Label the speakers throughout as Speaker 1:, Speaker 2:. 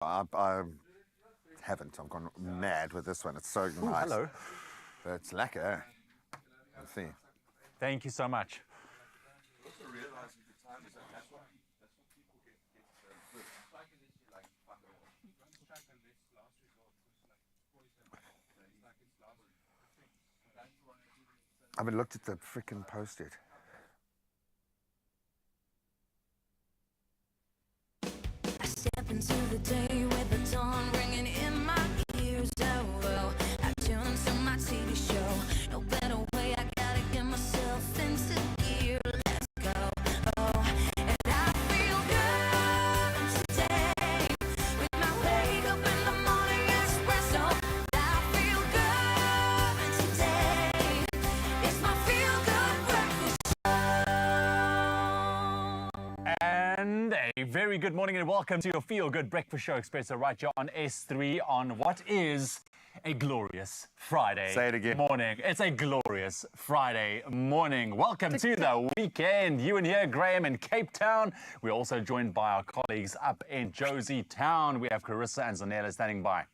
Speaker 1: I haven't. I've gone mad with this one. It's so
Speaker 2: Ooh,
Speaker 1: nice.
Speaker 2: hello.
Speaker 1: But it's lekker. Let's see.
Speaker 2: Thank you so much.
Speaker 3: Also realizing the time is that's what people get first.
Speaker 1: I haven't looked at the frickin' post yet.
Speaker 4: I step into the day with the dawn ringing in my ears. Oh, I tune into my TV show. No better way, I gotta get myself into gear. Let's go. Oh, and I feel good today with my wake up in the morning espresso. I feel good today. It's my feel good breakfast show.
Speaker 2: And a very good morning and welcome to your Feel Good Breakfast Show Expresso right here on S3 on what is a glorious Friday
Speaker 1: Say it again.
Speaker 2: morning. It's a glorious Friday morning. Welcome to the weekend. You and here, Graham in Cape Town. We're also joined by our colleagues up in Josie Town. We have Carissa and Zanella standing by.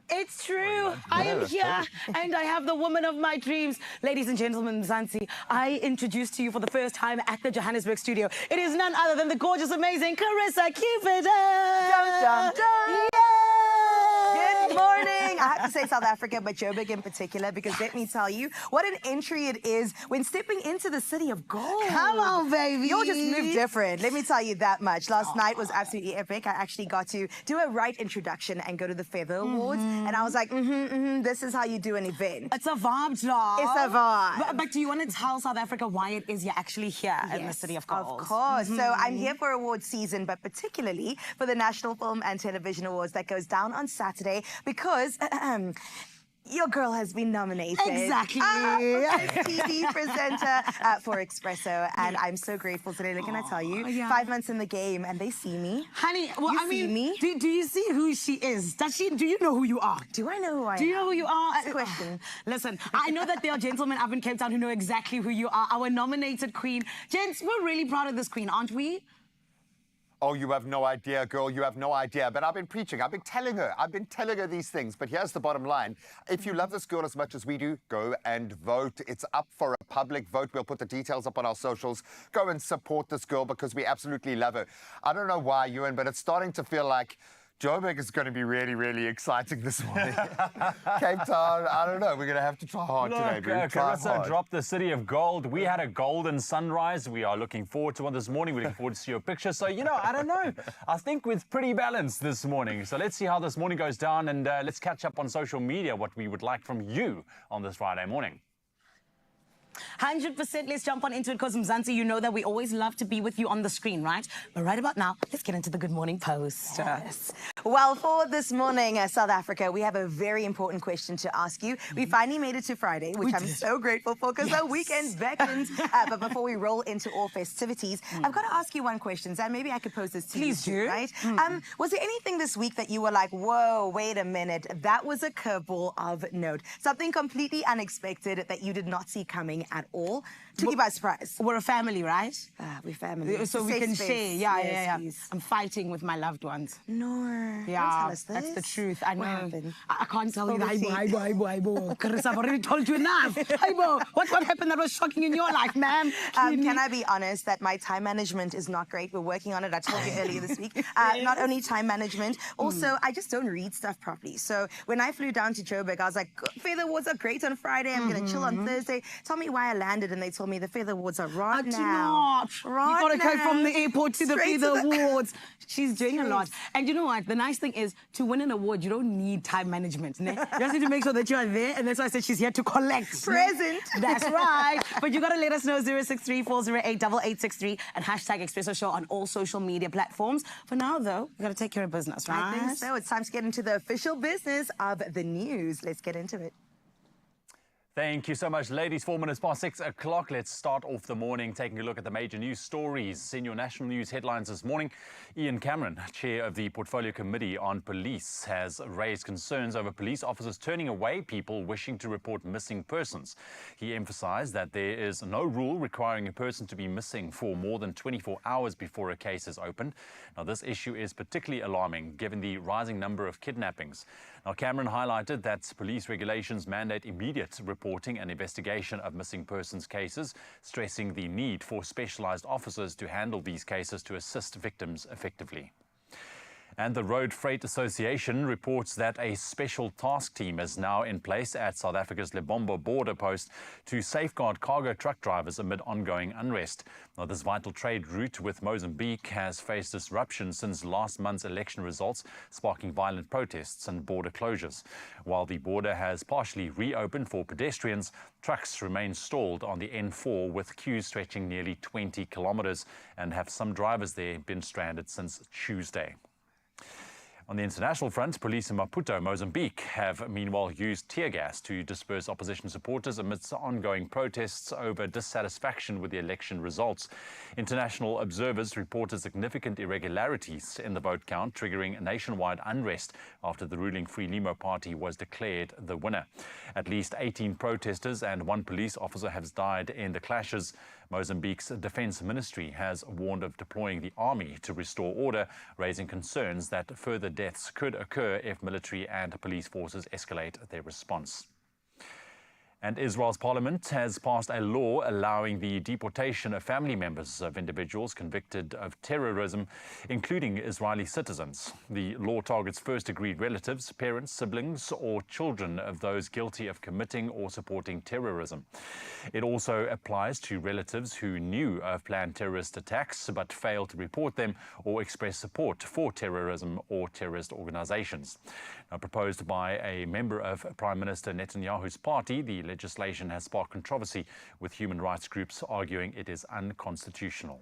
Speaker 5: It's true. I am here and I have the woman of my dreams. Ladies and gentlemen, Mzansi, I introduce to you for the first time at the Johannesburg studio. It is none other than the gorgeous, amazing Carissa Cupid.
Speaker 6: Dum, dum, dum.
Speaker 5: Yeah.
Speaker 6: Good morning. I have to say South Africa, but Joburg in particular, because let me tell you what an entry it is when stepping into the city of gold.
Speaker 5: Come on, baby.
Speaker 6: You'll just move different. Let me tell you that much. Last night was absolutely epic. I actually got to do a right introduction and go to the Feather Awards. And I was like, this is how you do an event.
Speaker 5: It's a vibe, love.
Speaker 6: It's a vibe.
Speaker 5: But do you want to tell South Africa why it is you're actually here in the city of gold?
Speaker 6: Of course. So I'm here for awards season, but particularly for the National Film and Television Awards that goes down on Saturday because your girl has been nominated.
Speaker 5: Exactly.
Speaker 6: Best TV presenter for Expresso, and I'm so grateful today. Can I tell you, 5 months in the game, and they see me.
Speaker 5: Honey, well,
Speaker 6: You
Speaker 5: I mean,
Speaker 6: see me?
Speaker 5: do you see who she is? Do you know who you are?
Speaker 6: Do I know who I am?
Speaker 5: Do you know who you are?
Speaker 6: It's a question.
Speaker 5: Listen, I know that there are gentlemen up in Cape Town who know exactly who you are. Our nominated queen. Gents, we're really proud of this queen, aren't we?
Speaker 1: Oh, you have no idea, girl. You have no idea. But I've been preaching. I've been telling her these things. But here's the bottom line. If you love this girl as much as we do, go and vote. It's up for a public vote. We'll put the details up on our socials. Go and support this girl because we absolutely love her. I don't know why, Ewan, but it's starting to feel like Joburg is going to be really, really exciting this morning. Cape Town, I don't know. We're going to have to try hard today.
Speaker 2: Carissa dropped the city of gold. We had a golden sunrise. We are looking forward to one this morning. We're looking forward to see your picture. So, I don't know. I think we're pretty balanced this morning. So let's see how this morning goes down and let's catch up on social media what we would like from you on this Friday morning.
Speaker 5: 100%. Let's jump on into it because, Mzansi, you know that we always love to be with you on the screen, right? But right about now, let's get into the Good Morning Post.
Speaker 6: Yes. Well, for this morning, South Africa, we have a very important question to ask you. We finally made it to Friday, which I'm so grateful for because our weekend beckons. But before we roll into all festivities, I've got to ask you one question, and maybe I could pose this to you.
Speaker 5: Please do.
Speaker 6: Right? Was there anything this week that you were like, whoa, wait a minute, that was a curveball of note? Something completely unexpected that you did not see coming at all? Took you by surprise.
Speaker 5: We're a family, right?
Speaker 6: We're family.
Speaker 5: So we
Speaker 6: Safe
Speaker 5: can
Speaker 6: space.
Speaker 5: share. Yeah.
Speaker 6: Please.
Speaker 5: I'm fighting with my loved ones.
Speaker 6: No.
Speaker 5: Yeah,
Speaker 6: Don't tell us this.
Speaker 5: that's the truth. I know.
Speaker 6: What happened?
Speaker 5: I can't tell you that.
Speaker 6: Obviously.
Speaker 5: Carissa, I've already told you enough. What happened that was shocking in your life, ma'am?
Speaker 6: Can I be honest that my time management is not great? We're working on it. I told you earlier this week. Not only time management, also I just don't read stuff properly. So when I flew down to Joburg, I was like, Feather Awards are great on Friday. I'm going to chill on Thursday. Tell me why I landed, and they told me the Feather Awards are right now.
Speaker 5: Right, you got to go from the airport to the
Speaker 6: Straight
Speaker 5: Feather
Speaker 6: to the-
Speaker 5: Awards. She's doing a lot. And you know what? The nice thing is, to win an award, you don't need time management. Ne? You just need to make sure that you are there, and that's why I said she's here to collect.
Speaker 6: Present.
Speaker 5: That's right. But you got to let us know, 063-408-8863 and hashtag Expresso Show on all social media platforms. For now, though, we got to take care of business, right?
Speaker 6: I think so. It's time to get into the official business of the news. Let's get into it.
Speaker 2: Thank you so much, ladies. 4 minutes past 6 o'clock. Let's start off the morning taking a look at the major news stories in your national news headlines this morning. Ian Cameron, chair of the Portfolio Committee on Police, has raised concerns over police officers turning away people wishing to report missing persons. He emphasized that there is no rule requiring a person to be missing for more than 24 hours before a case is opened. Now, this issue is particularly alarming given the rising number of kidnappings. Now, Cameron highlighted that police regulations mandate immediate reporting and investigation of missing persons cases, stressing the need for specialized officers to handle these cases to assist victims effectively. And the Road Freight Association reports that a special task team is now in place at South Africa's Lebombo border post to safeguard cargo truck drivers amid ongoing unrest. Now, this vital trade route with Mozambique has faced disruption since last month's election results, sparking violent protests and border closures. While the border has partially reopened for pedestrians, trucks remain stalled on the N4 with queues stretching nearly 20 kilometers and have some drivers there been stranded since Tuesday. On the international front, police in Maputo, Mozambique, have meanwhile used tear gas to disperse opposition supporters amidst ongoing protests over dissatisfaction with the election results. International observers reported significant irregularities in the vote count, triggering nationwide unrest after the ruling Frelimo party was declared the winner. At least 18 protesters and one police officer have died in the clashes. Mozambique's defense ministry has warned of deploying the army to restore order, raising concerns that further deaths could occur if military and police forces escalate their response. And Israel's parliament has passed a law allowing the deportation of family members of individuals convicted of terrorism, including Israeli citizens. The law targets first-degree relatives, parents, siblings, or children of those guilty of committing or supporting terrorism. It also applies to relatives who knew of planned terrorist attacks but failed to report them or express support for terrorism or terrorist organizations. Now, proposed by a member of Prime Minister Netanyahu's party, the legislation has sparked controversy, with human rights groups arguing it is unconstitutional.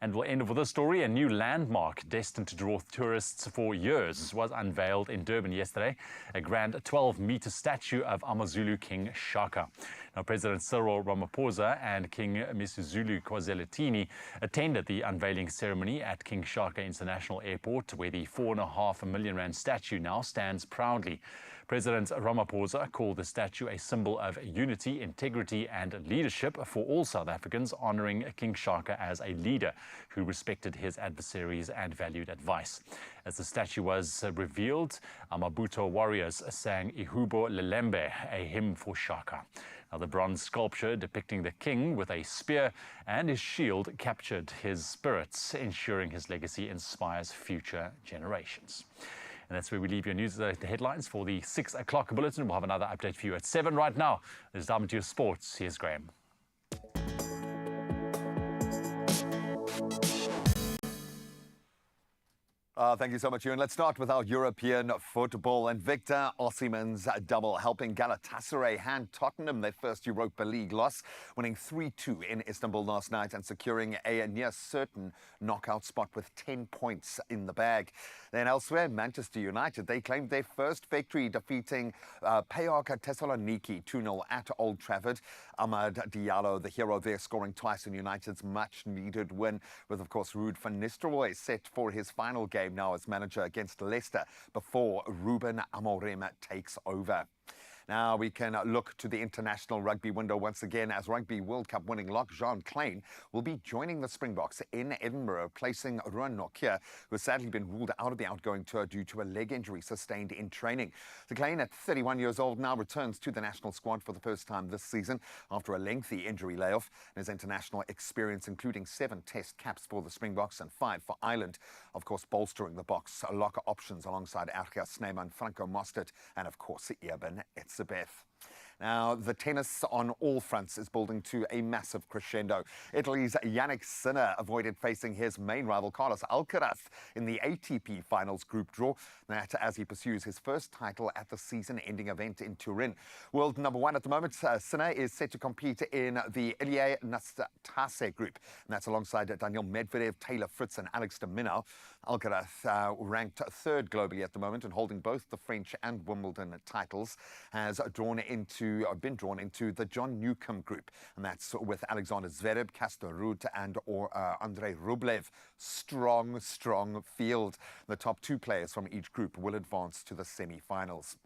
Speaker 2: And we'll end with this story. A new landmark destined to draw tourists for years was unveiled in Durban yesterday, a grand 12-meter statue of Amazulu King Shaka. Now, President Cyril Ramaphosa and King Misuzulu Kwazeletini attended the unveiling ceremony at King Shaka International Airport, where the R4.5 million statue now stands proudly. President Ramaphosa called the statue a symbol of unity, integrity and leadership for all South Africans, honouring King Shaka as a leader who respected his adversaries and valued advice. As the statue was revealed, Amabuto warriors sang Ihubo Lelembe, a hymn for Shaka. Now, the bronze sculpture depicting the king with a spear and his shield captured his spirits, ensuring his legacy inspires future generations. And that's where we leave your news, the headlines for the 6 o'clock bulletin. We'll have another update for you at 7 right now. There's time to your sports. Here's Graham.
Speaker 1: Thank you so much, Ewan. Let's start with our European football and Victor Osimhen's double, helping Galatasaray hand Tottenham their first Europa League loss, winning 3-2 in Istanbul last night and securing a near certain knockout spot with 10 points in the bag. Then elsewhere, Manchester United, they claimed their first victory, defeating PAOK Thessaloniki 2-0 at Old Trafford. Amad Diallo, the hero there, scoring twice in United's much-needed win, with, of course, Ruud van Nistelrooy set for his final game now as manager against Leicester before Ruben Amorim takes over. Now we can look to the international rugby window once again, as Rugby World Cup winning lock Jean Klein will be joining the Springboks in Edinburgh, placing Ruan Nokia, who has sadly been ruled out of the outgoing tour due to a leg injury sustained in training. So Klein, at 31 years old now, returns to the national squad for the first time this season after a lengthy injury layoff. His international experience, including 7 test caps for the Springboks and 5 for Ireland, of course bolstering the box locker options alongside Arja Snyman, Franco Mostert and of course Eben Etzebeth. Now, the tennis on all fronts is building to a massive crescendo. Italy's Yannick Sinner avoided facing his main rival Carlos Alcaraz in the ATP Finals group draw, that as he pursues his first title at the season-ending event in Turin. World number 1 at the moment, Sinner is set to compete in the Ilie Nastase group, and that's alongside Daniil Medvedev, Taylor Fritz and Alex de Minaur. Alcaraz, ranked third globally at the moment and holding both the French and Wimbledon titles, has been drawn into the John Newcomb group, and that's with Alexander Zverev, Casper Ruud, and Andrei Rublev. Strong field. The top 2 players from each group will advance to the semi-finals.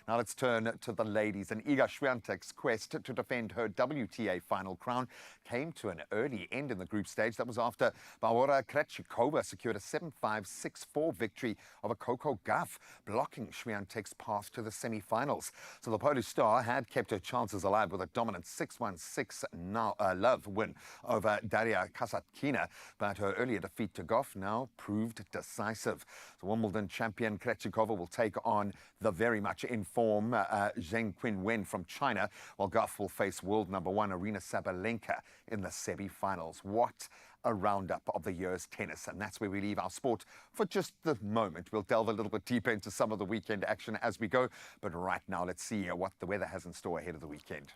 Speaker 1: Now let's turn to the ladies. And Iga Swiatek's quest to defend her WTA final crown came to an early end in the group stage. That was after Barbora Krejcikova secured a 7-5, 6-4 victory over Coco Gauff, blocking Swiatek's path to the semi-finals. So the Polish star had kept her chances alive with a dominant 6-1, 6-love win over Daria Kasatkina, but her earlier defeat to Gauff now proved decisive. So Wimbledon champion Krejcikova will take on the very much in form Zheng Qinwen from China, while Gauff will face world number 1 Arina Sabalenka in the semi-finals. What a roundup of the year's tennis, and that's where we leave our sport for just the moment. We'll delve a little bit deeper into some of the weekend action as we go, but right now let's see what the weather has in store ahead of the weekend.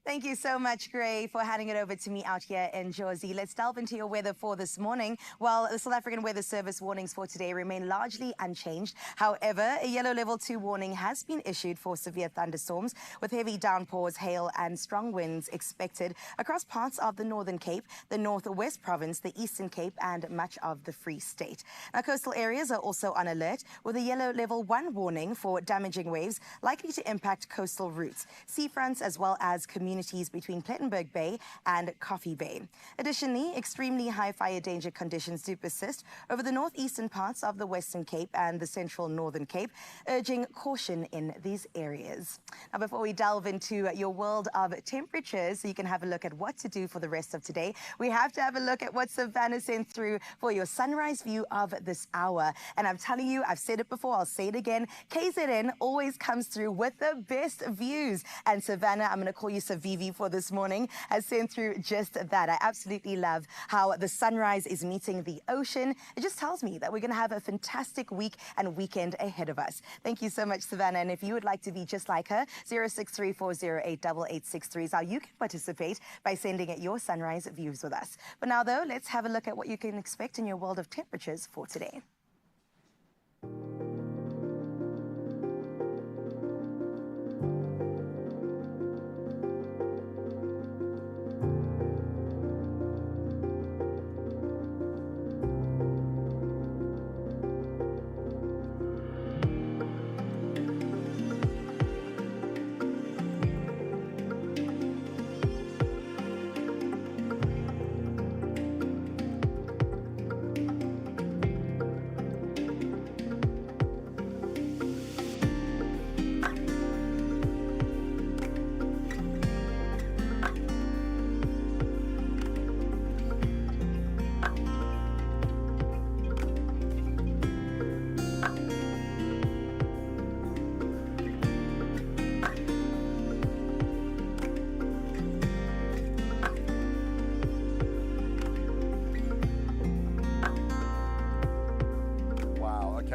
Speaker 6: Thank you so much, Gray, for handing it over to me out here in Jersey. Let's delve into your weather for this morning. Well, the South African Weather Service warnings for today remain largely unchanged. However, a yellow level 2 warning has been issued for severe thunderstorms with heavy downpours, hail and strong winds expected across parts of the Northern Cape, the Northwest Province, the Eastern Cape and much of the Free State. Now, coastal areas are also on alert with a yellow level 1 warning for damaging waves likely to impact coastal routes, seafronts as well as communities between Plettenberg Bay and Coffee Bay. Additionally, extremely high fire danger conditions do persist over the northeastern parts of the Western Cape and the central Northern Cape, urging caution in these areas. Now, before we delve into your world of temperatures, so you can have a look at what to do for the rest of today, we have to have a look at what Savannah sent through for your sunrise view of this hour. And I'm telling you, I've said it before, I'll say it again, KZN always comes through with the best views. And Savannah, I'm going to call you Savivi for this morning, has sent through just that. I absolutely love how the sunrise is meeting the ocean. It just tells me that we're going to have a fantastic week and weekend ahead of us. Thank you so much, Savannah. And if you would like to be just like her, 0634088863 is how you can participate by sending it your sunrise views with us. But now, though, let's have a look at what you can expect in your world of temperatures for today.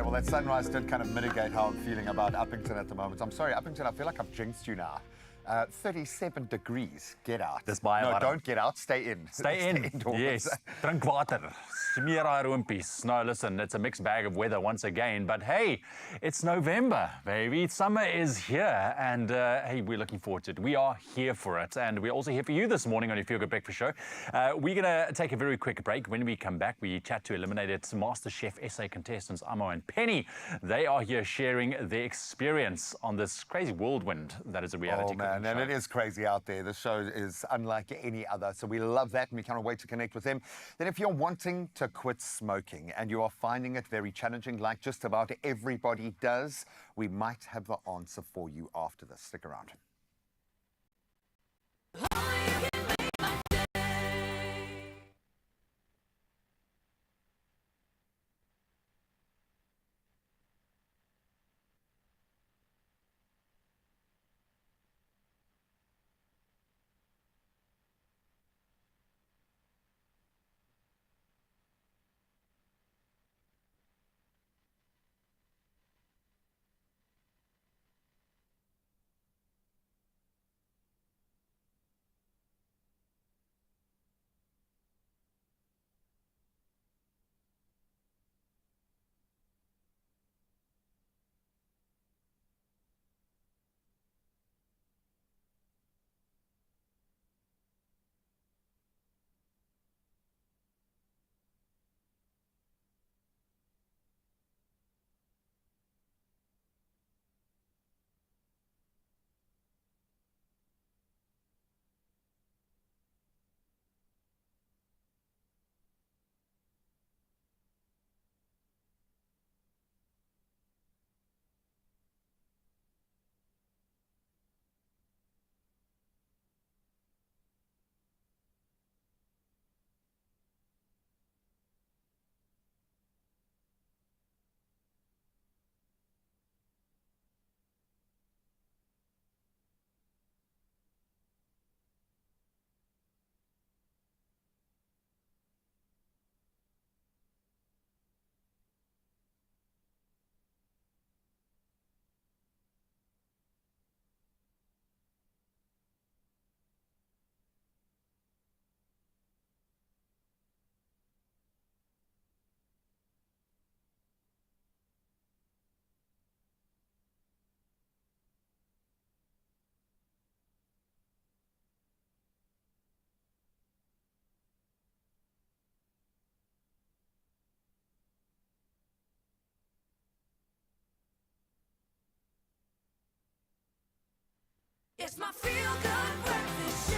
Speaker 1: Well, that sunrise did kind of mitigate how I'm feeling about Uppington at the moment. I'm sorry, Uppington, I feel like I've jinxed you now. 37 degrees. Get out.
Speaker 2: Dis baie
Speaker 1: No,
Speaker 2: warm.
Speaker 1: don't get out. Stay in.
Speaker 2: Stay in.
Speaker 1: indoors.
Speaker 2: Yes. Drink water. Smeer haar roompies. No, listen, it's a mixed bag of weather once again. But hey, it's November, baby. Summer is here. And hey, we're looking forward to it. We are here for it. And we're also here for you this morning on your Feel Good Breakfast Show. We're going to take a very quick break. When we come back, we chat to eliminated MasterChef SA contestants Amo and Penny. They are here sharing their experience on this crazy whirlwind that is a reality
Speaker 1: man,
Speaker 2: cooking
Speaker 1: and
Speaker 2: show.
Speaker 1: it is crazy out there. The show is unlike any other, so we love that, and we can't wait to connect with them. Then if you're wanting to quit smoking and you are finding it very challenging, like just about everybody does, we might have the answer for you after this. Stick around.
Speaker 4: It's my feel-good breakfast show.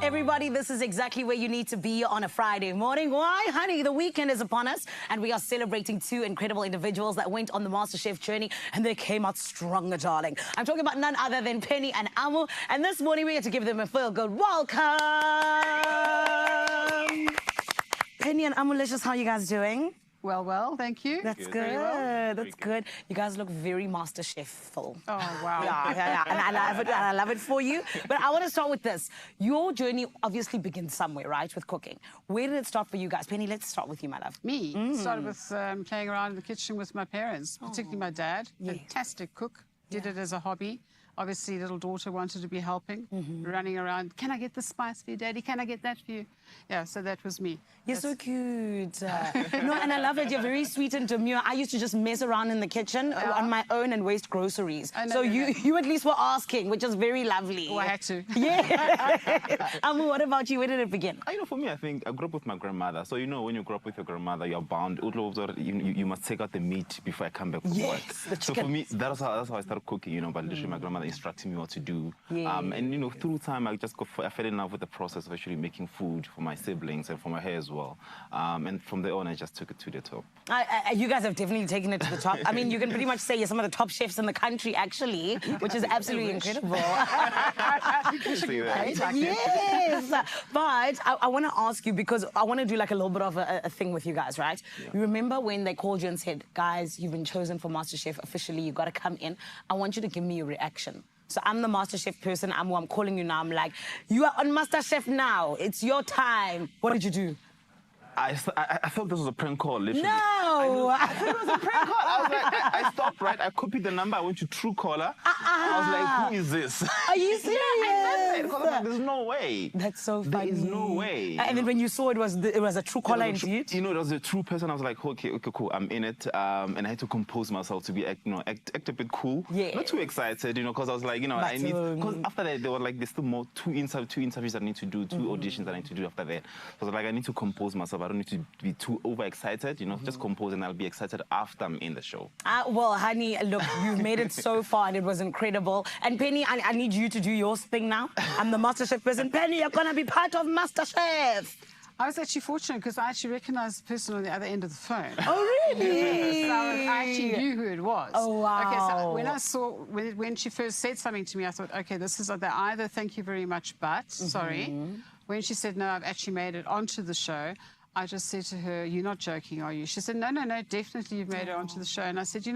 Speaker 5: Everybody, this is exactly where you need to be on a Friday morning. Why? Honey, the weekend is upon us, and we are celebrating two incredible individuals that went on the MasterChef journey, and they came out stronger, darling. I'm talking about none other than Penny and Amu, and this morning we get to give them a feel-good welcome. Penny and Amulicious, how are you guys doing?
Speaker 7: Well, thank you.
Speaker 5: That's good. That's good. You guys look very MasterChef-ful.
Speaker 7: Oh, wow.
Speaker 5: Yeah. And I love it. And I love it for you. But I want to start with this. Your journey obviously begins somewhere, right, with cooking. Where did it start for you guys? Penny, let's start with you, my love.
Speaker 7: Me started with playing around in the kitchen with my parents, particularly my dad.
Speaker 5: Yes.
Speaker 7: Fantastic cook. Did it as a hobby. Obviously, little daughter wanted to be helping, running around. Can I get this spice for you, Daddy? Can I get that for you? Yeah, so that was me.
Speaker 5: You're so cute. No, and I love it. You're very sweet and demure. I used to just mess around in the kitchen on my own and waste groceries.
Speaker 7: No.
Speaker 5: You at least were asking, which is very lovely.
Speaker 7: Oh, I had to.
Speaker 5: Yeah. Amu, what about you? Where did it begin?
Speaker 8: For me, I think I grew up with my grandmother. So, when you grow up with your grandmother, you're bound. You must take out the meat before I come back from work. So for me, that's how I started cooking, but literally my grandmother instructing me what to do.
Speaker 5: Yeah.
Speaker 8: And, through time, I fell in love with the process of actually making food for my siblings and for my hair as well. And from there on, I just took it to the top.
Speaker 5: You guys have definitely taken it to the top. I mean, you can pretty much say you're some of the top chefs in the country, actually, which is absolutely incredible. Yes. But I want to ask you, because I want to do like a little bit of a thing with you guys, right? Yeah. You remember when they called you and said, guys, you've been chosen for MasterChef officially, you got to come in. I want you to give me your reaction. So I'm the MasterChef person. I'm calling you now. I'm like, you are on MasterChef now. It's your time. What did you do?
Speaker 8: I thought this was a prank call, literally.
Speaker 5: No!
Speaker 8: I thought it was a prank call. I was like, I stopped, right? I copied the number. I went to Truecaller. I was like, who is this?
Speaker 5: Are you serious?
Speaker 8: I said, because like, there's no way.
Speaker 5: That's so funny.
Speaker 8: There is no way.
Speaker 5: And then when you saw it was a Truecaller indeed?
Speaker 8: It was a true person. I was like, okay, cool. I'm in it. And I had to compose myself to be, act a bit cool.
Speaker 5: Yeah.
Speaker 8: Not too excited, because I was like, I need, because after that, there were like, there's still more, two interviews I need to do, two auditions I need to do after that. So I was like, I need to compose myself. I don't need to be too overexcited, just compose and I'll be excited after I'm in the show.
Speaker 5: Well, honey, look, you've made it so far and it was incredible. And Penny, I need you to do your thing now. I'm the MasterChef person. Penny, you're going to be part of MasterChef.
Speaker 7: I was actually fortunate because I actually recognized the person on the other end of the phone.
Speaker 5: Oh, really?
Speaker 7: So I actually knew who it was.
Speaker 5: Oh, wow.
Speaker 7: Okay, so when she first said something to me, I thought, okay, this is either thank you very much, but, sorry. When she said, no, I've actually made it onto the show, I just said to her, you're not joking, are you? She said, no, definitely you've made it onto the show. And I said, you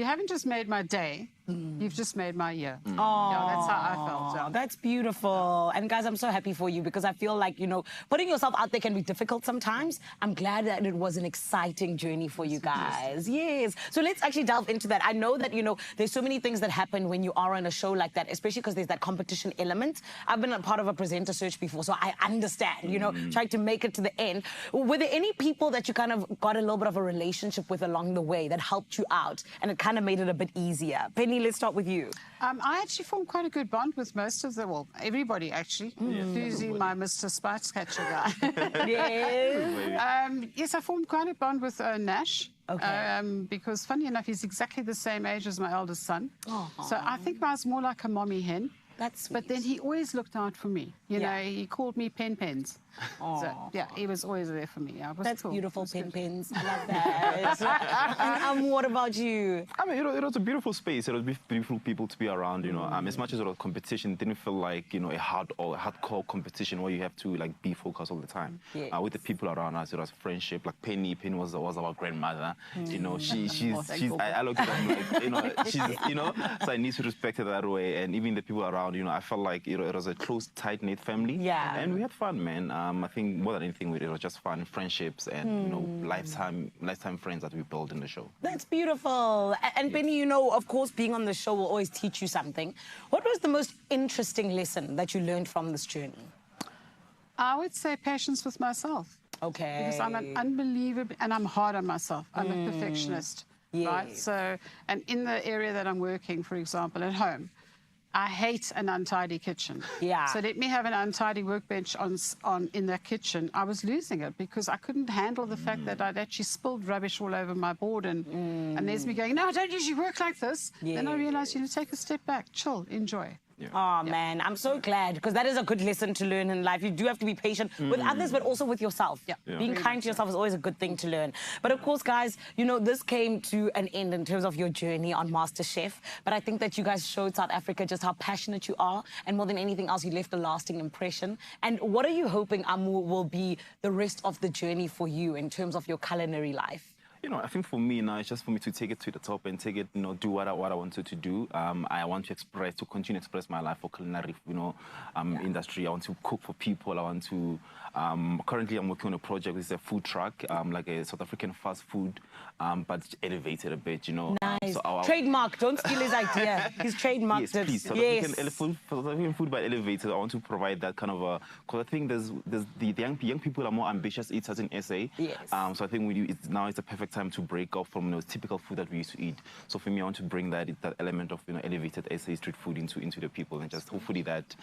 Speaker 7: haven't just made my day, you've just made my year.
Speaker 5: Oh,
Speaker 7: yeah, that's how I felt. Yeah.
Speaker 5: That's beautiful. And guys, I'm so happy for you because I feel like, putting yourself out there can be difficult sometimes. I'm glad that it was an exciting journey for you guys. Yes. So let's actually delve into that. I know that, there's so many things that happen when you are on a show like that, especially because there's that competition element. I've been a part of a presenter search before, so I understand, trying to make it to the end. Were there any people that you kind of got a little bit of a relationship with along the way that helped you out and it kind of made it a bit easier? Penny, let's start with you.
Speaker 7: I actually formed quite a good bond with most of everybody actually, including my Mr. Spice Catcher guy.
Speaker 5: Yes.
Speaker 7: Yes, I formed quite a bond with Nash.
Speaker 5: Okay.
Speaker 7: Because funny enough, he's exactly the same age as my eldest son. So I think I was more like a mommy hen.
Speaker 5: That's sweet.
Speaker 7: But then he always looked out for me. He called me Pens. So, yeah, he was always there for me.
Speaker 5: That's cool. Beautiful, Pens. I love that. And what about you?
Speaker 8: I mean, it was a beautiful space. It was beautiful people to be around, as much as it was competition, it didn't feel like, a hardcore competition where you have to, be focused all the time.
Speaker 5: Yes.
Speaker 8: With the people around us, it was friendship. Like Penny was our grandmother. I look at her like, so I need to respect her that way. And even the people around, I felt like it was a close, tight-knit family.
Speaker 5: Yeah.
Speaker 8: And we had fun, man. I think more than anything, it was just fun, friendships, and lifetime friends that we built in the show.
Speaker 5: That's beautiful. And Penny, of course, being on the show will always teach you something. What was the most interesting lesson that you learned from this journey?
Speaker 7: I would say patience with myself.
Speaker 5: Okay.
Speaker 7: Because I'm an unbelievable, and I'm hard on myself. I'm a perfectionist, right? So, and in the area that I'm working, for example, at home, I hate an untidy kitchen.
Speaker 5: Yeah.
Speaker 7: So let me have an untidy workbench in the kitchen. I was losing it because I couldn't handle the fact that I'd actually spilled rubbish all over my board, and there's me going, no, I don't usually work like this. Then I realised, take a step back, chill, enjoy.
Speaker 5: Oh, man, I'm so glad, because that is a good lesson to learn in life. You do have to be patient with others, but also with yourself. Being kind to yourself is always a good thing to learn. But of course, guys, this came to an end in terms of your journey on MasterChef. But I think that you guys showed South Africa just how passionate you are, and more than anything else, you left a lasting impression. And what are you hoping, Amu, will be the rest of the journey for you in terms of your culinary life?
Speaker 8: I think for me now, it's just for me to take it to the top and take it, do what I wanted to do. I want to continue to express my life for culinary, industry. I want to cook for people. I want to, currently I'm working on a project. It's a food truck, like a South African fast food, but elevated a bit,
Speaker 5: Nice.
Speaker 8: So
Speaker 5: Trademark, don't steal his idea. He's trademarked
Speaker 8: yes,
Speaker 5: it.
Speaker 8: please. South African food, but elevated. I want to provide that kind of because I think there's the young people are more ambitious eaters in SA.
Speaker 5: Yes.
Speaker 8: So I think now it's a perfect time to break off from typical food that we used to eat. So for me, I want to bring that element of elevated SA street food into the people, and just hopefully that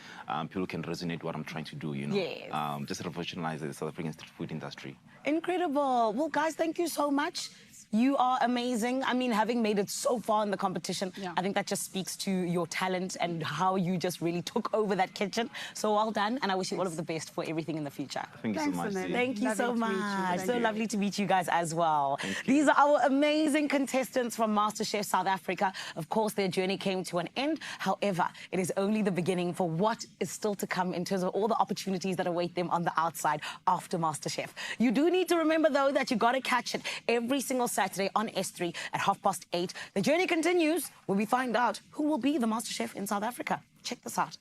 Speaker 8: people can resonate what I'm trying to do.
Speaker 5: Yes.
Speaker 8: Just revolutionize the South African street food industry.
Speaker 5: Incredible. Well, guys, thank you so much. You are amazing. I mean, having made it so far in the competition, I think that just speaks to your talent and how you just really took over that kitchen. So well done, and I wish you all of the best for everything in the future.
Speaker 8: Thank you so much.
Speaker 5: Thank you so much. So
Speaker 7: you.
Speaker 5: lovely to meet you guys as well. These are our amazing contestants from MasterChef South Africa. Of course, their journey came to an end. However, it is only the beginning for what is still to come in terms of all the opportunities that await them on the outside after MasterChef. You do need to remember, though, that you got to catch it every single Saturday on S3 at 8:30. The journey continues when we find out who will be the MasterChef in South Africa. Check this out.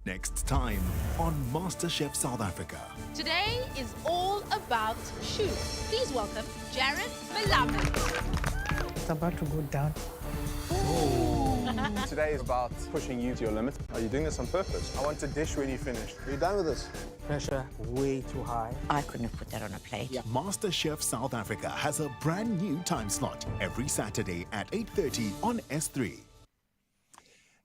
Speaker 9: Next time on MasterChef South Africa.
Speaker 10: Today is all about shoes. Please welcome Jared Malama.
Speaker 11: It's about to go down.
Speaker 12: Today is about pushing you to your limit. Are you doing this on purpose? I want to dish when you finish. Are you done with this?
Speaker 11: Pressure way too high.
Speaker 13: I couldn't have put that on a plate.
Speaker 9: MasterChef South Africa has a brand new time slot every Saturday at 8:30 on S3.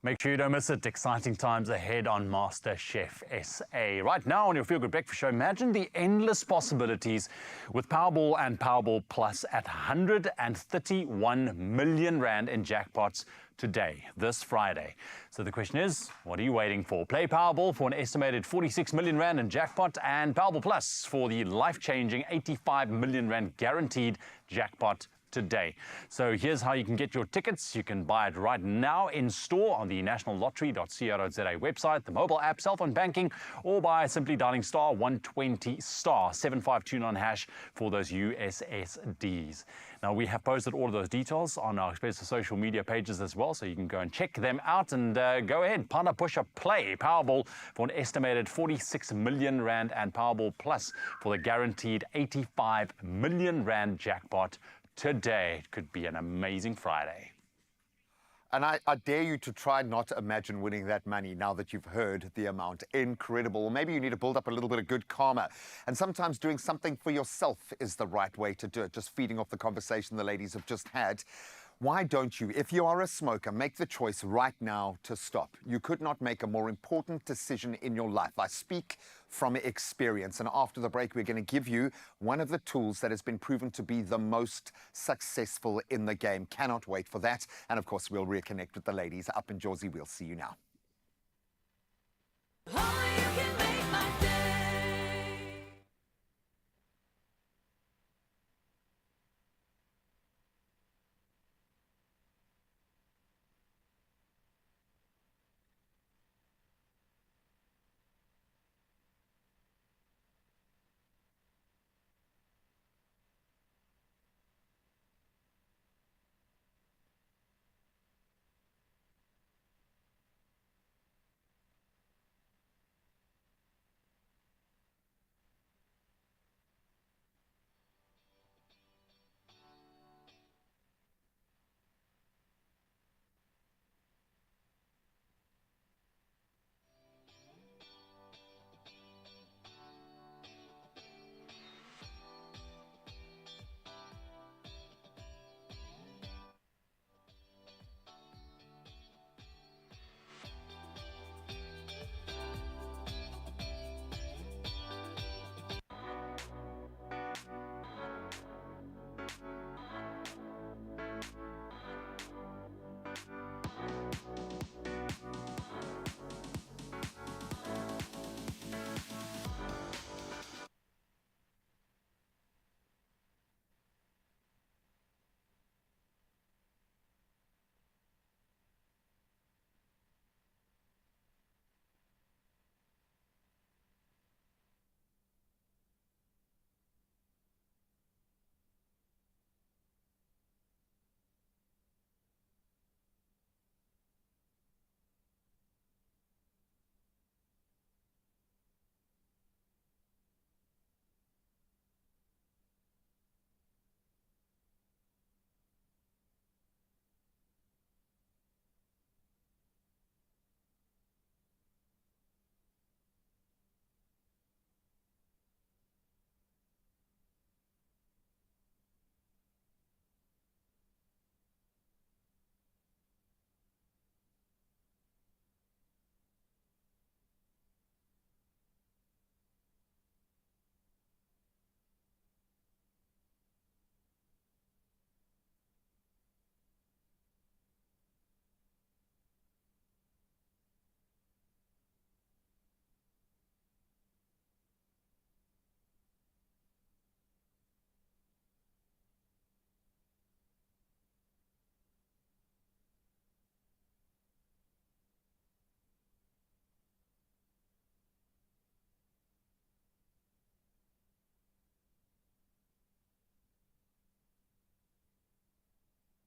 Speaker 2: Make sure you don't miss it. Exciting times ahead on MasterChef SA. Right now on your Feel Good Breakfast Show, imagine the endless possibilities with Powerball and Powerball Plus at 131 million rand in jackpots today, this Friday. So the question is, what are you waiting for? Play Powerball for an estimated 46 million rand in jackpot, and Powerball Plus for the life-changing 85 million rand guaranteed jackpot today. So here's how you can get your tickets. You can buy it right now in store on the nationallottery.co.za website, the mobile app, cell phone banking, or by simply dialing star 120 star 7529 hash for those USSDs. Now, we have posted all of those details on our Expresso social media pages as well, so you can go and check them out and go ahead, Panda Pusher Play Powerball for an estimated 46 million rand and Powerball Plus for the guaranteed 85 million rand jackpot today. It could be an amazing Friday.
Speaker 1: And I dare you to try not to imagine winning that money now that you've heard the amount. Incredible. Or maybe you need to build up a little bit of good karma. And sometimes doing something for yourself is the right way to do it. Just feeding off the conversation the ladies have just had. Why don't you, if you are a smoker, make the choice right now to stop? You could not make a more important decision in your life. I speak from experience. And after the break, we're going to give you one of the tools that has been proven to be the most successful in the game. Cannot wait for that. And of course, we'll reconnect with the ladies up in Jersey. We'll see you now.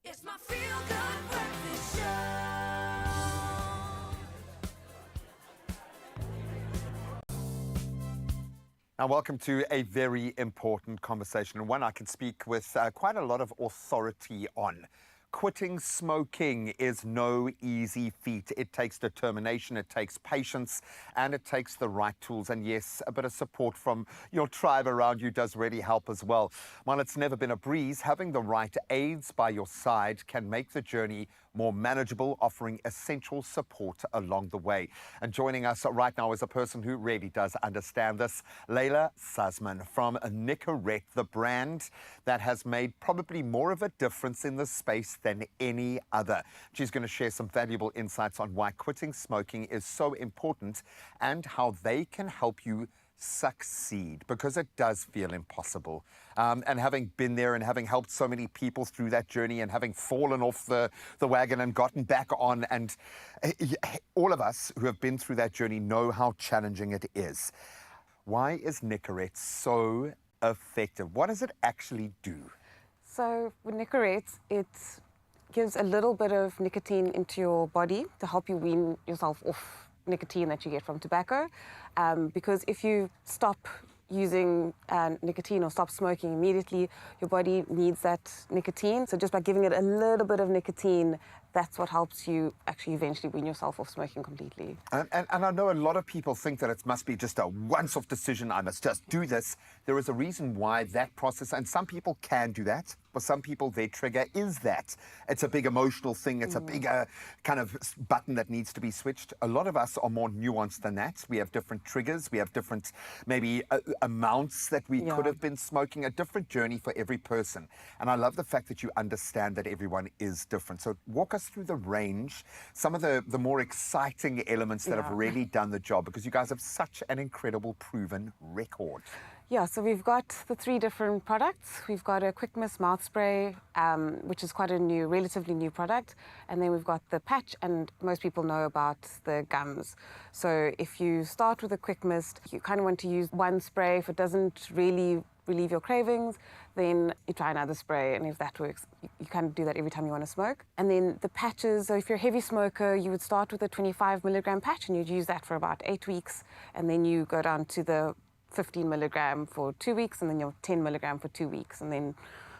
Speaker 4: It's my feel-good breakfast show.
Speaker 1: Now, welcome to a very important conversation, and one I can speak with quite a lot of authority on. Quitting smoking is no easy feat. It takes determination, it takes patience, and it takes the right tools. And yes, a bit of support from your tribe around you does really help as well. While it's never been a breeze, having the right aids by your side can make the journey more manageable, offering essential support along the way. And joining us right now is a person who really does understand this, Layla Sussman from Nicorette, the brand that has made probably more of a difference in this space than any other. She's going to share some valuable insights on why quitting smoking is so important and how they can help you succeed, because it does feel impossible. And having been there and having helped so many people through that journey and having fallen off the wagon and gotten back on, and all of us who have been through that journey know how challenging it is. Why is Nicorette so effective? What does it actually do?
Speaker 13: So with Nicorette, it gives a little bit of nicotine into your body to help you wean yourself off nicotine that you get from tobacco. Because if you stop using nicotine or stop smoking immediately, your body needs that nicotine. So just by giving it a little bit of nicotine, that's what helps you actually eventually wean yourself off smoking completely.
Speaker 1: And I know a lot of people think that it must be just a once-off decision, I must just do this. There is a reason why that process, and some people can do that, but some people, their trigger is that. It's a big emotional thing, it's a bigger kind of button that needs to be switched. A lot of us are more nuanced than that. We have different triggers, we have different maybe amounts that we could have been smoking, a different journey for every person. And I love the fact that you understand that everyone is different. So walk us through the range, some of the more exciting elements that have really done the job, because you guys have such an incredible proven record.
Speaker 13: Yeah, so we've got the 3 different products. We've got a quick mist mouth spray, which is quite a new, relatively new product. And then we've got the patch, and most people know about the gums. So if you start with a quick mist, you kind of want to use one spray. If it doesn't really relieve your cravings, then you try another spray, and if that works, you kind of do that every time you want to smoke. And then the patches, so if you're a heavy smoker, you would start with a 25 milligram patch, and you'd use that for about 8 weeks, and then you go down to the 15 milligram for 2 weeks, and then your 10 milligram for 2 weeks, and then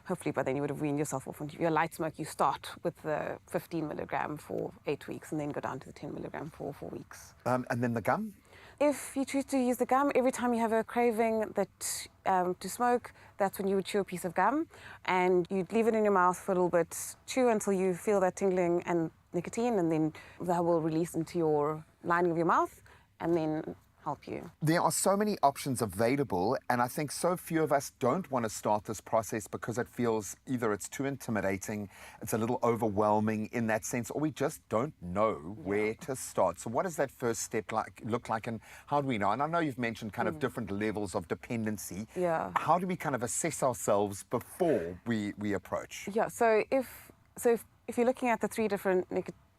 Speaker 13: hopefully by then you would have weaned yourself off. If you're a light smoker, you start with the 15 milligram for 8 weeks, and then go down to the 10 milligram for 4 weeks.
Speaker 1: And then the gum?
Speaker 13: If you choose to use the gum, every time you have a craving that to smoke, that's when you would chew a piece of gum, and you'd leave it in your mouth for a little bit, chew until you feel that tingling and nicotine, and then that will release into your lining of your mouth, and then help you.
Speaker 1: There are so many options available, and I think so few of us don't want to start this process because it feels either it's too intimidating, it's a little overwhelming in that sense, or we just don't know where to start. So what does that first step look like, and how do we know? And I know you've mentioned kind of different levels of dependency.
Speaker 13: Yeah.
Speaker 1: How do we kind of assess ourselves before we approach?
Speaker 13: Yeah, so if you're looking at the 3 different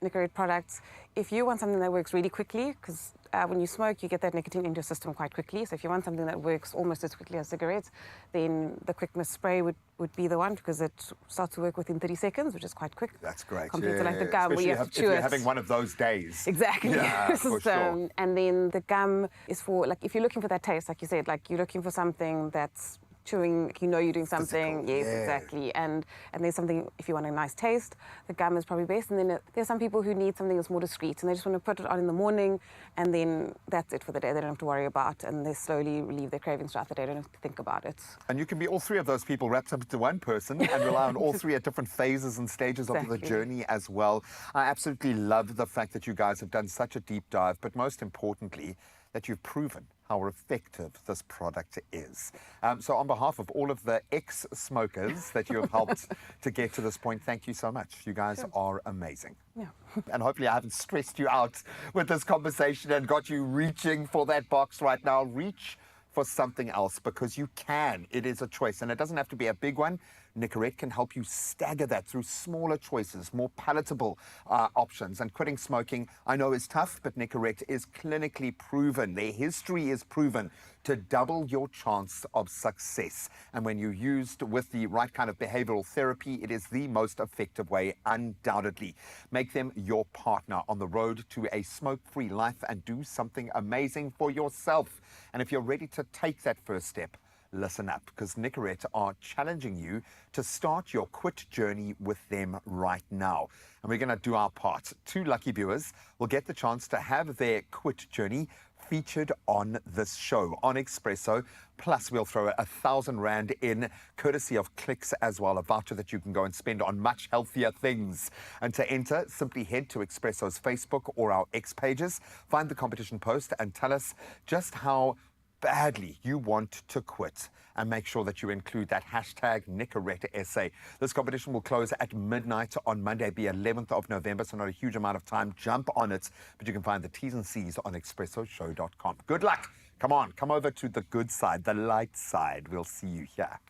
Speaker 13: Nicorette products, if you want something that works really quickly, because when you smoke, you get that nicotine into your system quite quickly. So if you want something that works almost as quickly as cigarettes, then the quick mist spray would be the one, because it starts to work within 30 seconds, which is quite quick.
Speaker 1: That's great.
Speaker 13: Compared to like the gum,
Speaker 1: especially
Speaker 13: where you have to chew
Speaker 1: if
Speaker 13: it.
Speaker 1: you're having one of those days.
Speaker 13: Exactly.
Speaker 1: Yeah, for sure.
Speaker 13: And then the gum is for, like, if you're looking for that taste, like you said, like you're looking for something that's chewing, you know you're doing something.
Speaker 1: Physical.
Speaker 13: Yes, exactly. And there's something, if you want a nice taste, the gum is probably best. And then there's some people who need something that's more discreet, and they just want to put it on in the morning, and then that's it for the day. They don't have to worry about, and they slowly relieve their cravings throughout the day. They don't have to think about it.
Speaker 1: And you can be all 3 of those people wrapped up into one person and rely on all 3 at different phases and stages of the journey as well. I absolutely love the fact that you guys have done such a deep dive, but most importantly, that you've proven how effective this product is. So on behalf of all of the ex-smokers that you have helped to get to this point, thank you so much. You guys are amazing.
Speaker 13: Yeah.
Speaker 1: And hopefully I haven't stressed you out with this conversation and got you reaching for that box right now. Reach for something else, because you can. It is a choice, and it doesn't have to be a big one. Nicorette can help you stagger that through smaller choices, more palatable options. And quitting smoking, I know is tough, but Nicorette is clinically proven. Their history is proven to double your chance of success. And when you're used with the right kind of behavioral therapy, it is the most effective way, undoubtedly. Make them your partner on the road to a smoke-free life and do something amazing for yourself. And if you're ready to take that first step, listen up, because Nicorette are challenging you to start your quit journey with them right now. And we're going to do our part. 2 lucky viewers will get the chance to have their quit journey featured on this show on Expresso. Plus, we'll throw 1,000 Rand in, courtesy of Clicks as well, a voucher that you can go and spend on much healthier things. And to enter, simply head to Expresso's Facebook or our X pages, find the competition post and tell us just how badly you want to quit, and make sure that you include that hashtag Nicorette SA. This competition will close at midnight on Monday, the 11th of November, so not a huge amount of time. Jump on it, but you can find the T's and C's on expressoshow.com. Good luck. Come on, come over to the good side, the light side. We'll see you here.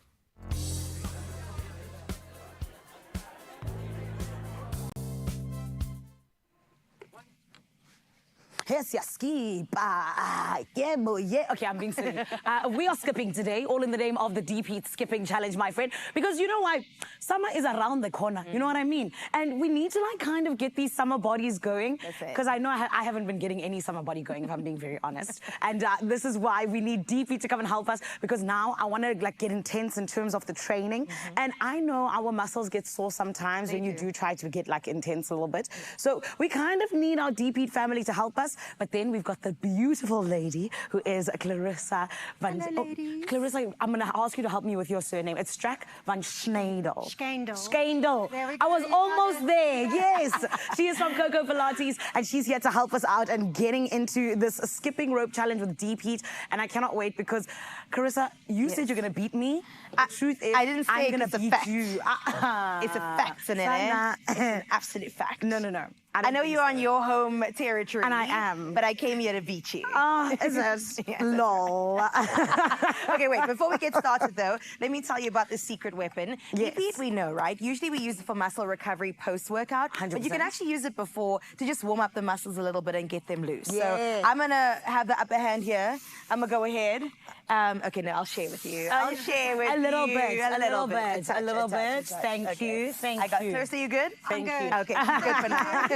Speaker 5: Yes, yes, skip. Yeah, boy, yeah. Okay, I'm being silly. We are skipping today, all in the name of the Deep Heat Skipping Challenge, my friend. Because you know why? Summer is around the corner. You know what I mean? And we need to like kind of get these summer bodies going. Because I know I haven't been getting any summer body going, if I'm being very honest. And this is why we need Deep Heat to come and help us. Because now I want to like get intense in terms of the training. And I know our muscles get sore sometimes when you do try to get like intense a little bit. So we kind of need our Deep Heat family to help us. But then we've got the beautiful lady who is Clarissa van...
Speaker 14: Hello, ladies.
Speaker 5: Clarissa, I'm going to ask you to help me with your surname. It's Strack van Schneidel.
Speaker 14: Schneidel.
Speaker 5: Schneidel.
Speaker 14: There we
Speaker 5: I
Speaker 14: go.
Speaker 5: was almost there, yes. She is from Coco Pilates, and she's here to help us out and getting into this skipping rope challenge with Deep Heat. And I cannot wait because, Clarissa, you said you're going to beat me. The truth is,
Speaker 6: I didn't say
Speaker 5: I'm going to beat you.
Speaker 6: It's a fact, Sanene. It's an absolute fact.
Speaker 5: No, no, no.
Speaker 6: I know you're on your home territory.
Speaker 5: And I am.
Speaker 6: But I came here to beat you.
Speaker 5: Is it? Lol.
Speaker 6: Okay, wait. Before we get started, though, let me tell you about the secret weapon. Deep Heat, we know, right? Usually we use it for muscle recovery post-workout. 100%. But you can actually use it before to just warm up the muscles a little bit and get them loose.
Speaker 5: Yeah.
Speaker 6: So I'm going to have the upper hand here. I'm going to go ahead. Okay, no, I'll share with you. I'll share with you.
Speaker 5: A little bit.
Speaker 6: A little bit.
Speaker 5: A little bit. Thank you.
Speaker 6: I got Clarissa, you good?
Speaker 5: Thank you.
Speaker 6: Okay, she's good for now.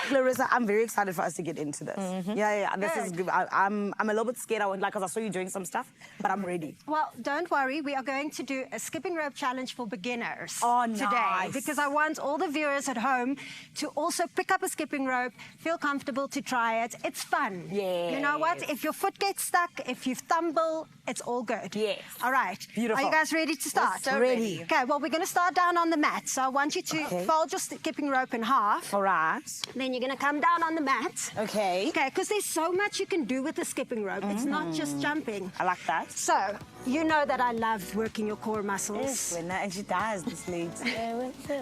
Speaker 5: Clarissa, I'm very excited for us to get into this. Yeah. This is good. I'm a little bit scared. Because I saw you doing some stuff, but I'm ready.
Speaker 14: Well, don't worry. We are going to do a skipping rope challenge for beginners
Speaker 5: nice.
Speaker 14: today. Because I want all the viewers at home to also pick up a skipping rope, feel comfortable to try it. It's fun.
Speaker 5: Yeah.
Speaker 14: You know what? If your foot gets stuck, if you stumble, it's all good.
Speaker 5: Yes.
Speaker 14: All right.
Speaker 5: Beautiful.
Speaker 14: Are you guys ready to start?
Speaker 5: So ready.
Speaker 14: Okay, well, we're going to start down on the mat. So I want you to fold your skipping rope in half.
Speaker 5: All right.
Speaker 14: Then you're going to come down on the mat.
Speaker 5: Okay.
Speaker 14: Okay, because there's so much you can do with the skipping rope. It's not just jumping.
Speaker 5: I like that.
Speaker 14: So, you know that I love working your core muscles.
Speaker 5: Yes, and she does, this lead.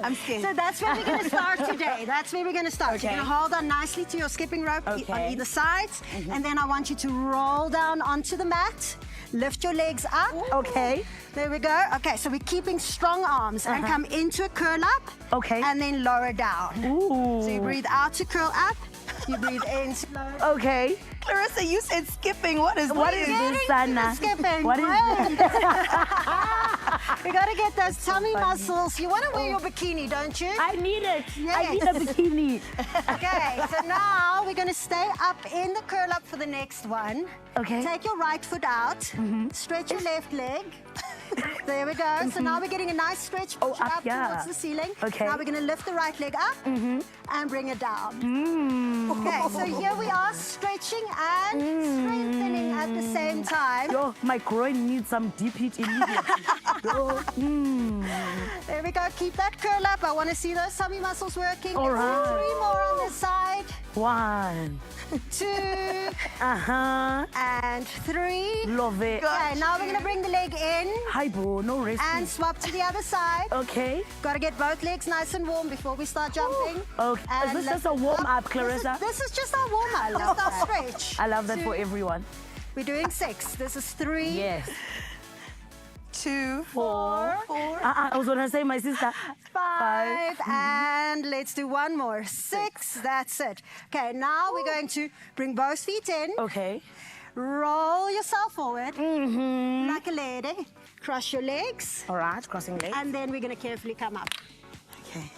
Speaker 6: I'm scared.
Speaker 14: So that's where we're going to start today. That's where we're going to start.
Speaker 5: Okay.
Speaker 14: You're going to hold on nicely to your skipping rope on either side. And then I want you to roll down onto the mat. Lift your legs up.
Speaker 5: Okay.
Speaker 14: There we go. Okay, so we're keeping strong arms and come into a curl up.
Speaker 5: Okay.
Speaker 14: And then lower down.
Speaker 5: Ooh.
Speaker 14: So you breathe out to curl up. You breathe in to lower.
Speaker 5: Okay.
Speaker 6: Clarissa, you said skipping. What is
Speaker 5: this, Sana?
Speaker 14: Skipping.
Speaker 5: What is
Speaker 14: this? We got to get those tummy muscles. You want to wear your bikini, don't you?
Speaker 5: I need it.
Speaker 14: Yes.
Speaker 5: I need a bikini.
Speaker 14: Okay, so now we're going to stay up in the curl up for the next one.
Speaker 5: Okay.
Speaker 14: Take your right foot out. Stretch your left leg. There we go. So now we're getting a nice stretch. Push it up towards the ceiling.
Speaker 5: Okay.
Speaker 14: Now we're going to lift the right leg up and bring it down. Okay, so here we are stretching and strengthening at the same time.
Speaker 5: Yo, my groin needs some Deep Heat immediately.
Speaker 14: There we go. Keep that curl up. I want to see those tummy muscles working.
Speaker 5: All right.
Speaker 14: 3 more on this side.
Speaker 5: 1,
Speaker 14: 2,
Speaker 5: uh-huh,
Speaker 14: and 3.
Speaker 5: love it.
Speaker 14: Okay, now we're going to bring the leg in.
Speaker 5: Hi, bro, no rest.
Speaker 14: And swap to the other side.
Speaker 5: Okay.
Speaker 14: Got to get both legs nice and warm before we start jumping.
Speaker 5: Okay. Is this just a warm-up, Clarissa?
Speaker 14: This is just our warm-up. Just our stretch.
Speaker 5: I love that for everyone.
Speaker 14: We're doing 6. This is 3.
Speaker 5: Yes.
Speaker 6: 2,
Speaker 14: 4,
Speaker 6: 4.
Speaker 5: I was going to say, my sister.
Speaker 14: 5, and let's do one more. 6, that's it. Okay, now we're going to bring both feet in.
Speaker 5: Okay.
Speaker 14: Roll yourself forward, like a lady. Cross your legs.
Speaker 5: All right, crossing legs.
Speaker 14: And then we're going to carefully come up.
Speaker 5: Okay.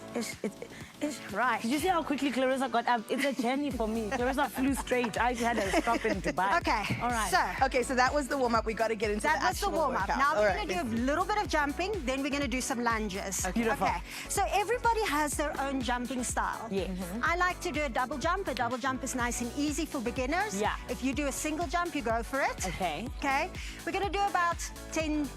Speaker 5: It's right. Did you see how quickly Clarissa got up? It's a journey for me. Clarissa flew straight. I had to stop in Dubai.
Speaker 14: Okay.
Speaker 5: All right.
Speaker 6: So that was the warm-up. We got to get into
Speaker 14: That
Speaker 6: the
Speaker 14: was the
Speaker 6: actual
Speaker 14: warm-up.
Speaker 6: workout.
Speaker 14: Now
Speaker 6: All
Speaker 14: we're
Speaker 6: right,
Speaker 14: going to do a little bit of jumping, then we're going to do some lunges.
Speaker 5: Okay. Beautiful.
Speaker 14: Okay. So everybody has their own jumping style.
Speaker 5: Yeah.
Speaker 14: I like to do a double jump. A double jump is nice and easy for beginners.
Speaker 5: Yeah.
Speaker 14: If you do a single jump, you go for it.
Speaker 5: Okay.
Speaker 14: Okay. We're going to do about 10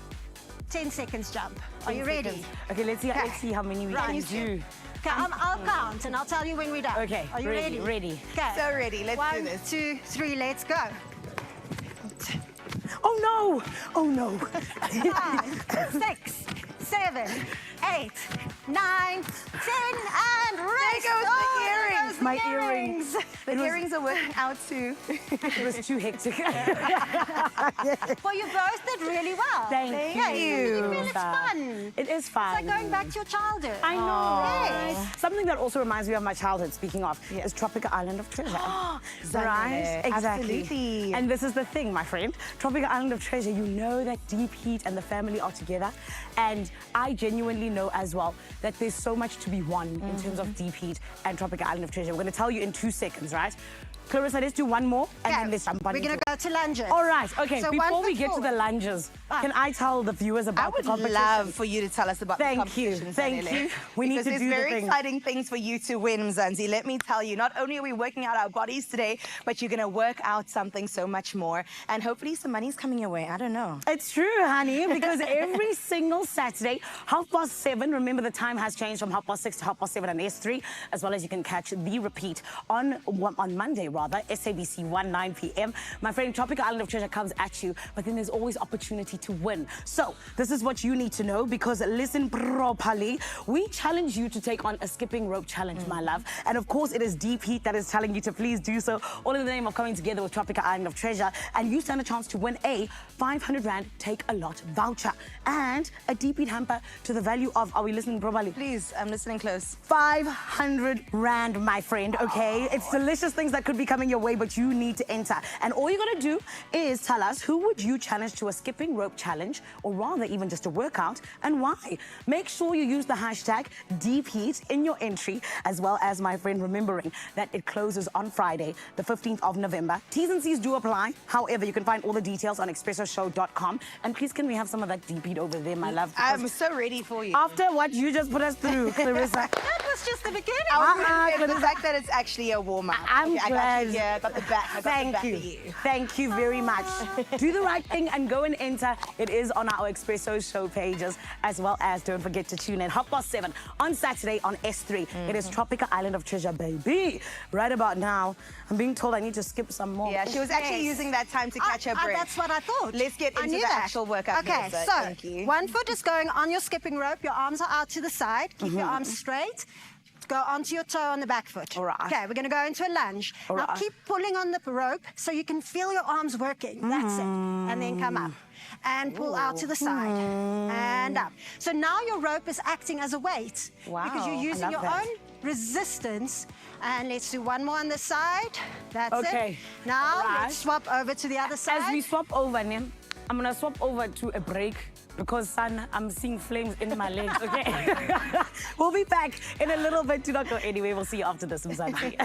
Speaker 14: seconds jump. Are you ready?
Speaker 5: Okay, let's see how many we can do.
Speaker 14: Okay, I'll count and I'll tell you when we're done.
Speaker 5: Okay.
Speaker 14: Are you ready?
Speaker 5: Ready.
Speaker 14: Okay.
Speaker 6: So ready. Let's do this.
Speaker 14: 1, 2, 3, let's go.
Speaker 5: Oh no! Oh no!
Speaker 14: 5, 6, 7, 8, 9, 10, and rest.
Speaker 6: There goes the earrings.
Speaker 5: My earrings.
Speaker 6: The earrings are working out too.
Speaker 5: It was too hectic.
Speaker 14: Well, you both did really well.
Speaker 5: Thank
Speaker 14: Yeah,
Speaker 5: you.
Speaker 14: you feel it's fun.
Speaker 5: It is fun.
Speaker 14: It's like going back to your childhood.
Speaker 5: I know.
Speaker 14: Yes.
Speaker 5: Something that also reminds me of my childhood, speaking of, is Tropical Island of Treasure. Right? Exactly.
Speaker 6: Absolutely.
Speaker 5: And this is the thing, my friend. Tropical Island of Treasure, you know that Deep Heat and the family are together. And I genuinely know as well that there's so much to be won in terms of Deep Heat and Tropical Island of Treasure. We're going to tell you in 2 seconds, right? Clarissa, let's do one more and then let's jump on.
Speaker 14: We're going to go to lunges.
Speaker 5: All right, okay.
Speaker 14: So
Speaker 5: Before
Speaker 14: 1
Speaker 5: we
Speaker 14: foot
Speaker 5: get to the
Speaker 14: forward.
Speaker 5: lunges, can I tell the viewers about the
Speaker 6: I
Speaker 5: competition?
Speaker 6: would love for you to tell us about the
Speaker 5: Thank you.
Speaker 6: competition.
Speaker 5: Thank
Speaker 6: Zanele.
Speaker 5: you. We need
Speaker 6: Because
Speaker 5: to
Speaker 6: there's
Speaker 5: do the
Speaker 6: very
Speaker 5: thing.
Speaker 6: exciting things for you to win, Mzansi. Let me tell you, not only are we working out our bodies today, but you're going to work out something so much more. And hopefully some money's coming your way. I don't know.
Speaker 5: It's true, honey, because every single Saturday, 7:30, remember the time has changed from 6:30 to 7:30 on S3, as well as you can catch the repeat on Monday, SABC 1, 9 p.m. My friend, Tropical Island of Treasure comes at you, but then there's always opportunity to win. So this is what you need to know, because listen properly. We challenge you to take on a skipping rope challenge, my love. And of course, it is Deep Heat that is telling you to please do so, all in the name of coming together with Tropical Island of Treasure. And you stand a chance to win a 500 Rand Take A Lot voucher and a Deep Heat hamper to the value of, are we listening properly?
Speaker 6: Please, I'm listening close.
Speaker 5: 500 Rand, my friend, okay? It's delicious things that could be coming your way, but you need to enter. And all you gotta do is tell us, who would you challenge to a skipping rope challenge, or rather even just a workout, and why? Make sure you use the hashtag #DeepHeat in your entry, as well as, my friend, remembering that it closes on Friday, the 15th of November. T's and C's do apply. However, you can find all the details on expressoshow.com. And please, can we have some of that Deep Heat over there, my love?
Speaker 6: I'm so ready for you.
Speaker 5: After what you just put us through, Clarissa.
Speaker 14: That was just the beginning.
Speaker 6: The fact that it's actually a warm-up.
Speaker 5: I'm
Speaker 6: Okay, I
Speaker 5: glad.
Speaker 6: got you. Yeah, I got the back. I got the
Speaker 5: Thank
Speaker 6: back
Speaker 5: you.
Speaker 6: of you.
Speaker 5: Thank you very much. Do the right thing and go and enter. It is on our Expresso show pages, as well as don't forget to tune in 7:30 on Saturday on S3. It is Tropical Island of Treasure, baby. Right about now, I'm being told I need to skip some more.
Speaker 6: Yeah, she was actually using that time to catch her breath.
Speaker 14: That's what I thought.
Speaker 6: Let's get
Speaker 14: I
Speaker 6: into
Speaker 14: knew
Speaker 6: the
Speaker 14: that.
Speaker 6: actual workout.
Speaker 14: Okay,
Speaker 6: Melissa.
Speaker 14: so
Speaker 6: Thank you.
Speaker 14: 1 foot is going on your skipping rope. Your arms are out to the side. Keep your arms straight. Go onto your toe on the back foot.
Speaker 5: All right.
Speaker 14: Okay, we're going to go into a lunge.
Speaker 5: All
Speaker 14: Now
Speaker 5: right.
Speaker 14: keep pulling on the rope so you can feel your arms working. That's it. And then come up. And pull out to the side. And up. So now your rope is acting as a weight.
Speaker 5: Wow,
Speaker 14: Because you're
Speaker 5: I
Speaker 14: using
Speaker 5: love
Speaker 14: your
Speaker 5: that.
Speaker 14: own resistance. And let's do one more on the side. That's
Speaker 5: Okay.
Speaker 14: it. Now
Speaker 5: All right.
Speaker 14: let's swap over to the other side.
Speaker 5: As we swap over, Nim, I'm gonna swap over to a break, because, son, I'm seeing flames in my legs, okay? We'll be back in a little bit. Do not go anywhere. We'll see you after this, Mzansi.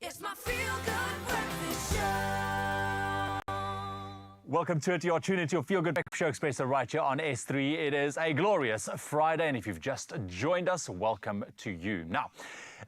Speaker 4: It's my feel-good breakfast show.
Speaker 2: Welcome to it. You're tuned into your Feel Good Breakfast Show Expresso right here on S3. It is a glorious Friday, and if you've just joined us, welcome to you. Now,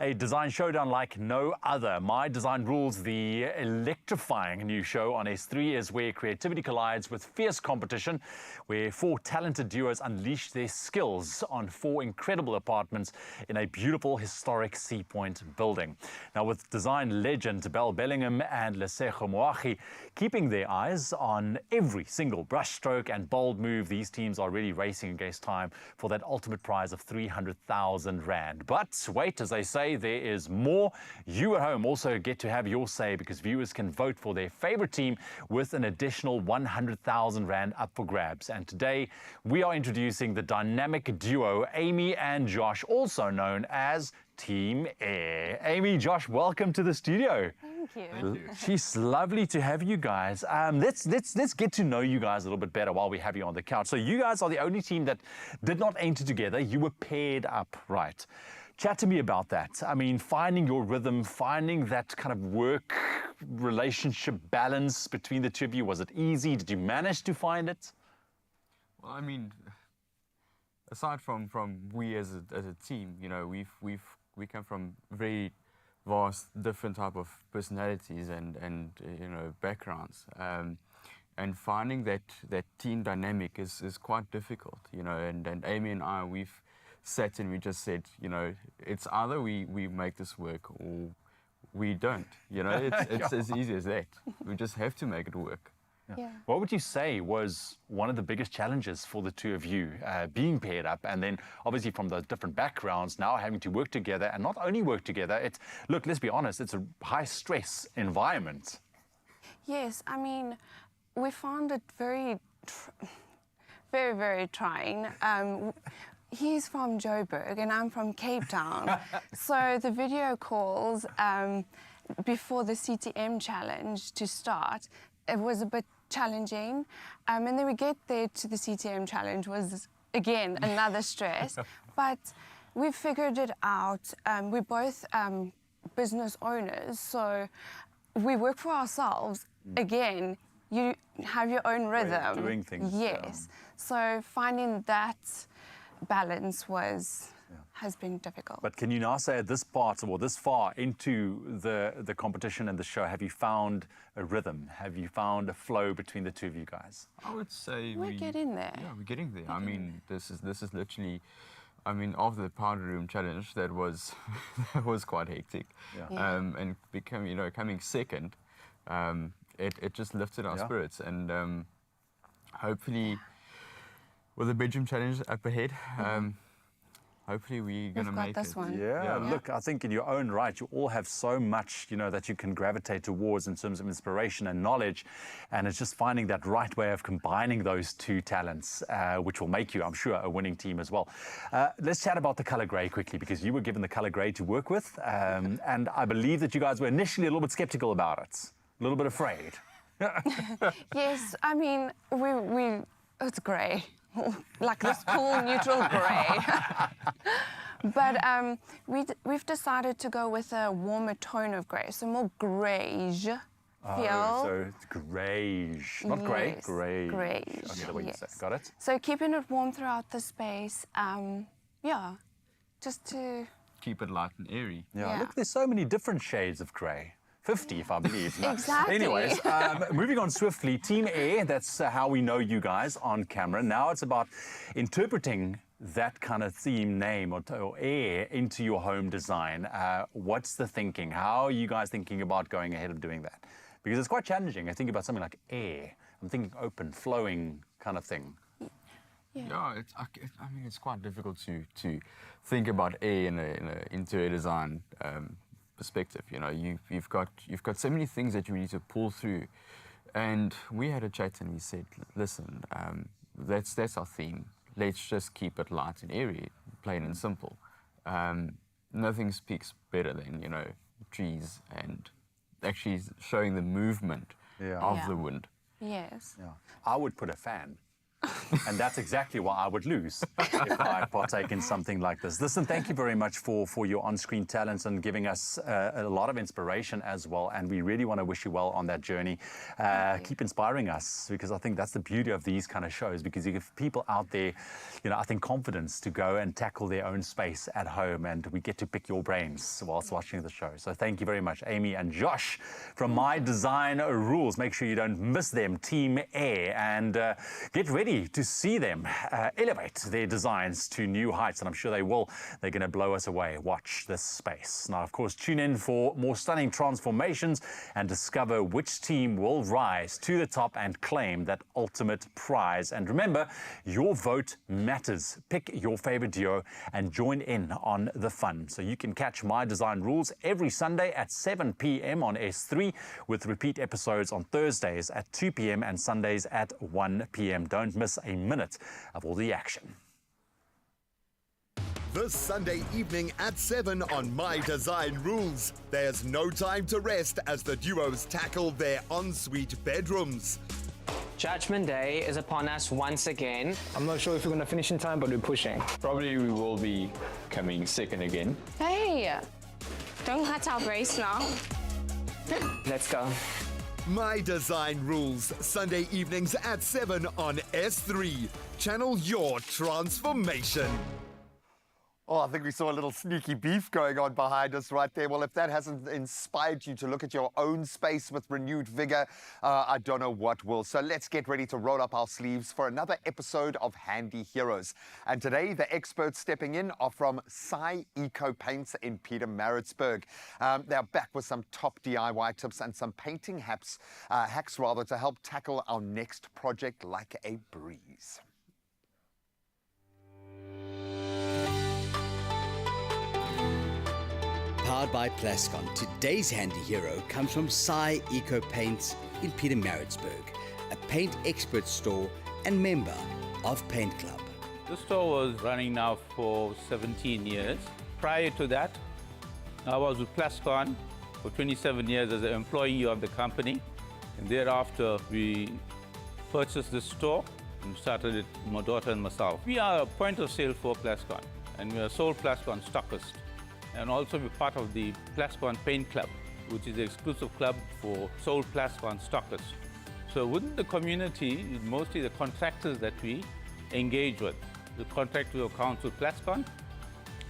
Speaker 2: a design showdown like no other. My Design Rules, the electrifying new show on S3, is where creativity collides with fierce competition, where 4 talented duos unleash their skills on 4 incredible apartments in a beautiful historic Sea Point building. Now, with design legend Belle Bellingham and Lesego Moagi keeping their eyes on every single brushstroke and bold move, these teams are really racing against time for that ultimate prize of 300,000 Rand. But wait, as they say, there is more. You at home also get to have your say, because viewers can vote for their favorite team with an additional 100,000 Rand up for grabs. And today we are introducing the dynamic duo Amy and Josh, also known as Team Air. Amy, Josh, welcome to the studio.
Speaker 13: Thank you.
Speaker 2: It's lovely to have you guys. Let's get to know you guys a little bit better while we have you on the couch. So you guys are the only team that did not enter together. You were paired up, right? Chat to me about that. I mean, finding your rhythm, finding that kind of work relationship balance between the two of you. Was it easy? Did you manage to find it?
Speaker 15: Well, I mean, aside from we as a team, you know, we come from very vast, different type of personalities and you know, backgrounds, and finding that team dynamic is quite difficult, you know. And Amy and I, we've sat and we just said, you know, it's either we make this work or we don't. You know, it's as easy as that. We just have to make it work.
Speaker 13: Yeah.
Speaker 2: What would you say was one of the biggest challenges for the two of you, being paired up, and then obviously from the different backgrounds, now having to work together, and not only work together, it's, look, let's be honest, it's a high stress environment.
Speaker 13: Yes, I mean, we found it very, very trying. He's from Joburg and I'm from Cape Town. So the video calls before the CTM challenge to start, it was a bit challenging. And then we get there to the CTM challenge was, again, another stress. But we figured it out. We're both business owners, so we work for ourselves. Again, you have your own rhythm.
Speaker 2: Doing things.
Speaker 13: Yes. So finding that balance has been difficult.
Speaker 2: But can you now say at this part, or this far into the competition and the show, have you found a rhythm? Have you found a flow between the two of you guys?
Speaker 15: I would say
Speaker 13: we're getting there.
Speaker 15: Yeah, we're getting there. I mean, this is literally, I mean, after the powder room challenge, that was that was quite hectic.
Speaker 2: Yeah.
Speaker 15: And coming second, it just lifted our spirits, and hopefully with the bedroom challenge up ahead, hopefully we're going to make
Speaker 13: this
Speaker 15: it.
Speaker 13: one.
Speaker 2: Yeah, look, I think in your own right, you all have so much, you know, that you can gravitate towards in terms of inspiration and knowledge. And it's just finding that right way of combining those two talents, which will make you, I'm sure, a winning team as well. Let's chat about the color grey quickly, because you were given the color grey to work with. And I believe that you guys were initially a little bit skeptical about it, a little bit afraid.
Speaker 13: Yes, I mean, it's grey. Like this cool neutral grey. But we've decided to go with a warmer tone of grey, so more greyish feel.
Speaker 2: Oh, so it's greyish, not grey,
Speaker 13: Yes,
Speaker 2: greyish.
Speaker 13: greyish,
Speaker 2: Okay, the way you say it. Got it?
Speaker 13: So keeping it warm throughout the space, just to
Speaker 15: Keep it light and airy.
Speaker 2: Yeah, look, there's so many different shades of grey. 50, if I believe. No.
Speaker 13: Exactly.
Speaker 2: Anyways, moving on swiftly, Team Air, that's how we know you guys on camera. Now it's about interpreting that kind of theme name or air into your home design. What's the thinking? How are you guys thinking about going ahead of doing that? Because it's quite challenging. I think about something like air. I'm thinking open, flowing kind of thing.
Speaker 15: Yeah, I mean, it's quite difficult to think about air in a interior design perspective. You know, you've got so many things that you need to pull through, and we had a chat and we said, listen, that's our theme. Let's just keep it light and airy, plain and simple. Nothing speaks better than, you know, trees and actually showing the movement of the wind.
Speaker 13: Yes.
Speaker 2: Yeah. I would put a fan. And that's exactly why I would lose if I partake in something like this. Listen, thank you very much for your on-screen talents and giving us a lot of inspiration as well. And we really want to wish you well on that journey. Keep inspiring us, because I think that's the beauty of these kind of shows, because you give people out there, you know, I think confidence to go and tackle their own space at home, and we get to pick your brains whilst watching the show. So thank you very much, Amy and Josh from My Design Rules. Make sure you don't miss them, Team Air, and get ready to see them elevate their designs to new heights, and I'm sure they will. They're going to blow us away. Watch this space. Now, of course, tune in for more stunning transformations and discover which team will rise to the top and claim that ultimate prize. And remember, your vote matters. Pick your favorite duo and join in on the fun. So you can catch My Design Rules every Sunday at 7 p.m. on S3, with repeat episodes on Thursdays at 2 p.m. and Sundays at 1 p.m. Don't miss a minute of all the action.
Speaker 9: This Sunday evening at 7 on My Design Rules. There's no time to rest as the duos tackle their ensuite bedrooms.
Speaker 16: Judgment Day is upon us once again.
Speaker 11: I'm not sure if we're going to finish in time, but we're pushing.
Speaker 17: Probably we will be coming second again.
Speaker 18: Hey, don't hurt our brace now.
Speaker 16: Let's go.
Speaker 9: My Design Rules, Sunday evenings at 7 on S3. Channel your transformation.
Speaker 1: Oh, I think we saw a little sneaky beef going on behind us right there. Well, if that hasn't inspired you to look at your own space with renewed vigor, I don't know what will. So let's get ready to roll up our sleeves for another episode of Handy Heroes. And today, the experts stepping in are from Sai Eco Paints in Pietermaritzburg. They're back with some top DIY tips and some painting hacks to help tackle our next project like a breeze.
Speaker 19: Powered by Plascon, today's handy hero comes from Sai Eco Paints in Pietermaritzburg, a paint expert store and member of Paint Club.
Speaker 20: The store was running now for 17 years. Prior to that, I was with Plascon for 27 years as an employee of the company. And thereafter, we purchased the store and started it, my daughter and myself. We are a point of sale for Plascon, and we are sole Plascon stockist. And also we're part of the Plascon Paint Club, which is the exclusive club for sole Plascon stockists. So within the community, it's mostly the contractors that we engage with. The contractors who council Plascon.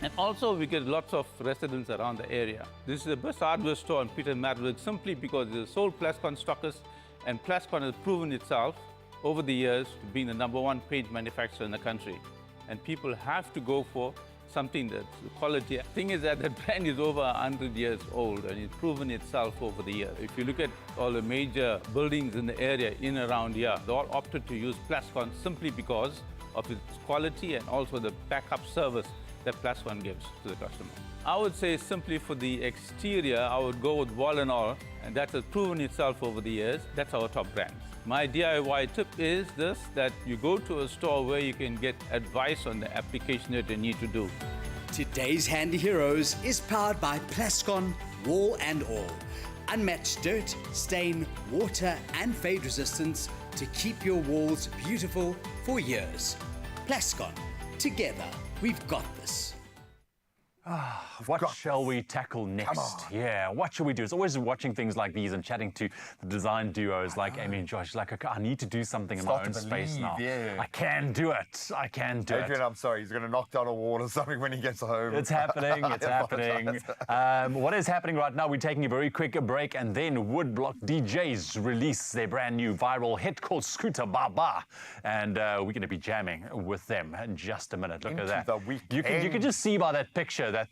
Speaker 20: And also we get lots of residents around the area. This is the best hardware store in Pietermaritzburg simply because it's a sole Plascon stockist, and Plascon has proven itself over the years to being the #1 paint manufacturer in the country. And people have to go for something that's quality. The thing is that the brand is over 100 years old, and it's proven itself over the years. If you look at all the major buildings in the area in around here, they all opted to use Plascon simply because of its quality and also the backup service that Plascon gives to the customer. I would say simply for the exterior, I would go with Wall and All, and that has proven itself over the years. That's our top brand. My DIY tip is this, that you go to a store where you can get advice on the application that you need to do.
Speaker 19: Today's Handy Heroes is powered by Plascon Wall and All. Unmatched dirt, stain, water and fade resistance to keep your walls beautiful for years. Plascon, together we've got this.
Speaker 2: What shall we tackle next? Yeah, what shall we do? It's always watching things like these and chatting to the design duos like Amy and Josh. Like, okay, I need to do something in my own space now.
Speaker 1: Yeah.
Speaker 2: I can do it. I can do
Speaker 1: Adrian,
Speaker 2: it.
Speaker 1: I'm sorry, he's going to knock down a wall or something when he gets home.
Speaker 2: It's happening. It's happening. What is happening right now? We're taking a very quick break, and then Woodblock DJs release their brand new viral hit called Scooter Baba, and we're going to be jamming with them in just a minute. Look at that. You can just see by that picture that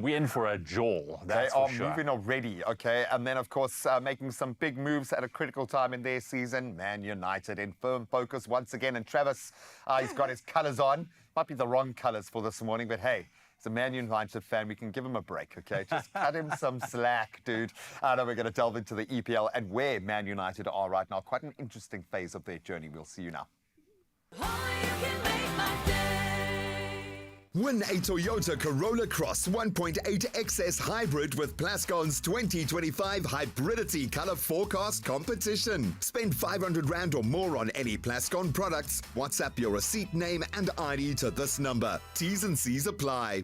Speaker 2: we're in for a jaw. That's
Speaker 1: they are
Speaker 2: for sure.
Speaker 1: moving already, okay? And then, of course, making some big moves at a critical time in their season. Man United in firm focus once again. And Travis, he's got his colours on. Might be the wrong colours for this morning, but hey, he's a Man United fan. We can give him a break, okay? Just cut him some slack, dude. I know we're going to delve into the EPL and where Man United are right now. Quite an interesting phase of their journey. We'll see you now.
Speaker 9: Win a Toyota Corolla Cross 1.8 XS Hybrid with Plascon's 2025 Hybridity Color Forecast Competition. Spend 500 Rand or more on any Plascon products. WhatsApp your receipt name and ID to this number. T's and C's apply.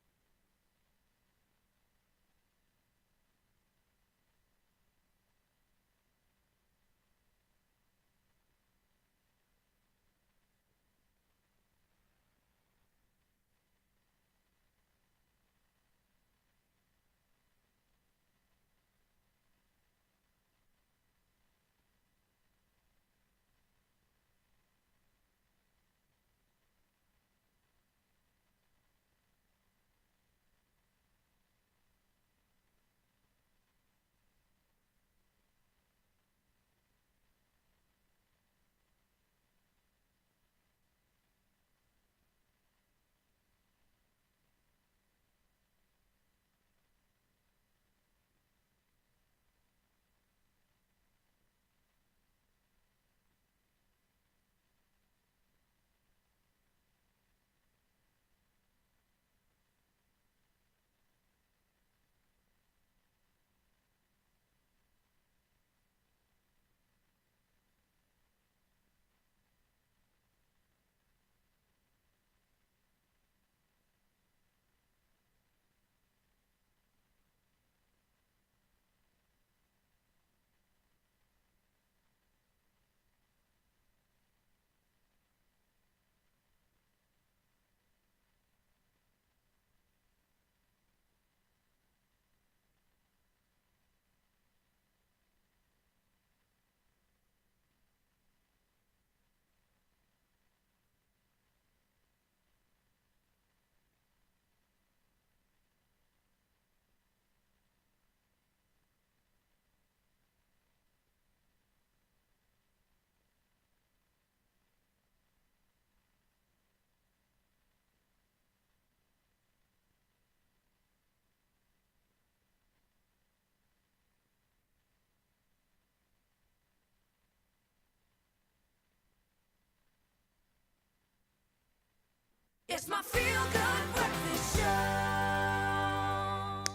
Speaker 4: It's my feel-good breakfast show.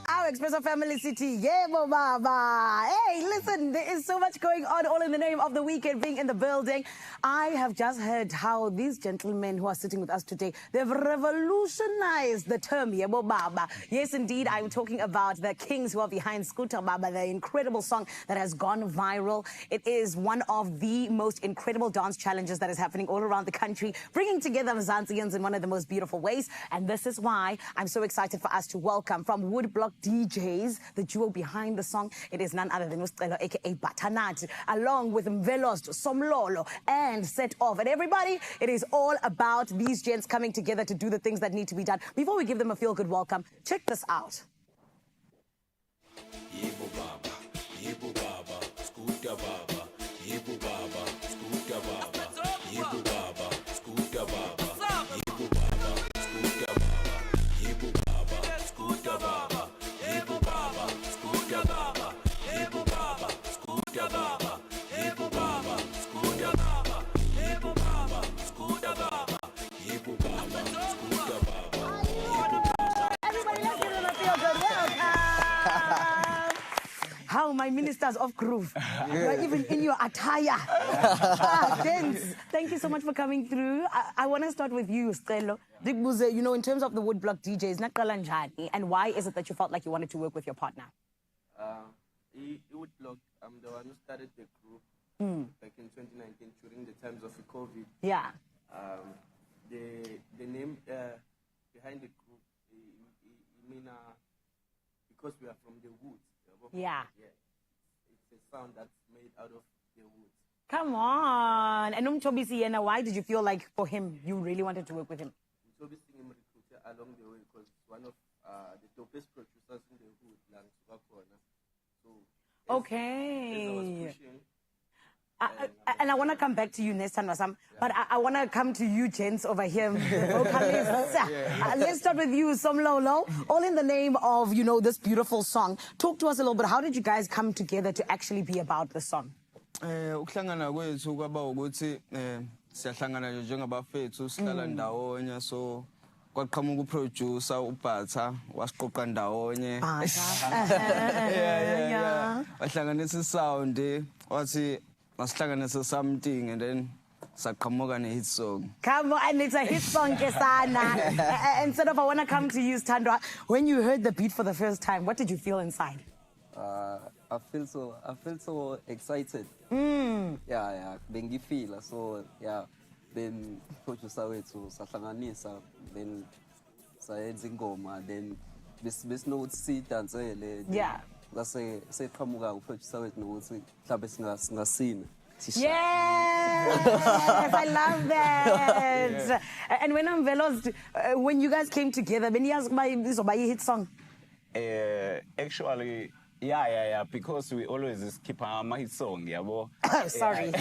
Speaker 5: Our Expresso family city, yeah, baba. Hey, listen, there is so much going on, all in the name of the weekend being in the building. I have just heard how these gentlemen who are sitting with us today, they've revolutionized the term, yeah, baba. Yes, indeed, I'm talking about the kings who are behind Scooter Baba, the incredible song that has gone viral. It is one of the most incredible dance challenges that is happening all around the country, bringing together Mzansians in one of the most beautiful ways. And this is why I'm so excited for us to welcome from Woodblock DJs, the duo behind the song. It is none other than Mocktail, aka Batanati, along with Mvelos, Somlolo, and Set Off. And everybody, it is all about these gents coming together to do the things that need to be done. Before we give them a feel-good welcome, check this out.
Speaker 21: Yebo baba, Scooter baba, yebo baba, Scooter baba, yebo baba, Scooter baba, yebo baba, Scooter baba, yebo baba, Scooter baba, yebo baba, Scooter baba, yebo baba, Scooter baba, yebo baba, Scooter baba, yebo baba, Scooter baba, yebo baba, Scooter baba.
Speaker 5: Everybody, let's give them a feel-good welcome. How my ministers of groove. You are even in your attire. Gents, thank you so much for coming through. I want to start with you, Stelo. You know, in terms of the Woodblock DJs, naqala njani, and why is it that you felt like you wanted to work with your partner?
Speaker 22: Woodblock, I'm the one who started the group back in 2019 during the times of the COVID.
Speaker 5: Yeah.
Speaker 22: The name behind the group, because we are from the woods.
Speaker 5: Yeah.
Speaker 22: It's a sound that's made out of the woods.
Speaker 5: Come on. And Sienna, why did you feel like for him, you really wanted to work with him?
Speaker 22: So we sing him recruiter along the way because one of the dopest producers in the hood, so
Speaker 5: okay.
Speaker 22: as I was pushing,
Speaker 5: and I want to come back to you next time, Wasam. But I want to come to you, gents, over here. Let's start with you, Somlolo. All in the name of, you know, this beautiful song. Talk to us a little bit. How did you guys come together to actually be about the song?
Speaker 22: ukuhlangana kwethu kwaba ukuthi siyahlangana njengabafethu sihlala ndawonye so
Speaker 3: kwaqhamuka uproducer uBhatha wasiqoqa ndawonye wahlanganisa isound wathi masihlanganise something and then saqhamuka ne hit song.
Speaker 5: Come on, and it's a hit song, Kesana. And sort of, I want to come to you, Thandwa. When you heard the beat for the first time, what did you feel inside?
Speaker 22: I feel so excited. Yeah, bengifila. So yeah, then producer wethu sahlanganisa, then sayenza ingoma, then besinokuthi sidansele.
Speaker 5: Yeah.
Speaker 22: Base seqhamuka uproducer wethu nokuthi mhlawumbe singasina.
Speaker 5: Yes, I love that. And when I'm velos, when you guys came together, when you asked my hit song?
Speaker 8: Actually, yeah, because we always keep our hit song, yeah.
Speaker 5: Sorry.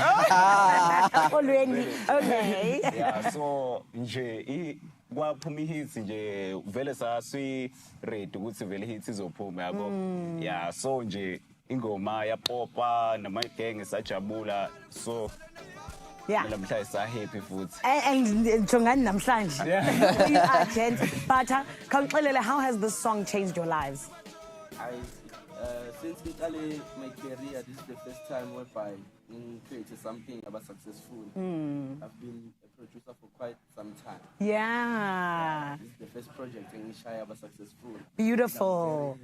Speaker 5: Okay.
Speaker 8: Yeah, so nje kwaphuma hits nje vele sasi ready ukuthi vele hits izophuma yabo. Yeah, so nje ingoma yapopa namagenge sajabula, so
Speaker 5: yeah,
Speaker 8: namhlanje sa happy futhi.
Speaker 5: And jongani namhlanje. You are gent. But how has this song changed your lives?
Speaker 22: Since my career, this is the first time whereby I created something about successful. I've been a producer for quite some time.
Speaker 5: Yeah.
Speaker 22: This is the first project in which I was successful.
Speaker 5: Beautiful.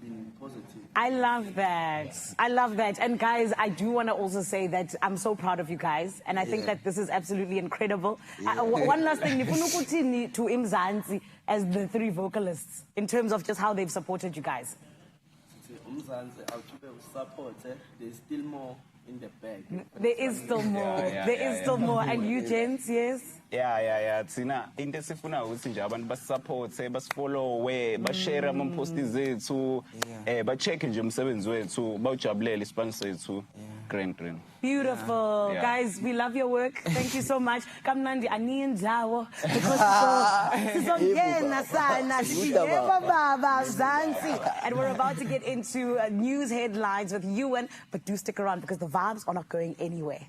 Speaker 22: Been positive.
Speaker 5: I love that. I love that. And guys, I do want to also say that I'm so proud of you guys. And I think that this is absolutely incredible. One last thing, to Mzansi as the three vocalists in terms of just how they've supported you guys.
Speaker 22: There's still more in the bag.
Speaker 5: There is still more. There is still more. And you, gents, yes?
Speaker 8: Yeah. Thina into esifuna ukuthi nje abantu basisupport, basifollow, bashare ama-post zethu, ba-check nje umsebenzi wethu, bawujabulele isibani sethu. Grand.
Speaker 5: Beautiful. Yeah. Guys, we love your work. Thank you so much. Kamnandi aninjawo because and we're about to get into news headlines with Ewan, but do stick around because the vibes are not going anywhere.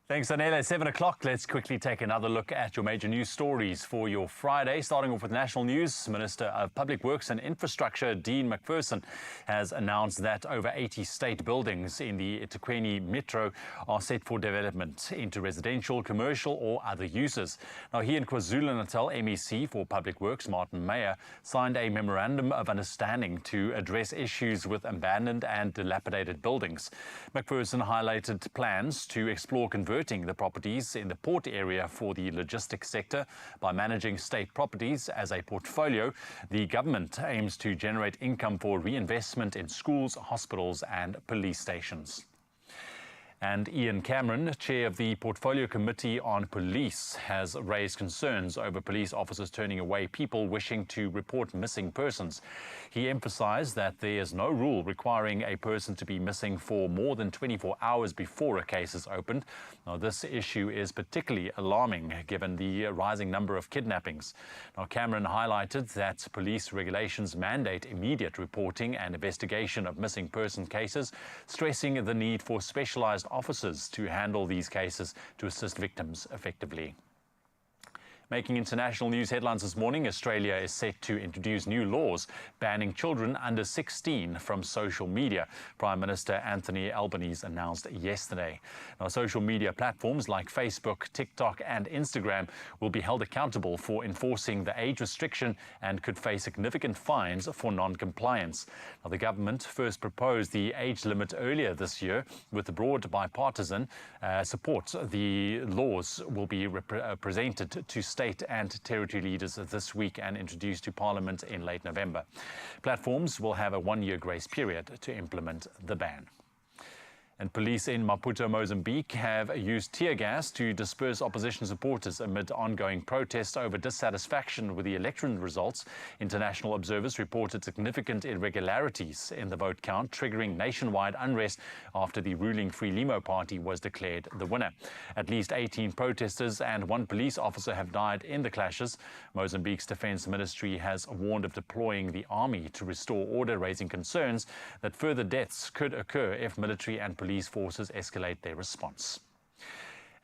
Speaker 2: Thanks, Anela. 7 o'clock. Let's quickly take another look at your major news stories for your Friday. Starting off with national news, Minister of Public Works and Infrastructure, Dean McPherson, has announced that over 80 state buildings in the eThekwini Metro are set for development into residential, commercial or other uses. Now, he and KwaZulu-Natal MEC for Public Works, Martin Meyer, signed a memorandum of understanding to address issues with abandoned and dilapidated buildings. McPherson highlighted plans to explore converting the properties in the port area for the logistics sector. By managing state properties as a portfolio, the government aims to generate income for reinvestment in schools, hospitals and police stations. And Ian Cameron, chair of the Portfolio Committee on Police, has raised concerns over police officers turning away people wishing to report missing persons. He emphasized that there is no rule requiring a person to be missing for more than 24 hours before a case is opened. Now, this issue is particularly alarming given the rising number of kidnappings. Now, Cameron highlighted that police regulations mandate immediate reporting and investigation of missing person cases, stressing the need for specialized officers to handle these cases to assist victims effectively. Making international news headlines this morning, Australia is set to introduce new laws banning children under 16 from social media. Prime Minister Anthony Albanese announced yesterday. Now, social media platforms like Facebook, TikTok and Instagram will be held accountable for enforcing the age restriction and could face significant fines for non-compliance. Now, the government first proposed the age limit earlier this year with broad bipartisan support. The laws will be presented to state and territory leaders this week and introduced to Parliament in late November. Platforms will have a one-year grace period to implement the ban. And police in Maputo, Mozambique have used tear gas to disperse opposition supporters amid ongoing protests over dissatisfaction with the election results. International observers reported significant irregularities in the vote count, triggering nationwide unrest after the ruling Frelimo party was declared the winner. At least 18 protesters and one police officer have died in the clashes. Mozambique's defense ministry has warned of deploying the army to restore order, raising concerns that further deaths could occur if military and police forces escalate their response.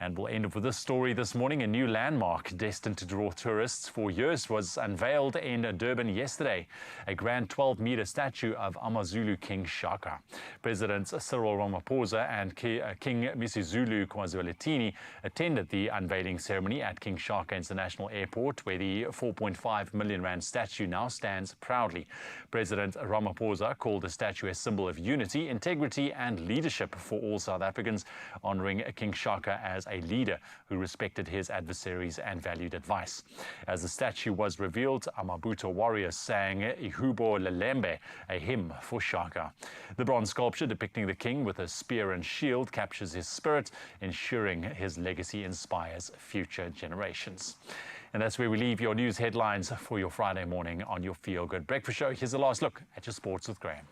Speaker 2: And we'll end up with this story this morning. A new landmark destined to draw tourists for years was unveiled in Durban yesterday. A grand 12-meter statue of Amazulu King Shaka. Presidents Cyril Ramaphosa and King Misuzulu Kwazulu attended the unveiling ceremony at King Shaka International Airport, where the 4.5 million rand statue now stands proudly. President Ramaphosa called the statue a symbol of unity, integrity and leadership for all South Africans, honouring King Shaka as a leader who respected his adversaries and valued advice. As the statue was revealed, Amabuto warriors sang Ihubo Lelembe, a hymn for Shaka. The bronze sculpture depicting the king with a spear and shield captures his spirit, ensuring his legacy inspires future generations. And that's where we leave your news headlines for your Friday morning on your Feel Good Breakfast Show. Here's a last look at your sports with Graham.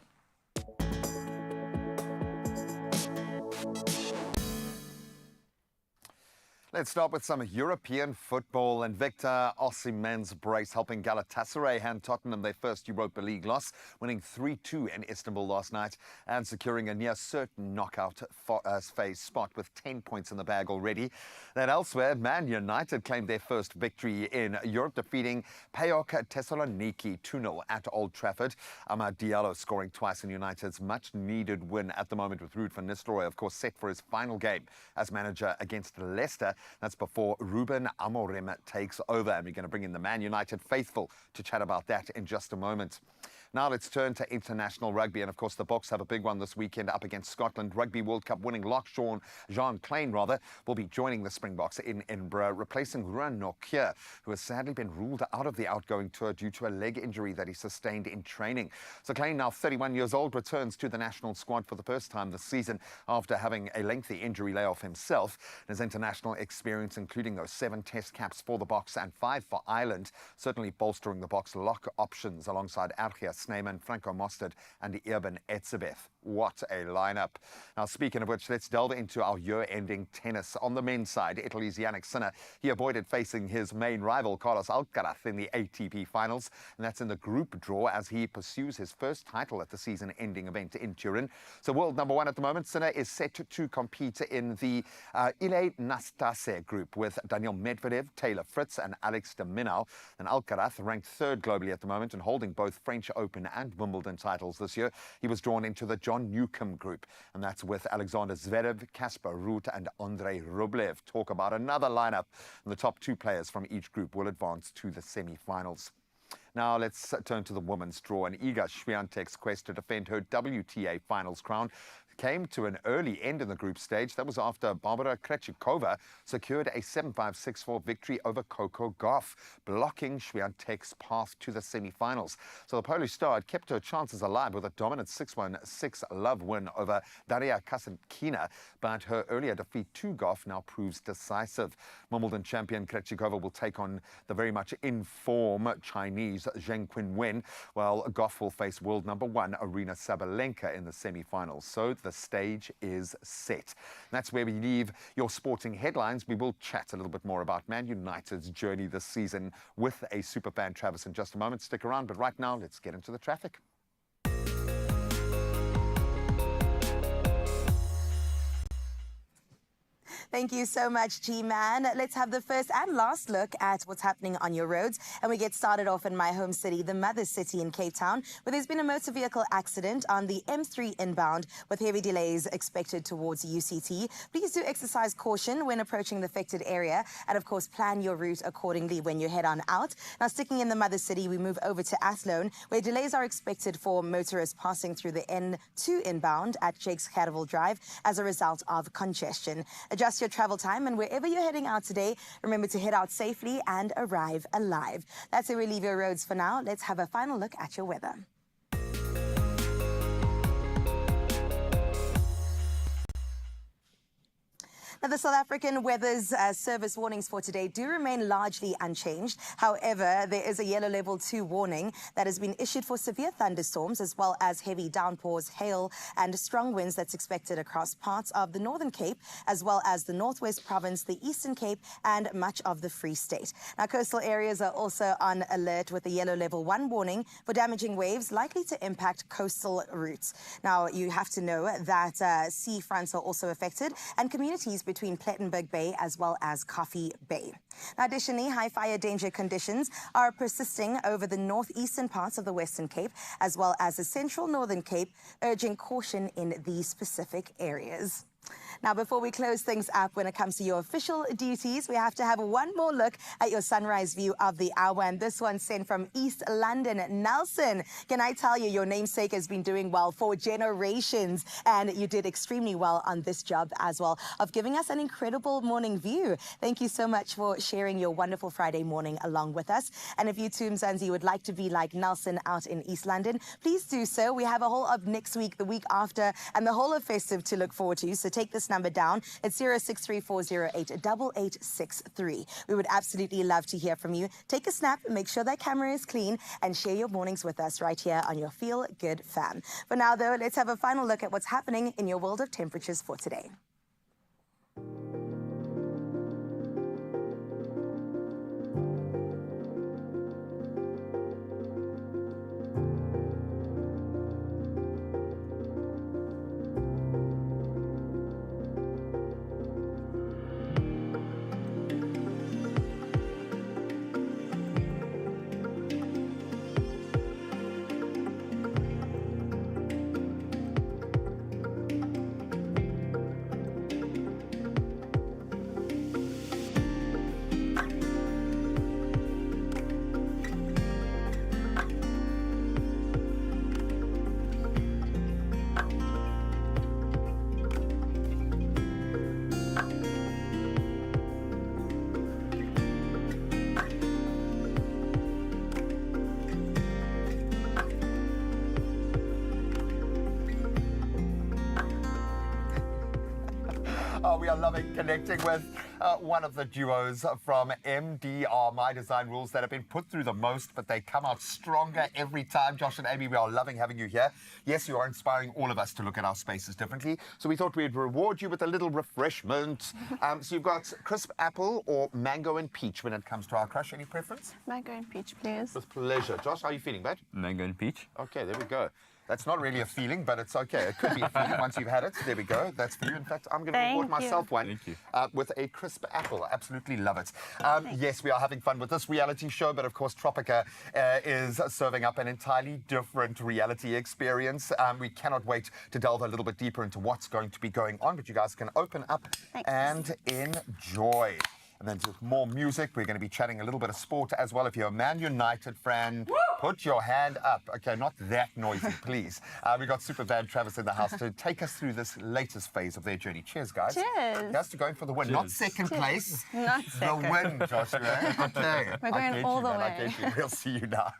Speaker 1: Let's start with some European football, and Victor Osimhen's brace helping Galatasaray hand Tottenham their first Europa League loss, winning 3-2 in Istanbul last night and securing a near certain knockout phase spot with 10 points in the bag already. Then elsewhere, Man United claimed their first victory in Europe, defeating PAOK Thessaloniki 2-0 at Old Trafford. Amad Diallo scoring twice in United's much-needed win at the moment, with Ruud van Nistelrooy, of course, set for his final game as manager against Leicester. That's before Ruben Amorim takes over, and we're going to bring in the Man United faithful to chat about that in just a moment. Now let's turn to international rugby, and of course the Boks have a big one this weekend up against Scotland. Rugby World Cup winning lock Jean Klein will be joining the Springboks in Edinburgh, replacing Ruan Nokia, who has sadly been ruled out of the outgoing tour due to a leg injury that he sustained in training. So Klein, now 31 years old, returns to the national squad for the first time this season after having a lengthy injury layoff himself. His international experience, including those 7 test caps for the Boks and 5 for Ireland, certainly bolstering the Boks lock options alongside Argia Snyman, Franco Mostert and Irben Etzebeth. What a lineup. Now, speaking of which, let's delve into our year-ending tennis. On the men's side, Italy's Yannick Sinner, he avoided facing his main rival, Carlos Alcaraz, in the ATP finals, and that's in the group draw as he pursues his first title at the season-ending event in Turin. So world number 1 at the moment, Sinner is set to compete in the Ile Nastase group with Daniil Medvedev, Taylor Fritz and Alex de Minaur. And Alcaraz, ranked 3rd globally at the moment and holding both French Open and Wimbledon titles this year. He was drawn into the John Newcomb group, and that's with Alexander Zverev, Casper Ruud and Andrei Rublev. Talk about another lineup, and the top 2 players from each group will advance to the semi-finals. Now let's turn to the women's draw, and Iga Swiatek's quest to defend her WTA finals crown came to an early end in the group stage. That was after Barbara Krejcikova secured a 7-5, 6-4 victory over Coco Gauff, blocking Swiatek's path to the semi-finals. So the Polish star had kept her chances alive with a dominant 6-1, 6-love win over Daria Kasatkina, but her earlier defeat to Gauff now proves decisive. Wimbledon champion Krejcikova will take on the very much in-form Chinese Zheng Qinwen, while Gauff will face world number 1 Arina Sabalenka in the semi-finals. So the stage is set. That's where we leave your sporting headlines. We will chat a little bit more about Man United's journey this season with a superfan Travis in just a moment. Stick around, but right now, let's get into the traffic.
Speaker 6: Thank you so much, G-Man. Let's have the first and last look at what's happening on your roads. And we get started off in my home city, the mother city in Cape Town, where there's been a motor vehicle accident on the M3 inbound with heavy delays expected towards UCT. Please do exercise caution when approaching the affected area. And of course, plan your route accordingly when you head on out. Now, sticking in the mother city, we move over to Athlone, where delays are expected for motorists passing through the N2 inbound at Jakes Carnival Drive as a result of congestion. Adjust your travel time, and wherever you're heading out today, remember to head out safely and arrive alive. That's where we leave your roads for now. Let's have a final look at your weather. Now, the South African Weather's service warnings for today do remain largely unchanged. However, there is a yellow level 2 warning that has been issued for severe thunderstorms as well as heavy downpours, hail and strong winds that's expected across parts of the Northern Cape as well as the Northwest Province, the Eastern Cape and much of the Free State. Now, coastal areas are also on alert with a yellow level 1 warning for damaging waves likely to impact coastal routes. Now, you have to know that sea fronts are also affected and communities between Plettenberg Bay as well as Coffee Bay. Now, additionally, high fire danger conditions are persisting over the northeastern parts of the Western Cape as well as the central Northern Cape, urging caution in these specific areas. Now, before we close things up, when it comes to your official duties, we have to have one more look at your sunrise view of the hour. And this one sent from East London. Nelson, can I tell you, your namesake has been doing well for generations. And you did extremely well on this job as well of giving us an incredible morning view. Thank you so much for sharing your wonderful Friday morning along with us. And if you too, Mzansi, would like to be like Nelson out in East London, please do so. We have a whole of next week, the week after, and the whole of festive to look forward to. So take this number down. It's 0634088863. We would absolutely love to hear from you. Take a snap, make sure that camera is clean, and share your mornings with us right here on your Feel Good Fam. For now, though, let's have a final look at what's happening in your world of temperatures for today.
Speaker 1: We are loving connecting with one of the duos from MDR, My Design Rules, that have been put through the most, but they come out stronger every time. Josh and Amy, we are loving having you here. Yes, you are inspiring all of us to look at our spaces differently. So we thought we'd reward you with a little refreshment. So you've got crisp apple or mango and peach when it comes to our crush. Any preference?
Speaker 18: Mango and peach, please.
Speaker 1: With pleasure. Josh, how are you feeling, bud?
Speaker 15: Mango and peach.
Speaker 1: Okay, there we go. That's not really a feeling, but it's okay. It could be a feeling once you've had it. There we go. That's for you. In fact, I'm going to reward myself one with a crisp apple. Absolutely love it. Yes, we are having fun with this reality show, but of course, Tropica is serving up an entirely different reality experience. We cannot wait to delve a little bit deeper into what's going to be going on, but you guys can open up and enjoy. And then with more music, we're going to be chatting a little bit of sport as well. If you're a Man United fan, put your hand up. Okay, not that noisy, please. We've got Superbad Travis in the house to take us through this latest phase of their journey. Cheers, guys.
Speaker 18: Cheers.
Speaker 1: That's to going for the win, not second place.
Speaker 18: Not second.
Speaker 1: The win, Joshua. Okay.
Speaker 18: We're going all the way.
Speaker 1: I get you. We'll see you now.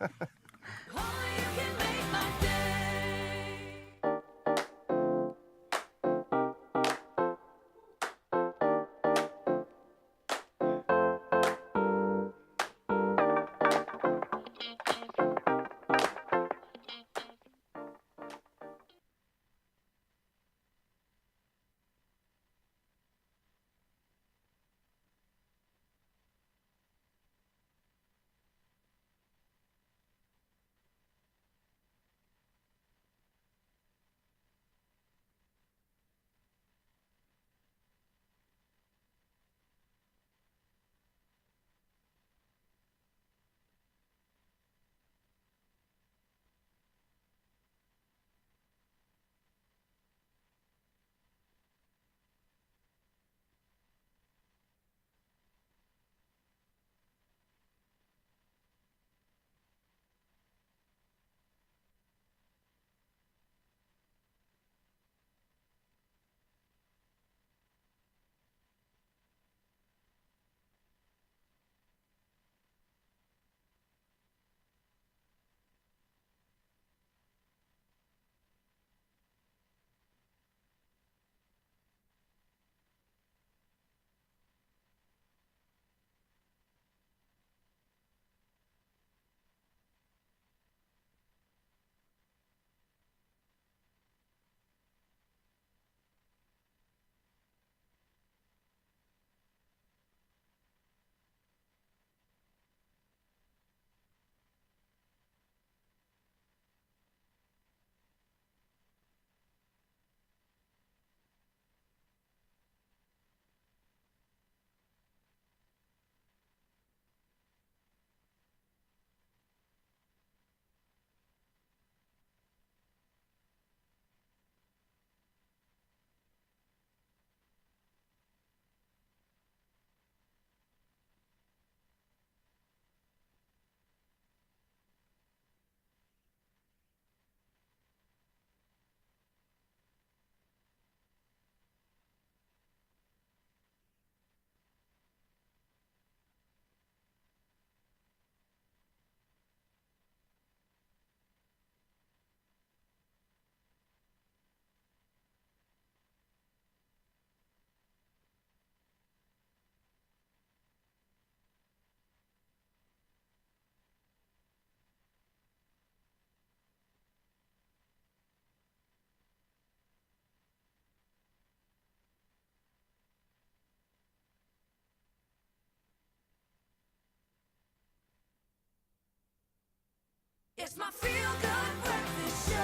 Speaker 4: It's my feel-good breakfast show.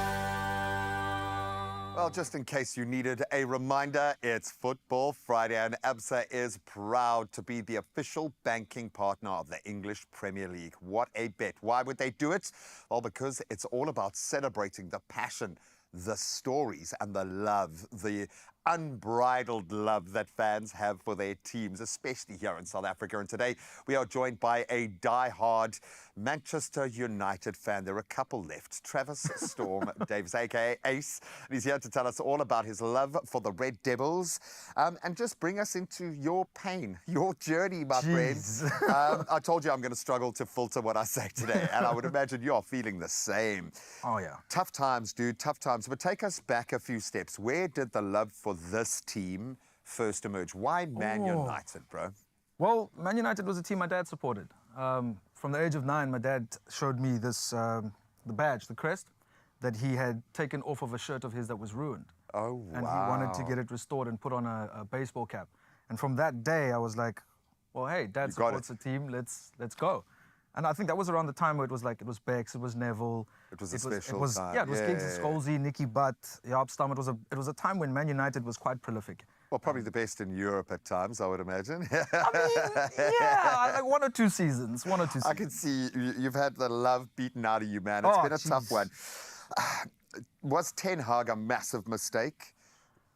Speaker 1: Well, just in case you needed a reminder, it's Football Friday, and ABSA is proud to be the official banking partner of the English Premier League. What a bet. Why would they do it? Well, because it's all about celebrating the passion, the stories, and the love, the unbridled love that fans have for their teams, especially here in South Africa. And today we are joined by a die-hard Manchester United fan. There are a couple left. Travis Storm Davis, aka Ace. And he's here to tell us all about his love for the Red Devils and just bring us into your pain, your journey, my friends. I told you I'm going to struggle to filter what I say today, and I would imagine you're feeling the same.
Speaker 7: Oh, yeah.
Speaker 1: Tough times, dude, tough times. But take us back a few steps. Where did the love for this team first emerge? Why Man United, bro?
Speaker 7: Well, Man United was a team my dad supported. From the age of 9, my dad showed me this, the badge, the crest, that he had taken off of a shirt of his that was ruined.
Speaker 1: Oh, wow.
Speaker 7: And he wanted to get it restored and put on a baseball cap. And from that day, I was like, well, hey, Dad supports a team, let's go. And I think that was around the time where it was like, it was Bex, it was Neville.
Speaker 1: It was a special time.
Speaker 7: Yeah, it was Giggs, Scholesy, Nicky Butt, Jaap Stam. It was a time when Man United was quite prolific.
Speaker 1: Well, probably the best in Europe at times, I would imagine.
Speaker 7: Yeah, like one or two seasons.
Speaker 1: I can see you've had the love beaten out of you, man. It's been a tough one. Was Ten Hag a massive mistake?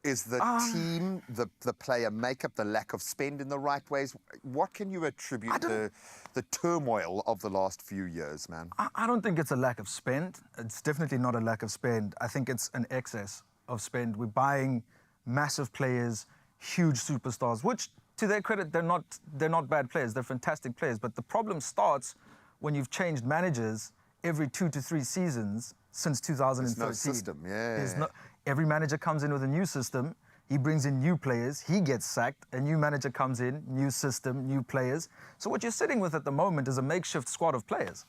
Speaker 1: Is the team, the player makeup, the lack of spend in the right ways? What can you attribute the turmoil of the last few years, man?
Speaker 7: I don't think it's a lack of spend. It's definitely not a lack of spend. I think it's an excess of spend. We're buying massive players, huge superstars, which, to their credit, they're not bad players. They're fantastic players. But the problem starts when you've changed managers every 2 to 3 seasons since 2013.
Speaker 1: There's no system, yeah.
Speaker 7: Every manager comes in with a new system. He brings in new players. He gets sacked. A new manager comes in, new system, new players. So what you're sitting with at the moment is a makeshift squad of players.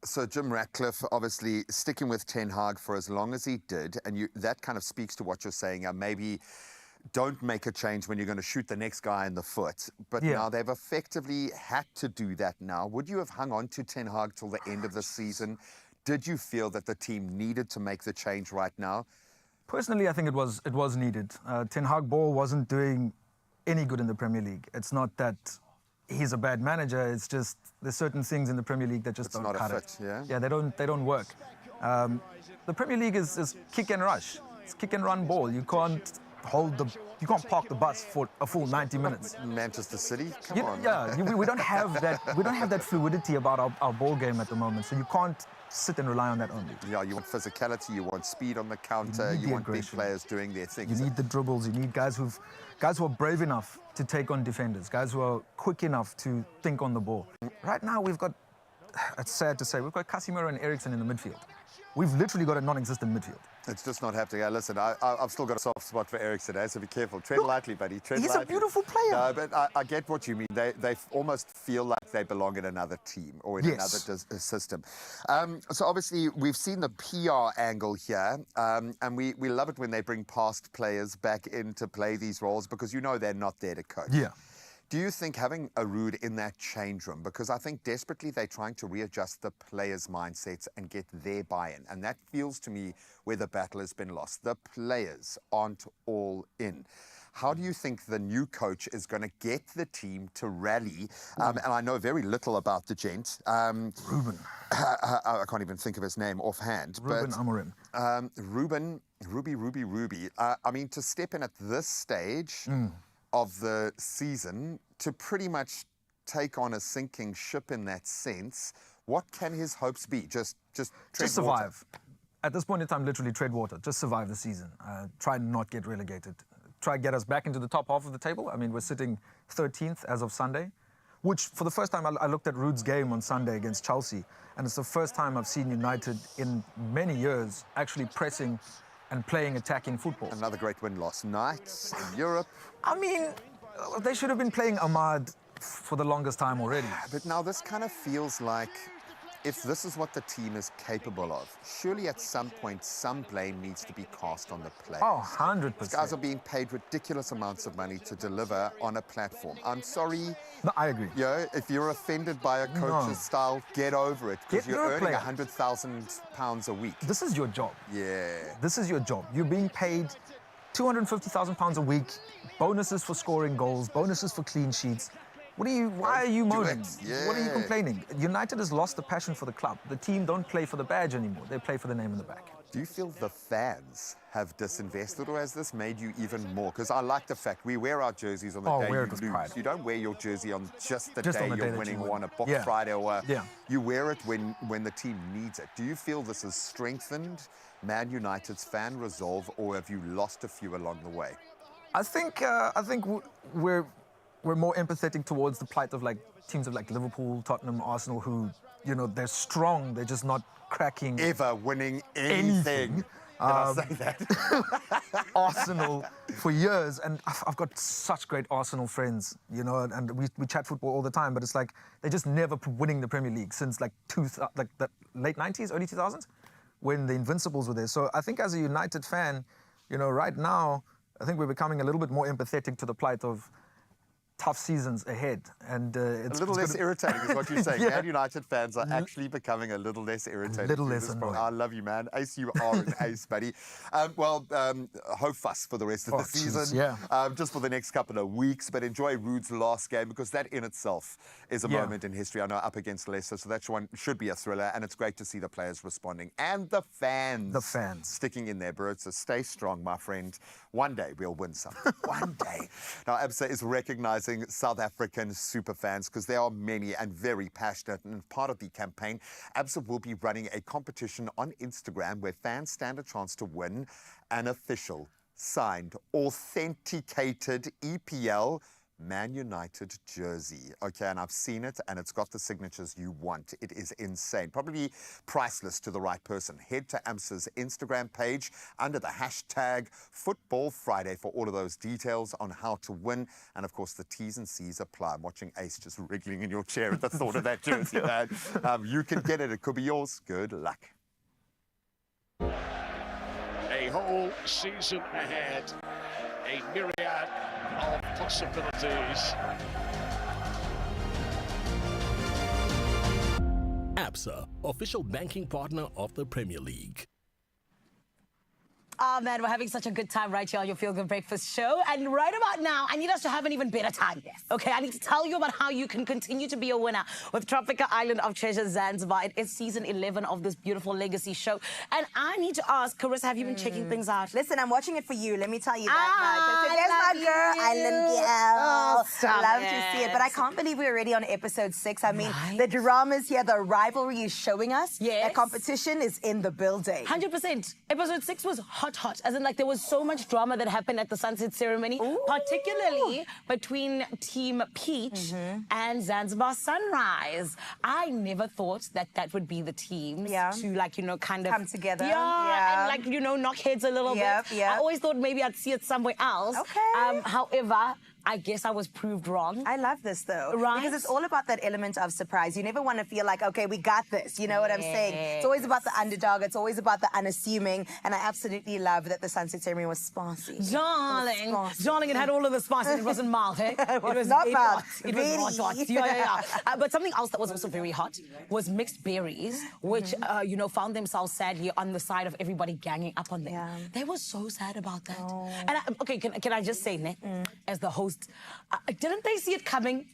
Speaker 1: So Jim Ratcliffe, obviously sticking with Ten Hag for as long as he did, and that kind of speaks to what you're saying. Maybe don't make a change when you're going to shoot the next guy in the foot. But now they've effectively had to do that now. Would you have hung on to Ten Hag till the end of the season? Did you feel that the team needed to make the change right now?
Speaker 7: Personally, I think it was needed. Ten Hag ball wasn't doing any good in the Premier League. It's not that he's a bad manager. It's just there's certain things in the Premier League that just don't cut it. Yeah, they don't work. The Premier League is kick and rush. It's kick and run ball. You can't park the bus for a full 90 minutes.
Speaker 1: Manchester City, come on.
Speaker 7: Yeah, we don't have that. We don't have that fluidity about our ball game at the moment. So you can't sit and rely on that only.
Speaker 1: Yeah, you want physicality, you want speed on the counter, you want big players doing their thing.
Speaker 7: You need the dribbles, you need guys who are brave enough to take on defenders, guys who are quick enough to think on the ball. Right now we've got, it's sad to say, we've got Casemiro and Eriksen in the midfield. We've literally got a non-existent midfield.
Speaker 1: It's just not happening. Listen, I've still got a soft spot for Eriksen, so be careful. Tread lightly, buddy. Tread lightly.
Speaker 7: He's a beautiful player.
Speaker 1: No, but I get what you mean. They almost feel like they belong in another team or in another system. So obviously, we've seen the PR angle here, and we love it when they bring past players back in to play these roles because you know they're not there to coach.
Speaker 7: Yeah.
Speaker 1: Do you think having a Ruud in that change room, because I think desperately they're trying to readjust the players' mindsets and get their buy-in, and that feels to me where the battle has been lost. The players aren't all in. How do you think the new coach is going to get the team to rally? And I know very little about the gent.
Speaker 7: Ruben.
Speaker 1: I can't even think of his name offhand.
Speaker 7: Ruben Amorim.
Speaker 1: Ruby. I mean, to step in at this stage of the season to pretty much take on a sinking ship in that sense, what can his hopes be? Just
Speaker 7: survive.
Speaker 1: Water.
Speaker 7: At this point in time, literally tread water. Just survive the season. Try not get relegated. Try get us back into the top half of the table. I mean, we're sitting 13th as of Sunday, which for the first time I looked at Ruud's game on Sunday against Chelsea, and it's the first time I've seen United in many years actually pressing and playing attacking football.
Speaker 1: Another great win last night in Europe.
Speaker 7: I mean, they should have been playing Ahmad for the longest time already.
Speaker 1: But now this kind of feels like if this is what the team is capable of, surely at some point some blame needs to be cast on the players.
Speaker 7: Oh, 100%.
Speaker 1: These guys are being paid ridiculous amounts of money to deliver on a platform. I'm sorry.
Speaker 7: No, I agree.
Speaker 1: You know, if you're offended by a coach's style, get over it, because you're earning £100,000 a week.
Speaker 7: This is your job.
Speaker 1: Yeah.
Speaker 7: This is your job. You're being paid £250,000 a week, bonuses for scoring goals, bonuses for clean sheets. Why are you moaning?
Speaker 1: Yeah.
Speaker 7: What are you complaining? United has lost the passion for the club. The team don't play for the badge anymore. They play for the name in the back.
Speaker 1: Do you feel the fans have disinvested, or has this made you even more? Because I like the fact we wear our jerseys on the day you lose.
Speaker 7: Pride.
Speaker 1: You don't wear your jersey on just the day
Speaker 7: on the day
Speaker 1: you're
Speaker 7: that
Speaker 1: winning
Speaker 7: you
Speaker 1: or
Speaker 7: win.
Speaker 1: on a Box Friday, or you wear it when the team needs it. Do you feel this has strengthened Man United's fan resolve, or have you lost a few along the way?
Speaker 7: I think we're more empathetic towards the plight of like teams of like Liverpool, Tottenham, Arsenal, who, you know, they're strong, they're just not cracking
Speaker 1: ever winning anything. Did I say that?
Speaker 7: Arsenal for years, and I've got such great Arsenal friends, you know, and we chat football all the time, but it's like they're just never winning the Premier League since like the late 90s, early 2000s, when the Invincibles were there. So I think as a United fan, you know, right now, I think we're becoming a little bit more empathetic to the plight of tough seasons ahead, and it's
Speaker 1: a little less irritating is what you're saying.
Speaker 7: Yeah.
Speaker 1: Man United fans are actually becoming a little less irritating.
Speaker 7: A little less annoying.
Speaker 1: I love you, man. Ace, you are an ace, buddy. Hope fuss for the rest of the season. Just for the next couple of weeks, but enjoy Ruud's last game, because that in itself is a moment in history. I know, up against Leicester, so that one should be a thriller, and it's great to see the players responding and the fans.
Speaker 7: The fans
Speaker 1: sticking in there, Bert. So stay strong, my friend. One day we'll win something. One day. Now, ABSA is recognizing South African super fans, because there are many and very passionate, and part of the campaign, ABSA will be running a competition on Instagram where fans stand a chance to win an official, signed, authenticated EPL Man United jersey. Okay, and I've seen it, and it's got the signatures you want. It is insane. Probably priceless to the right person. Head to AMSA's Instagram page under the hashtag Football Friday for all of those details on how to win. And of course, the T's and C's apply. I'm watching Ace just wriggling in your chair at the thought of that jersey, man. You can get it. It could be yours. Good luck.
Speaker 10: A whole season ahead. A myriad of possibilities.
Speaker 12: ABSA, official banking partner of the Premier League.
Speaker 5: Oh man, we're having such a good time right here on your Feel Good Breakfast show. And right about now, I need us to have an even better time. Yes. Okay, I need to tell you about how you can continue to be a winner with Tropica Island of Treasure Zanzibar. It is season 11 of this beautiful legacy show. And I need to ask, Carissa, have you been checking things out?
Speaker 6: Listen, I'm watching it for you. Let me tell you that much. So there's my girl, Island girl.
Speaker 5: Stop
Speaker 6: Love
Speaker 5: it.
Speaker 6: to see it. But I can't believe we're already on episode 6. I mean, the drama's here, the rivalry is showing us.
Speaker 5: Yes.
Speaker 6: The competition is in the building.
Speaker 5: 100%. Episode 6 was hot. As in, like, there was so much drama that happened at the sunset ceremony, particularly between Team Peach and Zanzibar Sunrise. I never thought that that would be the teams to, like, you know, kind of
Speaker 6: come together.
Speaker 5: and, like, you know, knock heads a little bit. I always thought maybe I'd see it somewhere else.
Speaker 6: Okay.
Speaker 5: However, I guess I was proved wrong.
Speaker 6: I love this, though.
Speaker 5: Right?
Speaker 6: Because it's all about that element of surprise. You never want to feel like, okay, we got this. You know what I'm saying? It's always about the underdog. It's always about the unassuming. And I absolutely love that the sunset ceremony was spicy.
Speaker 5: Darling, it had all of the spice. It wasn't mild, hey? It was
Speaker 6: not mild.
Speaker 5: It was hot. Yeah. But something else that was also very hot was mixed berries, which, you know, found themselves sadly on the side of everybody ganging up on them. They were so sad about that. And okay, can I just say, ne, as the host, didn't they see it coming?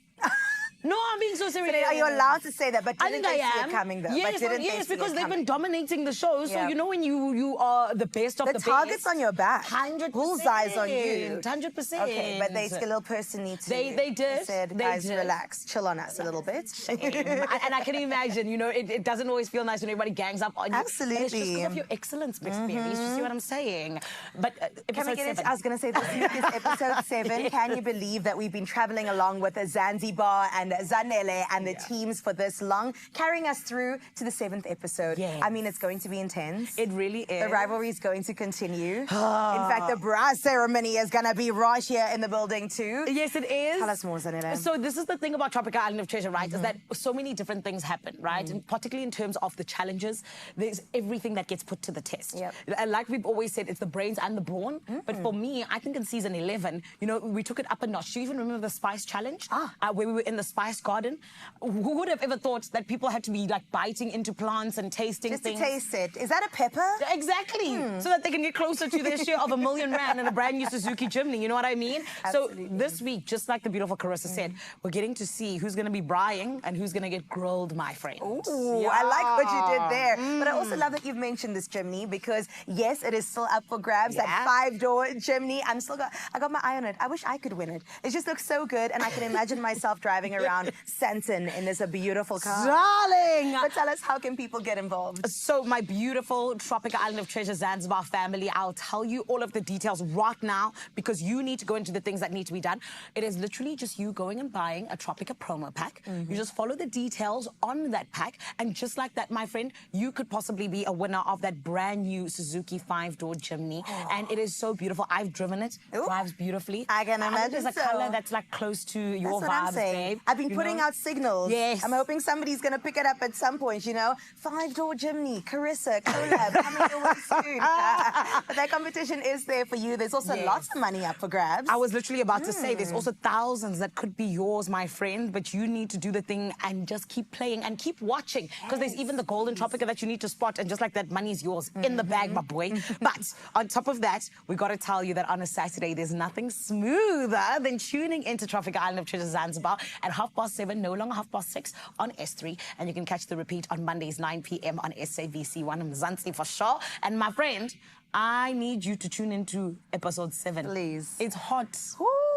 Speaker 5: No, I'm being so serious.
Speaker 6: So are you allowed to say that? But
Speaker 5: I
Speaker 6: didn't
Speaker 5: think
Speaker 6: they
Speaker 5: I
Speaker 6: see
Speaker 5: am.
Speaker 6: it coming, though?
Speaker 5: Yes,
Speaker 6: but didn't
Speaker 5: yes,
Speaker 6: they see
Speaker 5: because
Speaker 6: it
Speaker 5: they've
Speaker 6: coming?
Speaker 5: been dominating the show. So you know when you are the best of the best.
Speaker 6: The target's on your back.
Speaker 5: 100%.
Speaker 6: Bullseye's on you.
Speaker 5: 100%.
Speaker 6: Okay, but they still personally too.
Speaker 5: They did.
Speaker 6: Said, guys, relax, chill on us a little bit.
Speaker 5: And I can imagine, you know, it doesn't always feel nice when everybody gangs up on you.
Speaker 6: Absolutely.
Speaker 5: And it's just because of your excellence, Mixed Berries. You see what I'm saying? But
Speaker 6: Can we
Speaker 5: episode
Speaker 6: get
Speaker 5: 7.
Speaker 6: into, I was going to say, this week is episode 7. Can you believe that we've been traveling along with Zanzibar and Zanele, and the teams for this long, carrying us through to the 7th episode. I mean, it's going to be intense.
Speaker 5: It really is.
Speaker 6: The rivalry is going to continue. In fact, the bra ceremony is going to be right here in the building too.
Speaker 5: Yes, it is.
Speaker 6: Tell us more, Zanele.
Speaker 5: So this is the thing about Tropical Island of Treasure, right? Is that so many different things happen, right? And particularly in terms of the challenges, there's everything that gets put to the test. Like we've always said, it's the brains and the brawn. But for me, I think in season 11, you know, we took it up a notch. Do you even remember the spice challenge? Where we were in the spice garden? Who would have ever thought that people had to be like biting into plants and tasting things?
Speaker 6: Just to taste it. Is that a pepper?
Speaker 5: Exactly. So that they can get closer to their share of R1 million and a brand new Suzuki Jimny. You know what I mean?
Speaker 6: Absolutely.
Speaker 5: So this week, just like the beautiful Carissa said, we're getting to see who's going to be brying and who's going to get grilled, my friend.
Speaker 6: Ooh, I like what you did there. But I also love that you've mentioned this chimney because, yes, it is still up for grabs. That 5-door chimney. I got my eye on it. I wish I could win it. It just looks so good, and I can imagine myself driving around Santon in this beautiful car.
Speaker 5: Darling!
Speaker 6: But tell us, how can people get involved?
Speaker 5: So, my beautiful Tropical Island of Treasure Zanzibar family, I'll tell you all of the details right now because you need to go into the things that need to be done. It is literally just you going and buying a Tropica promo pack. You just follow the details on that pack, and just like that, my friend, you could possibly be a winner of that brand new Suzuki 5-door Jimny. And it is so beautiful. I've driven it. Drives beautifully.
Speaker 6: I can imagine.
Speaker 5: There's a color that's like close to your
Speaker 6: That's what I'm
Speaker 5: vibes,
Speaker 6: saying.
Speaker 5: babe.
Speaker 6: I've been
Speaker 5: You
Speaker 6: putting
Speaker 5: know?
Speaker 6: out signals.
Speaker 5: Yes.
Speaker 6: I'm hoping somebody's going to pick it up at some point, you know. 5-door Jimny, Carissa, collab, coming your way soon. But that competition is there for you. There's also lots of money up for grabs.
Speaker 5: I was literally about to say there's also thousands that could be yours, my friend, but you need to do the thing and just keep playing and keep watching because there's even the golden Tropica that you need to spot, and just like that, money's yours in the bag, my boy. But on top of that, we got to tell you that on a Saturday, there's nothing smoother than tuning into Tropical Island of Treasure Zanzibar at 7:30, no longer 6:30 on S3, and you can catch the repeat on Mondays 9 p.m. on SABC1 in Mzansi for sure. And my friend, I need you to tune into episode 7.
Speaker 6: Please.
Speaker 5: It's hot.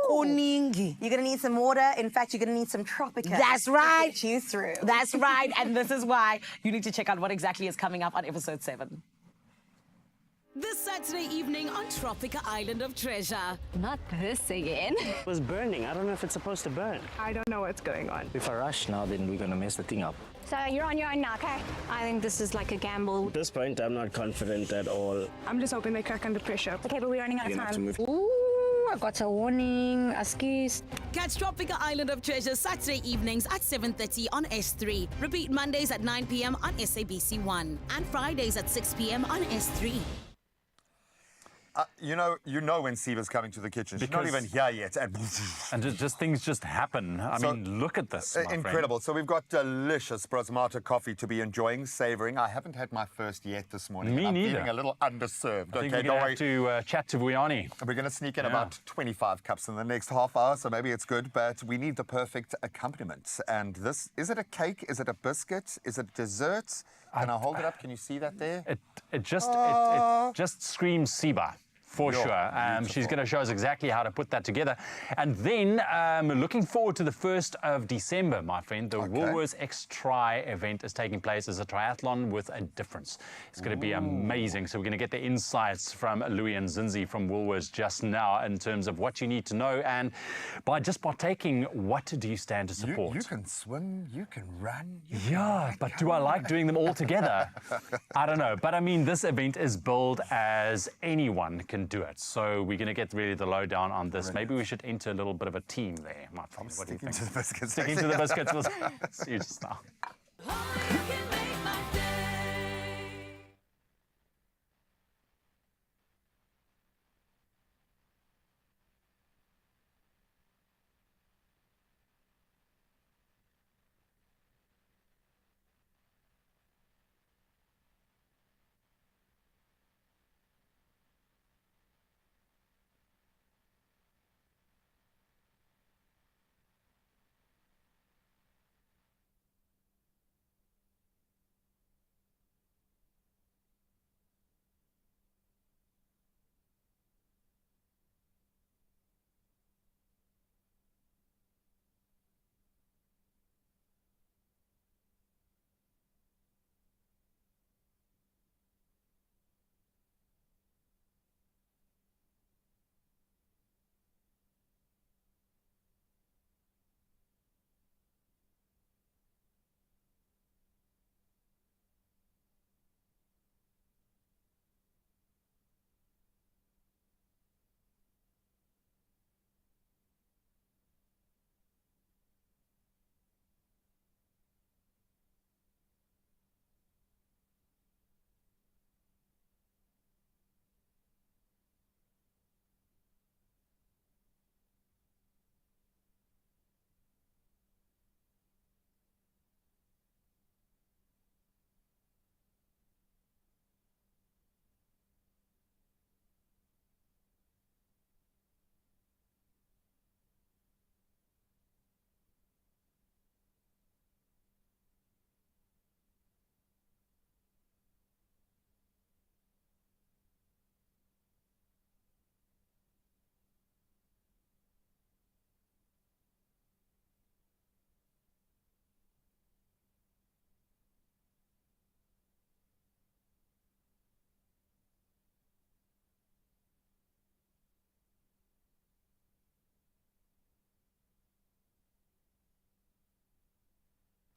Speaker 6: You're going to need some water. In fact, you're going to need some Tropica.
Speaker 5: That's right.
Speaker 6: To get you through.
Speaker 5: That's right. And this is why you need to check out what exactly is coming up on episode 7.
Speaker 13: This Saturday evening on Tropica Island of Treasure.
Speaker 18: Not this again.
Speaker 14: It was burning. I don't know if it's supposed to burn.
Speaker 11: I don't know what's going on.
Speaker 14: If I rush now, then we're going to mess the thing up.
Speaker 18: So you're on your own now, okay? I think this is like a gamble.
Speaker 14: At this point, I'm not confident at all.
Speaker 11: I'm just hoping they crack under pressure.
Speaker 18: Okay, but we're running out of
Speaker 14: You're gonna have
Speaker 18: time.
Speaker 14: to move.
Speaker 18: Ooh, I got a warning. Askis.
Speaker 13: Catch Tropica Island of Treasure Saturday evenings at 7:30 on S3. Repeat Mondays at 9 p.m. on SABC1 and Fridays at 6 p.m. on S3.
Speaker 1: You know when Siba's coming to the kitchen. She's not
Speaker 2: Because-
Speaker 1: even here yet.
Speaker 2: And just things just happen. I mean, look at this, my friend.
Speaker 1: Incredible. So we've got delicious Brasmata coffee to be enjoying, savouring. I haven't had my first yet this morning.
Speaker 2: Me
Speaker 1: and I'm
Speaker 2: neither.
Speaker 1: feeling a little underserved.
Speaker 2: I think
Speaker 1: Okay,
Speaker 2: we're
Speaker 1: don't
Speaker 2: going to
Speaker 1: worry.
Speaker 2: have to chat to Vuyani.
Speaker 1: We're going to sneak in
Speaker 2: Yeah.
Speaker 1: about 25 cups in the next half hour, so maybe it's good, but we need the perfect accompaniment. And this, is it a cake? Is it a biscuit? Is it dessert? Can I hold it up? Can you see that there?
Speaker 2: It just screams Siba. For
Speaker 1: Yo,
Speaker 2: sure. She's going to show us exactly how to put that together. And then looking forward to the 1st of December, my friend. The Woolworths X-Tri event is taking place as a triathlon with a difference. It's going to be amazing. So we're going to get the insights from Louis and Zinzi from Woolworths just now in terms of what you need to know. And by just partaking, what do you stand to support?
Speaker 1: You can swim, you can run.
Speaker 2: But do I like doing them all together? I don't know. But I mean, this event is billed as anyone can do it. So we're going to get really the lowdown on this. Maybe we should enter a little bit of a team there, my friend. What do you think?
Speaker 1: Sticking to the biscuits.
Speaker 2: Sticking to the biscuits. We'll see you just now.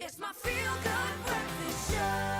Speaker 4: It's my feel-good breakfast show.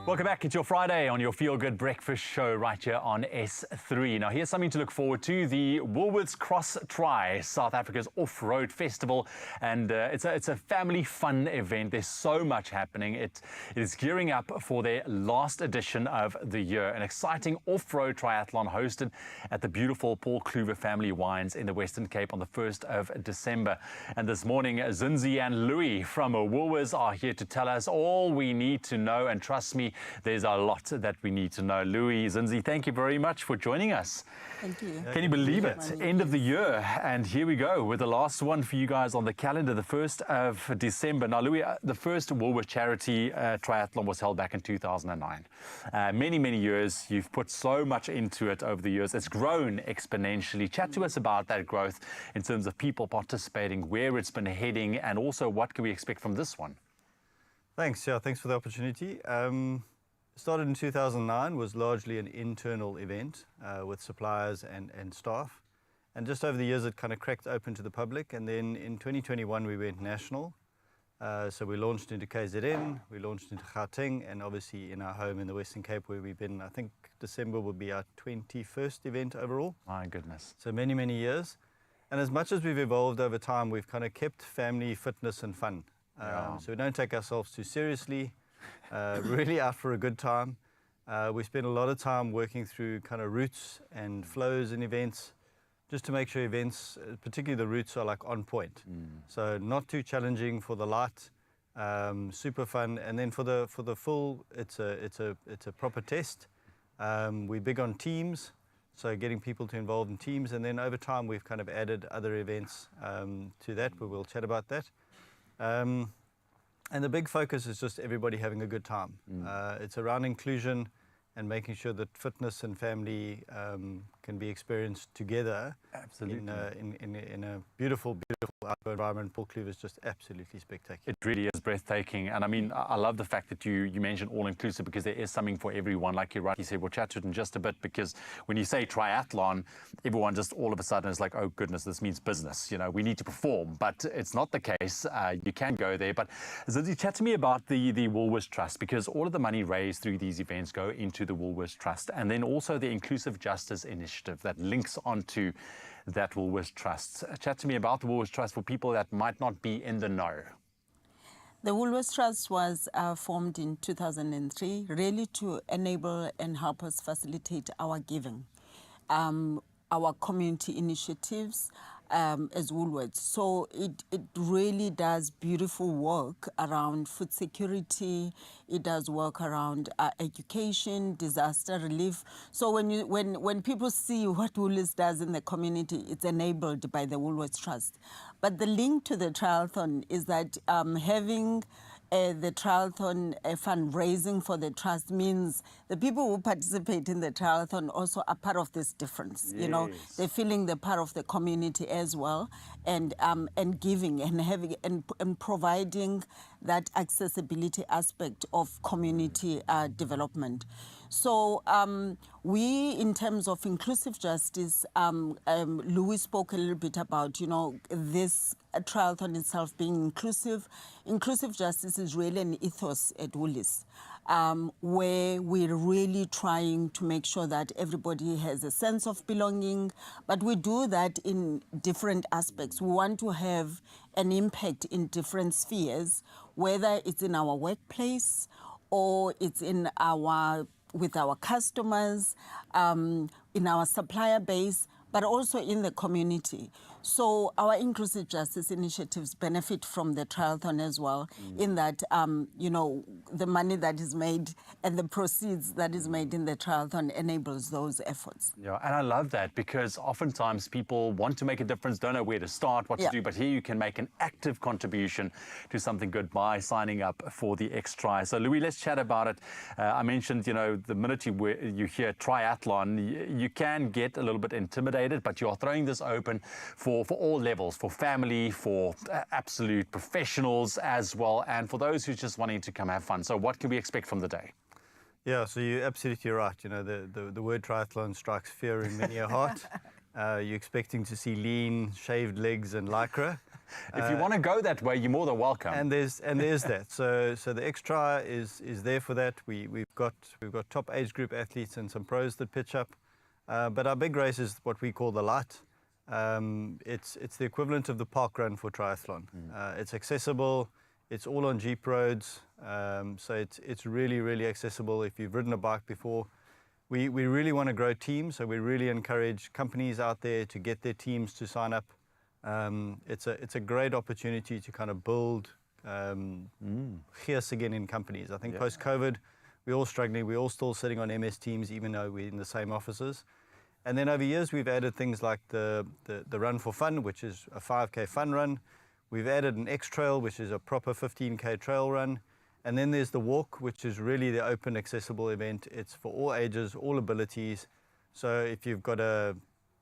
Speaker 2: Welcome back. It's your Friday on your Feel Good Breakfast Show right here on S3. Now, here's something to look forward to. The Woolworths Cross Try, South Africa's off-road festival. And it's a family fun event. There's so much happening. It is gearing up for their last edition of the year. An exciting off-road triathlon hosted at the beautiful Paul Kluwer Family Wines in the Western Cape on the 1st of December. And this morning, Zinzi and Louis from Woolworths are here to tell us all we need to know. And trust me, there's a lot that we need to know. Louis, Zinzi, thank you very much for joining us.
Speaker 16: Thank you.
Speaker 2: Can you believe it? End of the year. And here we go with the last one for you guys on the calendar, the 1st of December. Now, Louis, the first Woolworths charity triathlon was held back in 2009. Many, many years. You've put so much into it over the years. It's grown exponentially. Chat to us about that growth in terms of people participating, where it's been heading, and also what can we expect from this one?
Speaker 17: Thanks. Yeah, thanks for the opportunity. Started in 2009, was largely an internal event with suppliers and staff. And just over the years, it kind of cracked open to the public. And then in 2021, we went national. So we launched into KZN, we launched into Gauteng, and obviously in our home in the Western Cape, where we've been, I think December will be our 21st event overall.
Speaker 2: My goodness.
Speaker 17: So many, many years. And as much as we've evolved over time, we've kind of kept family, fitness and fun. So we don't take ourselves too seriously, really out for a good time. We spend a lot of time working through kind of routes and flows in events, just to make sure events, particularly the routes, are like on point. So not too challenging for the light, super fun. And then for the full, it's a proper test. We're big on teams, so getting people to involve in teams. And then over time, we've kind of added other events to that, but we'll chat about that. And the big focus is just everybody having a good time. It's around inclusion and making sure that fitness and family can be experienced together.
Speaker 2: Absolutely.
Speaker 17: In a beautiful, beautiful outdoor environment. Paul Kluwer is just absolutely spectacular.
Speaker 2: It really is breathtaking. And I mean, I love the fact that you mentioned all-inclusive, because there is something for everyone. Like you rightly said, we'll chat to it in just a bit, because when you say triathlon, everyone just all of a sudden is like, oh goodness, this means business. You know, we need to perform. But it's not the case. You can go there. But Zinzi, chat to me about the Woolworths Trust, because all of the money raised through these events go into the Woolworths Trust. And then also the Inclusive Justice Initiative that links onto that Woolworths Trust. Chat to me about the Woolworths Trust for people that might not be in the know.
Speaker 16: The Woolworths Trust was formed in 2003, really to enable and help us facilitate our giving, our community initiatives as Woolworths. So it really does beautiful work around food security. It does work around education, disaster relief. So when people see what Woolworths does in the community, it's enabled by the Woolworths Trust. But the link to the triathlon is that having the triathlon fundraising for the trust means the people who participate in the triathlon also are part of this difference. You know, they're feeling they're part of the community as well, and giving and having and providing that accessibility aspect of community development. So we, in terms of inclusive justice, Louis spoke a little bit about, you know, this triathlon itself being inclusive. Inclusive justice is really an ethos at Woolies, where we're really trying to make sure that everybody has a sense of belonging, but we do that in different aspects. We want to have an impact in different spheres, whether it's in our workplace or it's in with our customers, in our supplier base, but also in the community. So our inclusive justice initiatives benefit from the triathlon as well, in that, you know, the money that is made and the proceeds that is made in the triathlon enables those efforts.
Speaker 2: Yeah, and I love that, because oftentimes people want to make a difference, don't know where to start, what to do, but here you can make an active contribution to something good by signing up for the X-Tri. So Louis, let's chat about it. I mentioned, you know, the minute you hear triathlon, you can get a little bit intimidated, but you are throwing this open for all levels, for family, for absolute professionals as well, and for those who's just wanting to come have fun. So what can we expect from the day?
Speaker 17: Yeah, so you're absolutely right. You know, the word triathlon strikes fear in many a heart. You're expecting to see lean, shaved legs and lycra.
Speaker 2: If you want to go that way, you're more than welcome.
Speaker 17: And there's that. So the X-Tri is there for that. We've got top age group athletes and some pros that pitch up. But our big race is what we call the light. It's the equivalent of the park run for triathlon. It's accessible. It's all on Jeep roads. So it's really, really accessible if you've ridden a bike before. We really want to grow teams, so we really encourage companies out there to get their teams to sign up. It's a great opportunity to kind of build gears again in companies. I think post-COVID, we're all struggling. We're all still sitting on MS Teams, even though we're in the same offices. And then over years, we've added things like the Run for Fun, which is a 5K fun run. We've added an X-Trail, which is a proper 15K trail run. And then there's the walk, which is really the open, accessible event. It's for all ages, all abilities. So if you've got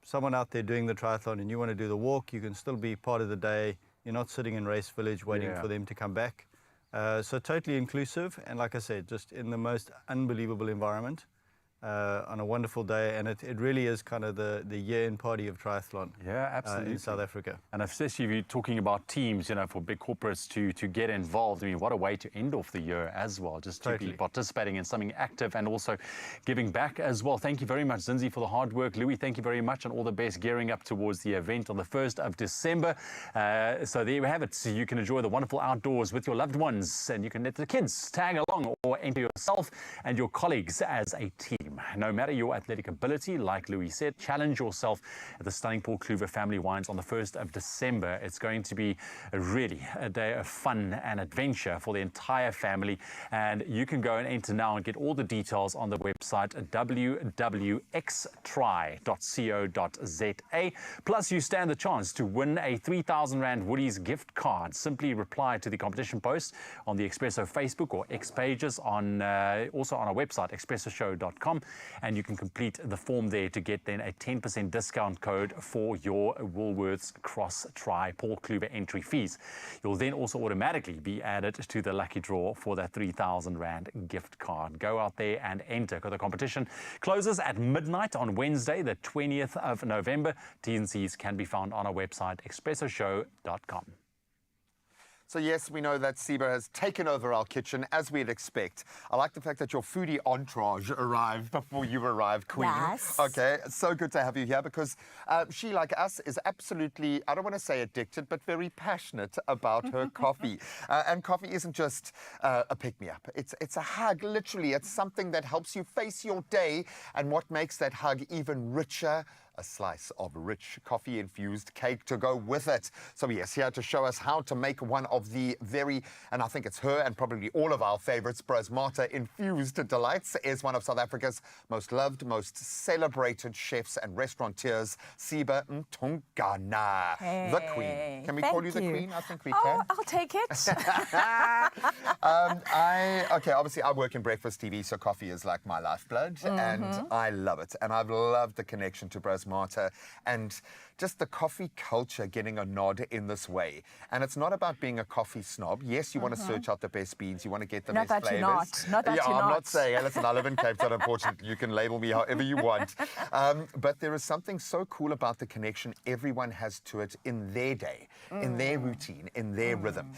Speaker 17: someone out there doing the triathlon and you want to do the walk, you can still be part of the day. You're not sitting in Race Village waiting for them to come back. So totally inclusive. And like I said, just in the most unbelievable environment. On a wonderful day, and it really is kind of the year-end party of triathlon.
Speaker 2: Yeah, absolutely.
Speaker 17: In South Africa.
Speaker 2: And especially if you're talking about teams, you know, for big corporates to get involved. I mean, what a way to end off the year as well, just to be participating in something active and also giving back as well. Thank you very much, Zinzi, for the hard work. Louis, thank you very much, and all the best gearing up towards the event on the 1st of December. So there you have it. So you can enjoy the wonderful outdoors with your loved ones, and you can let the kids tag along or enter yourself and your colleagues as a team. No matter your athletic ability, like Louis said, challenge yourself at the stunning Paul Kluwer Family Wines on the 1st of December. It's going to be really a day of fun and adventure for the entire family. And you can go and enter now and get all the details on the website www.xtry.co.za. Plus, you stand the chance to win a 3,000 Rand Woolies gift card. Simply reply to the competition post on the Expresso Facebook or X pages, also on our website, expressoshow.com. And you can complete the form there to get then a 10% discount code for your Woolworths Cross Try Paul Kluwer entry fees. You'll then also automatically be added to the lucky draw for that 3,000 Rand gift card. Go out there and enter, because the competition closes at midnight on Wednesday, the 20th of November. T&Cs can be found on our website, expressoshow.com.
Speaker 1: So yes, we know that Siba has taken over our kitchen, as we'd expect. I like the fact that your foodie entourage arrived before you arrived, Queen.
Speaker 6: Yes.
Speaker 1: Okay, it's so good to have you here, because she, like us, is absolutely, I don't want to say addicted, but very passionate about her coffee. And coffee isn't just a pick-me-up. It's a hug, literally. It's something that helps you face your day, and what makes that hug even richer, a slice of rich coffee-infused cake to go with it. So yes, here to show us how to make one of the very, and I think it's her and probably all of our favorites, Brasmata-infused delights, is one of South Africa's most loved, most celebrated chefs and restaurateurs, Siba Mtungana, the Queen. Can we call you the Queen? I think we can.
Speaker 6: I'll take it.
Speaker 1: Okay, obviously I work in breakfast TV, so coffee is like my lifeblood, and I love it. And I've loved the connection to Brasmata and just the coffee culture getting a nod in this way. And it's not about being a coffee snob. Yes, you want to search out the best beans, you want to get the best flavors.
Speaker 6: Not that you're
Speaker 1: I'm
Speaker 6: not
Speaker 1: not saying, hey, listen, I live in Cape Town, unfortunately. You can label me however you want. But there is something so cool about the connection everyone has to it in their day, in their routine, in their rhythm.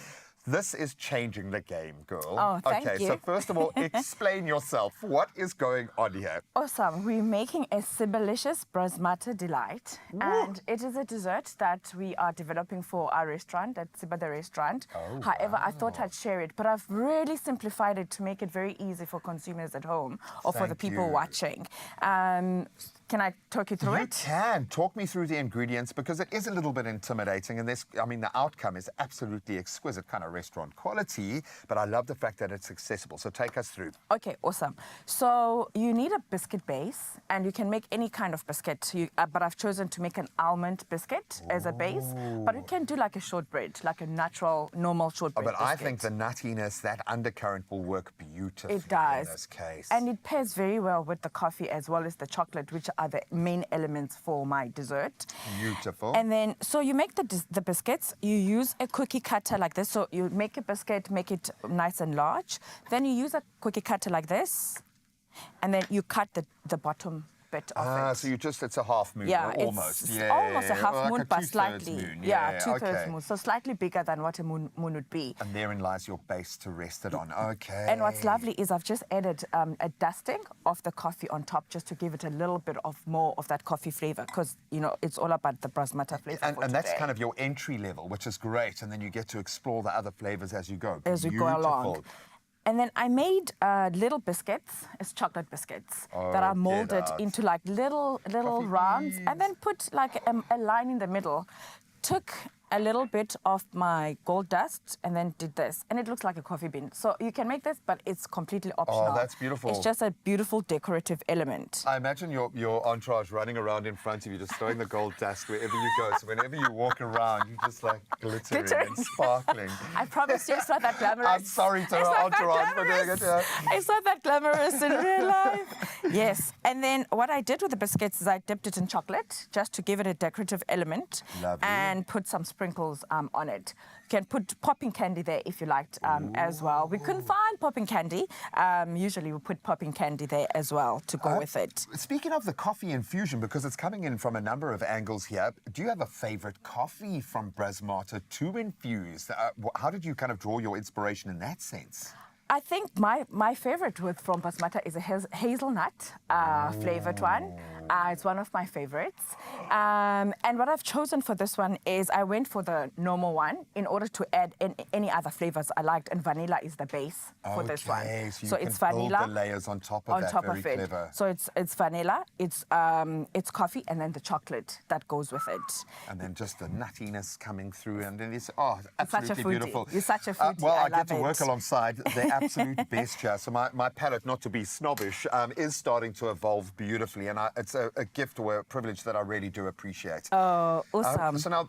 Speaker 1: This is changing the game, girl.
Speaker 6: Oh, thank you.
Speaker 1: So first of all, explain yourself. What is going on here?
Speaker 19: Awesome. We're making a Sibalicious Brasmata Delight. And it is a dessert that we are developing for our restaurant, at Siba the Restaurant. However, I thought I'd share it, but I've really simplified it to make it very easy for consumers at home or for the people watching. Can I talk you through it?
Speaker 1: You can. Talk me through the ingredients, because it is a little bit intimidating, and this, I mean, the outcome is absolutely exquisite, kind of restaurant quality, but I love the fact that it's accessible. So take us through.
Speaker 19: Okay, awesome. So you need a biscuit base, and you can make any kind of biscuit, but I've chosen to make an almond biscuit as a base, but you can do like a shortbread, like a natural, normal shortbread
Speaker 1: But
Speaker 19: biscuit.
Speaker 1: I think the nuttiness, that undercurrent will work beautifully
Speaker 19: It does.
Speaker 1: in this case.
Speaker 19: And it pairs very well with the coffee as well as the chocolate, which are the main elements for my dessert.
Speaker 1: Beautiful.
Speaker 19: And then, so you make the biscuits, you use a cookie cutter like this. So you make a biscuit, make it nice and large. Then you use a cookie cutter like this, and then you cut the bottom bit of it.
Speaker 1: So it's a half moon,
Speaker 19: Yeah,
Speaker 1: almost.
Speaker 19: it's almost a half
Speaker 1: like
Speaker 19: moon,
Speaker 1: a
Speaker 19: but
Speaker 1: 2/3
Speaker 19: slightly.
Speaker 1: moon.
Speaker 19: Yeah, 2/3
Speaker 1: okay.
Speaker 19: moon. So slightly bigger than what a moon would be.
Speaker 1: And therein lies your base to rest it on. Okay.
Speaker 19: And what's lovely is I've just added a dusting of the coffee on top just to give it a little bit of more of that coffee flavor because, you know, it's all about the Brasmata flavor
Speaker 1: And that's kind of your entry level, which is great. And then you get to explore the other flavors as you go.
Speaker 19: As we go along. And then I made little biscuits, it's chocolate biscuits, that are molded into like little rounds and then put like a line in the middle. Took a little bit of my gold dust and then did this. And it looks like a coffee bean. So you can make this, but it's completely optional.
Speaker 1: Oh, that's beautiful.
Speaker 19: It's just a beautiful decorative element.
Speaker 1: I imagine your entourage running around in front of you, just throwing the gold dust wherever you go. So whenever you walk around, you're just like glittering and sparkling.
Speaker 19: I promise you, it's not that glamorous.
Speaker 1: I'm sorry to our entourage for doing it. Yeah.
Speaker 19: It's not that glamorous in real life. Yes. And then what I did with the biscuits is I dipped it in chocolate just to give it a decorative element.
Speaker 1: Lovely.
Speaker 19: And put some sprinkles on it. You can put popping candy there if you liked as well. We couldn't find popping candy. Usually we put popping candy there as well to go with it.
Speaker 1: Speaking of the coffee infusion, because it's coming in from a number of angles here, do you have a favorite coffee from Brasmata to infuse? How did you kind of draw your inspiration in that sense?
Speaker 19: I think my favorite from Brasmata is a hazelnut flavored one. It's one of my favorites. And what I've chosen for this one is I went for the normal one in order to add any other flavors I liked, and vanilla is the base for this one.
Speaker 1: So
Speaker 19: it's
Speaker 1: can
Speaker 19: vanilla
Speaker 1: build the layers on top of that. Very clever.
Speaker 19: So it's vanilla, it's coffee, and then the chocolate that goes with it.
Speaker 1: And then just the nuttiness coming through, and then it's absolutely
Speaker 19: such a foodie.
Speaker 1: beautiful.
Speaker 19: You're such a foodie.
Speaker 1: Well, I get
Speaker 19: love
Speaker 1: to work
Speaker 19: it.
Speaker 1: alongside the absolute best here. So my palate, not to be snobbish, is starting to evolve beautifully, and it's a gift or a privilege that I really do appreciate.
Speaker 19: Oh, awesome.
Speaker 1: So now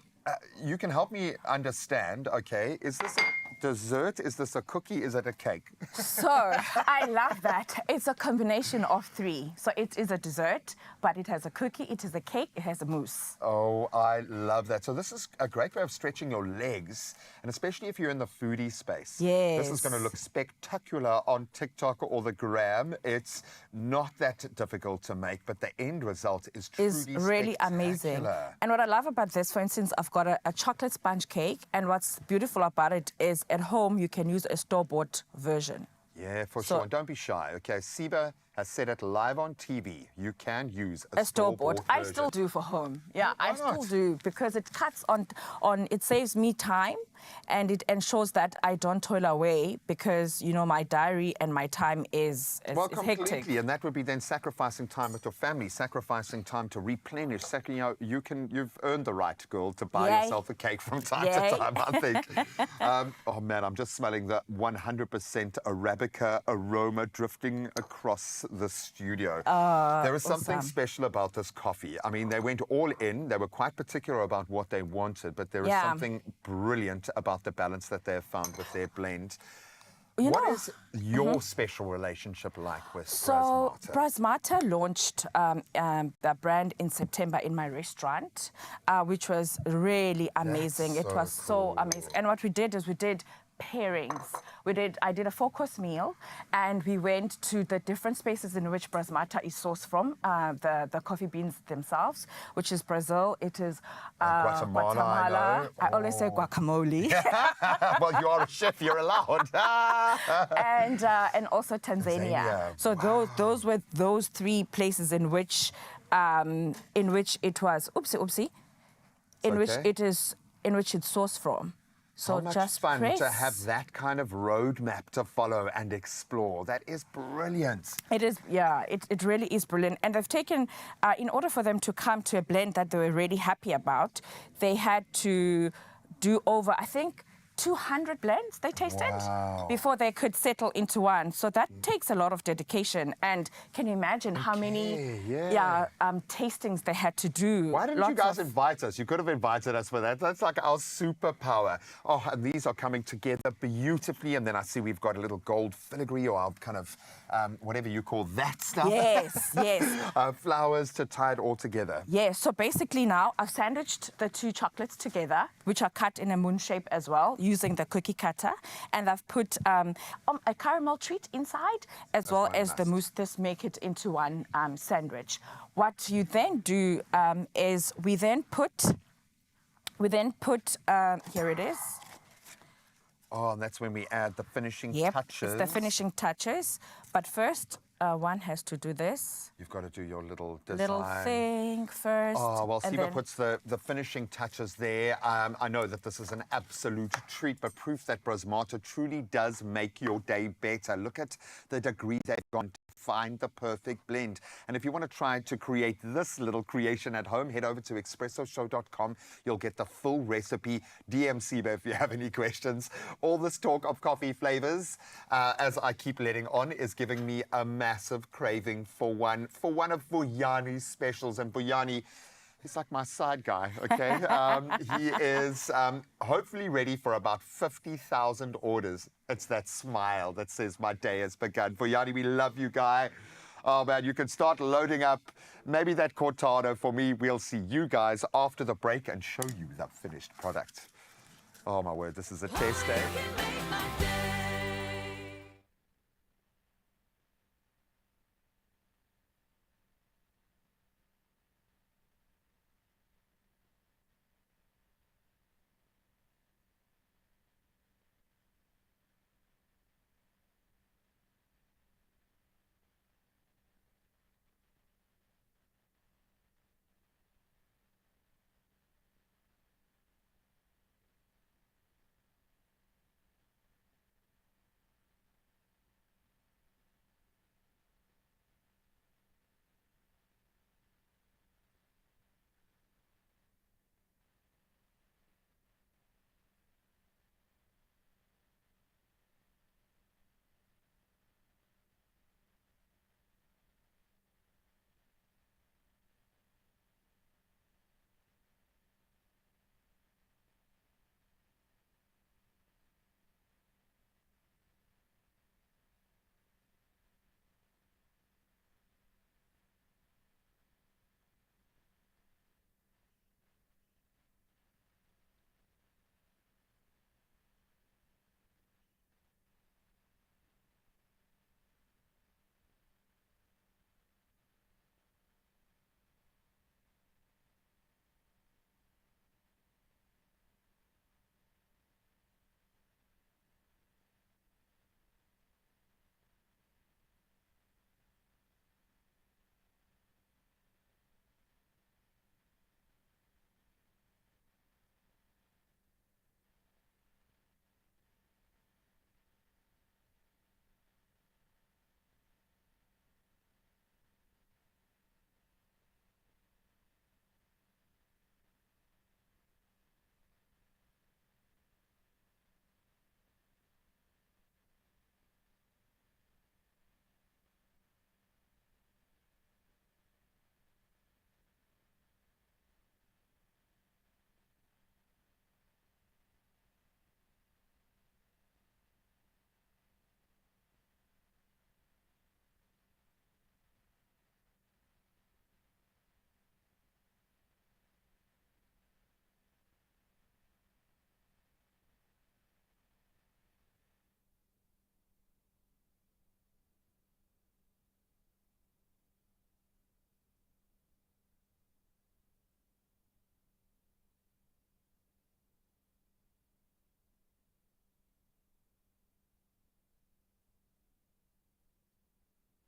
Speaker 1: you can help me understand. Okay, is this a dessert? Is this a cookie? Is it a cake?
Speaker 19: So I love that. It's a combination of three. So it is a dessert, but it has a cookie, it is a cake, it has a mousse.
Speaker 1: Oh, I love that. So this is a great way of stretching your legs, and especially if you're in the foodie space.
Speaker 19: Yes.
Speaker 1: This is going to look spectacular on TikTok or the gram. It's not that difficult to make, but the end result is truly
Speaker 19: really amazing. And what I love about this, for instance, I've got a chocolate sponge cake, and what's beautiful about it is at home you can use a store-bought version.
Speaker 1: Yeah, for sure. And don't be shy, okay? Siba has said it live on TV. You can use a
Speaker 19: store-bought.
Speaker 1: version.
Speaker 19: I still do for home. Yeah,
Speaker 1: Why
Speaker 19: I still
Speaker 1: not?
Speaker 19: do because it cuts on. It saves me time, and it ensures that I don't toil away because my diary and my time is
Speaker 1: completely,
Speaker 19: hectic.
Speaker 1: and that would be then sacrificing time with your family, sacrificing time to replenish. You've earned the right, girl, to buy yourself a cake from time to time, I think. Oh man, I'm just smelling the 100% Arabica aroma drifting across the studio. There is something special about this coffee. I mean, they went all in. They were quite particular about what they wanted, but there is something brilliant about the balance that they have found with their blend. What is your special relationship like with
Speaker 19: So
Speaker 1: Brasmata?
Speaker 19: Brasmata launched the brand in September in my restaurant, which was really amazing. It was so amazing. And what we did is we did pairings. I did a 4-course meal, and we went to the different spaces in which Brasmata is sourced from, the coffee beans themselves, which is Brazil. It is Guatemala. I always say guacamole.
Speaker 1: Well, you are a chef. You're allowed.
Speaker 19: and also Tanzania. So those were those 3 places in which it was in which it's sourced from. So
Speaker 1: how much
Speaker 19: just
Speaker 1: fun
Speaker 19: press.
Speaker 1: to have that kind of roadmap to follow and explore. That is brilliant.
Speaker 19: It is, it really is brilliant. And they've taken, in order for them to come to a blend that they were really happy about, they had to do over, I think, 200 blends they tasted before they could settle into one. So that takes a lot of dedication. And can you imagine how many tastings they had to do?
Speaker 1: Why didn't you guys invite us? You could have invited us for that. That's like our superpower. Oh, and these are coming together beautifully. And then I see we've got a little gold filigree, or our kind of whatever you call that stuff.
Speaker 19: Yes.
Speaker 1: Flowers to tie it all together.
Speaker 19: Yes. So basically now I've sandwiched the 2 chocolates together, which are cut in a moon shape as well. using the cookie cutter, and I've put a caramel treat inside as well as the mousse to make it into one sandwich. What you then do is we then put here it is.
Speaker 1: Oh, and that's when we add the finishing touches.
Speaker 19: It's the finishing touches. But first, one has to do this.
Speaker 1: You've got to do your little design.
Speaker 19: Little thing first.
Speaker 1: Oh, well,
Speaker 19: and
Speaker 1: Siba
Speaker 19: then-
Speaker 1: puts the finishing touches there. I know that this is an absolute treat, but proof that Brasmata truly does make your day better. Look at the degree they've gone to find the perfect blend. And if you want to try to create this little creation at home, head over to expressoshow.com. You'll get the full recipe. DM Siba if you have any questions. All this talk of coffee flavors, as I keep letting on, is giving me a massive craving for one of Vuyani's specials. And Vuyani, he's like my side guy, okay? He is hopefully ready for about 50,000 orders. It's that smile that says my day has begun. Vuyani, we love you, guy. Oh, man, you can start loading up maybe that cortado for me. We'll see you guys after the break and show you the finished product. Oh, my word, this is a test day.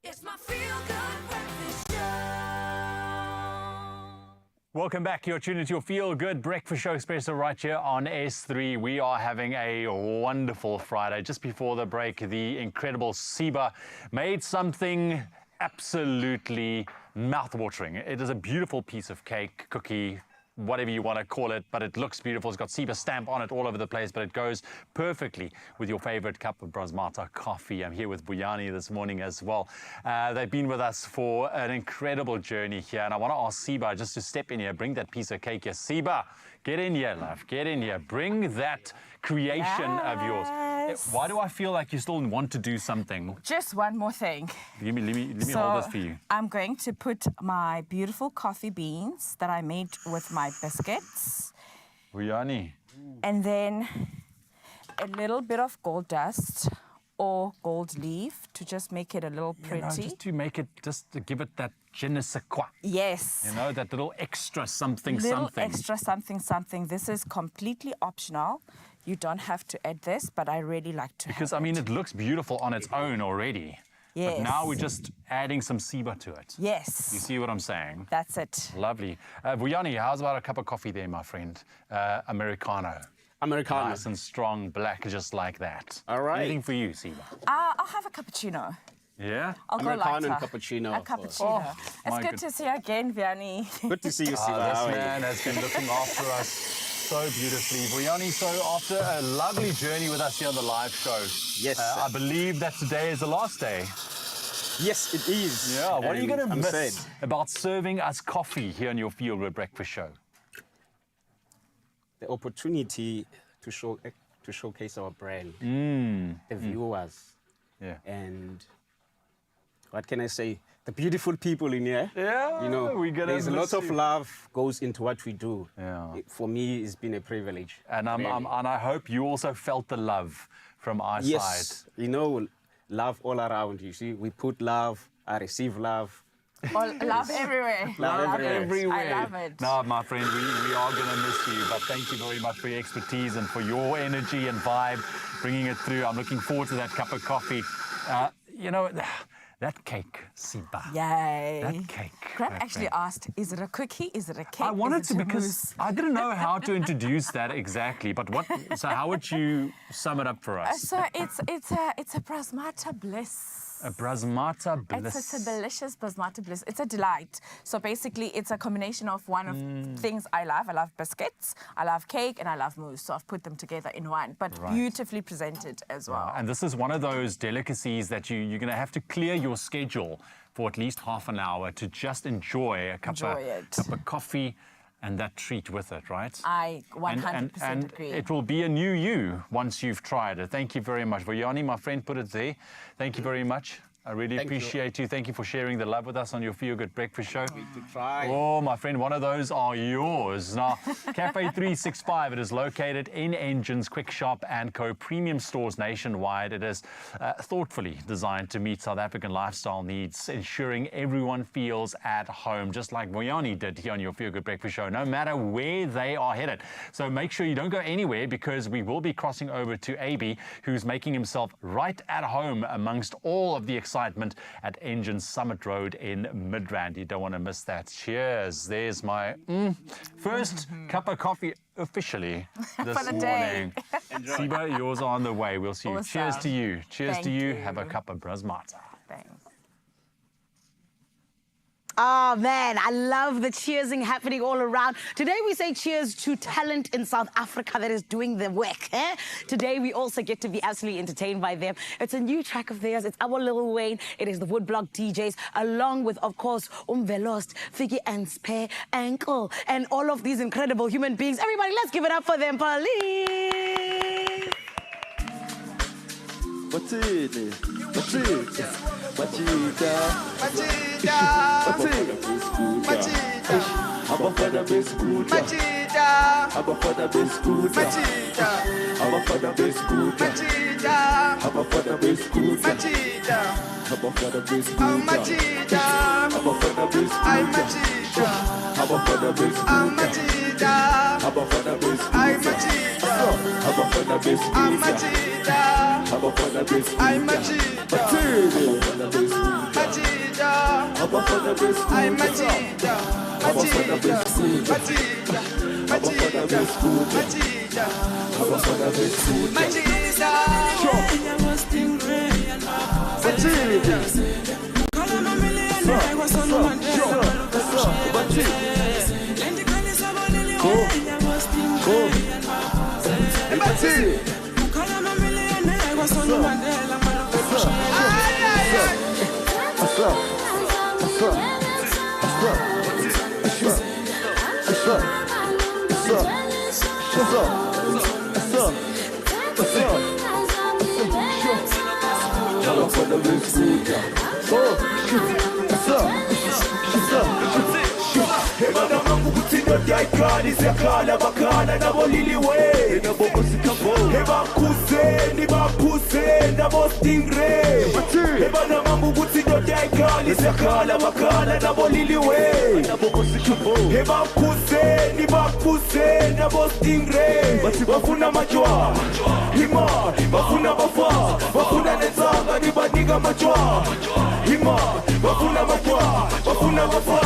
Speaker 4: It's my feel-good breakfast show.
Speaker 2: Welcome back. You're tuned into your Feel Good Breakfast Show Expresso right here on S3. We are having a wonderful Friday. Just before the break, the incredible Siba made something absolutely mouth-watering. It is a beautiful piece of cake, cookie, whatever you want to call it, but it looks beautiful. It's got Siba stamp on it all over the place, but it goes perfectly with your favorite cup of Brasmata coffee. I'm here with Vuyani this morning as well. They've been with us for an incredible journey here, and I want to ask Siba just to step in here, bring that piece of cake here. Siba, get in here, love, get in here. Bring that creation of yours. Why do I feel like you still want to do something?
Speaker 19: Just one more thing.
Speaker 2: Let me hold this for you.
Speaker 19: I'm going to put my beautiful coffee beans that I made with my biscuits.
Speaker 2: Vuyani.
Speaker 19: And then a little bit of gold dust or gold leaf to just make it a little pretty.
Speaker 2: Just to make it, just to give it that je ne sais quoi.
Speaker 19: Yes.
Speaker 2: You know, that little extra something.
Speaker 19: Extra something. This is completely optional. You don't have to add this, but I really like to
Speaker 2: Because, I mean, it looks beautiful on its own already.
Speaker 19: Yes.
Speaker 2: But now we're just adding some Siba to it.
Speaker 19: Yes.
Speaker 2: You see what I'm saying? That's
Speaker 19: it.
Speaker 2: Lovely. Vuyani, how's about a cup of coffee there, my friend? Americano.
Speaker 8: Americano.
Speaker 2: Nice and strong, black, just like that.
Speaker 8: All right.
Speaker 2: Anything for you, Siba?
Speaker 19: I'll have a cappuccino.
Speaker 2: Yeah?
Speaker 19: I'll go
Speaker 8: Americano and
Speaker 19: lighter.
Speaker 8: cappuccino.
Speaker 19: A cappuccino. It's good to see you again, Vianney.
Speaker 8: Good to see you, Siba.
Speaker 2: This man has been looking after us so beautifully. Vuyani, so after a lovely journey with us here on the live show,
Speaker 8: yes,
Speaker 2: I believe that today is the last day.
Speaker 8: Yes, it is.
Speaker 2: Yeah, what are you going to
Speaker 8: I'm
Speaker 2: miss
Speaker 8: sad.
Speaker 2: about serving us coffee here on your Feel Good Breakfast Show?
Speaker 8: The opportunity to showcase our brand, the viewers, and what can I say? The beautiful people in here.
Speaker 2: Yeah,
Speaker 8: you know, there's a lot of
Speaker 2: you.
Speaker 8: love goes into what we do.
Speaker 2: Yeah.
Speaker 8: For me, it's been a privilege.
Speaker 2: And and I hope you also felt the love from our side.
Speaker 8: Yes, you know, love all around. You see, we put love, I receive love.
Speaker 19: Love everywhere.
Speaker 8: Love everywhere.
Speaker 19: I love it.
Speaker 2: No, my friend, we are going to miss you, but thank you very much for your expertise and for your energy and vibe, bringing it through. I'm looking forward to that cup of coffee. You know, that cake, Siba.
Speaker 19: Yay.
Speaker 2: That cake.
Speaker 19: Grant actually asked, is it a cookie? Is it a cake?
Speaker 2: I wanted
Speaker 19: Is
Speaker 2: to
Speaker 19: it a
Speaker 2: because
Speaker 19: mousse?
Speaker 2: I didn't know how to introduce that exactly. But so how would you sum it up for us?
Speaker 19: So it's a Brasmata bliss.
Speaker 2: A Brasmata bliss.
Speaker 19: It's a delicious Brasmata bliss. It's a delight. So basically, it's a combination of one of things I love. I love biscuits, I love cake, and I love mousse. So I've put them together in one, but beautifully presented as well.
Speaker 2: And this is one of those delicacies that you're going to have to clear your schedule for at least half an hour to just enjoy a cup of coffee and that treat with it, right?
Speaker 19: I 100%
Speaker 2: and
Speaker 19: agree.
Speaker 2: it will be a new you once you've tried it. Thank you very much. Vuyani, my friend, put it there. Thank you very much. I really appreciate you. Thank you for sharing the love with us on your Feel Good Breakfast Show. Oh, my friend, one of those are yours. Now, Cafe 365, it is located in Engines, Quick Shop and Co. Premium stores nationwide. It is thoughtfully designed to meet South African lifestyle needs, ensuring everyone feels at home, just like Vuyani did here on your Feel Good Breakfast Show, no matter where they are headed. So make sure you don't go anywhere because we will be crossing over to AB, who's making himself right at home amongst all of the excitement at Engine Summit Road in Midrand. You don't want to miss that. Cheers. There's my first cup of coffee officially this
Speaker 19: For the day.
Speaker 2: morning. Siba, yours are on the way. We'll see you.
Speaker 19: Awesome.
Speaker 2: Cheers to you. Cheers
Speaker 19: Thank
Speaker 2: to you.
Speaker 19: you.
Speaker 2: Have a cup of Brasmata.
Speaker 19: Thanks.
Speaker 5: Oh, man, I love the cheersing happening all around. Today, we say cheers to talent in South Africa that is doing the work. Today, we also get to be absolutely entertained by them. It's a new track of theirs. It's our Lil Wayne. It is the Woodblock DJs, along with, of course, Velost, Figgy and Spare, Ankle, and all of these incredible human beings. Everybody, let's give it up for them, please.
Speaker 21: What's it? What's it? Machita. Aba for the biscuit. Machita. Aba for the biscuit. Machita. Aba for the biscuit. Machita. Aba for the biscuit. Machita. Aba for the biscuit. Machita. Aba for the biscuit. I'm Machita. Aba for the biscuit. I'm Machita. Aba for the biscuit. I'm Machita. Aba for the biscuit. I'm Machita. Aba for the biscuit. I'm Machita. Machita. Aba for the biscuit. I'm Machita. Aba for the biscuit. Machita. Machita. Machita. Aba for the biscuit. Machita. Hey, indoda yayikhala isiyakhala bakhala nabo liliwe nabo kosikabo ebakhuzeni baphuzeni nabo stingray ebanamanga ukuthi indoda yayikhala isiyakhala bakhala nabo liliwe nabo kosikabo ebakhuzeni baphuzeni nabo stingray bathi bafuna amajwa ima bafuna bafa bafuna nenzanga nibanika amajwa ima bafuna amajwa bafuna bafa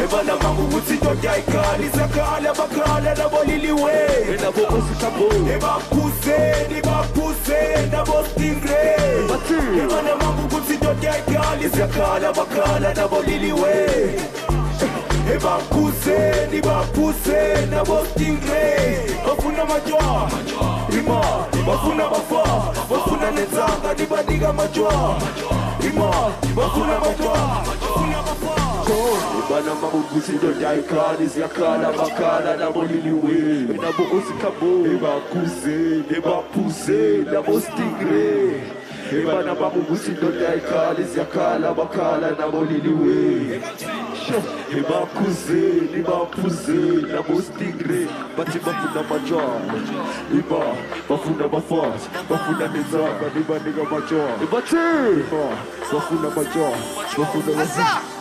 Speaker 21: ebanamanga ukuthi indoda yayikhala isiyakhala bakhala nabo liliwe nabo kosikabo ebakhuzeni baphuzeni nabo stingray ebanamanga ukuthi indoda yayikhala isiyakhala bakhala nabo liliwe ebakhuzeni baphuzeni nabo stingray bafuna amajwa ima bafuna bafa bafuna nenzanga nibanika amajwa ima bafuna amajwa bafuna bafa ebanamanga ukuthi indoda yayikhala isiyakhala bakhala nabo liliwe nabo kosikabo ebakhuzeni baphuzeni nabo stingray ebanamanga ukuthi indoda yayikhala isiyakhala bakhala nabo liliwe ebakhuzeni baphuzeni nabo stingray bathi bafuna amajwa iba bafuna abafazi bafuna nenzanga nibanika amajwa bathi bafuna amajwa bafuna abafazi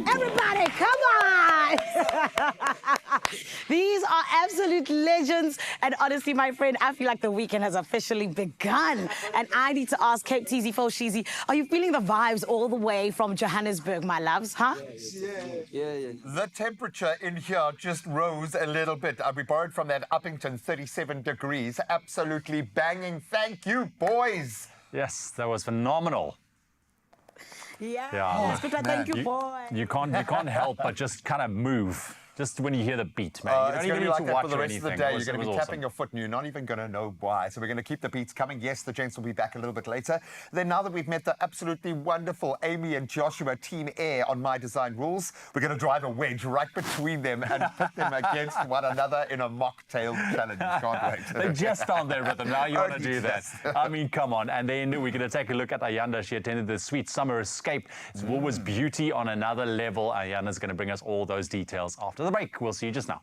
Speaker 5: Everybody, come on! These are absolute legends. And honestly, my friend, I feel like the weekend has officially begun. And I need to ask Cape TZ Sheezy, are you feeling the vibes all the way from Johannesburg, my loves, huh?
Speaker 1: Yeah. The temperature in here just rose a little bit. We borrowed from that Uppington, 37 degrees. Absolutely banging. Thank you, boys.
Speaker 2: Yes, that was phenomenal.
Speaker 5: Yeah. Thank you, boy.
Speaker 2: You can't help but just kind of move. Just when you hear the beat, man. You don't even need to watch
Speaker 1: for the rest
Speaker 2: anything.
Speaker 1: of the day. You're going to be tapping your foot and you're not even going to know why. So we're going to keep the beats coming. Yes, the gents will be back a little bit later. Then now that we've met the absolutely wonderful Amy and Joshua, Team Air on My Design Rules, we're going to drive a wedge right between them and pit them against one another in a mocktail challenge. Can't wait.
Speaker 2: They just on their rhythm. Now you want to do that. I mean, come on. And then we're going to take a look at Ayanda. She attended the Sweet Summer Escape. It's Woolworths Beauty on another level. Ayanda's going to bring us all those details after the break. We'll see you just now.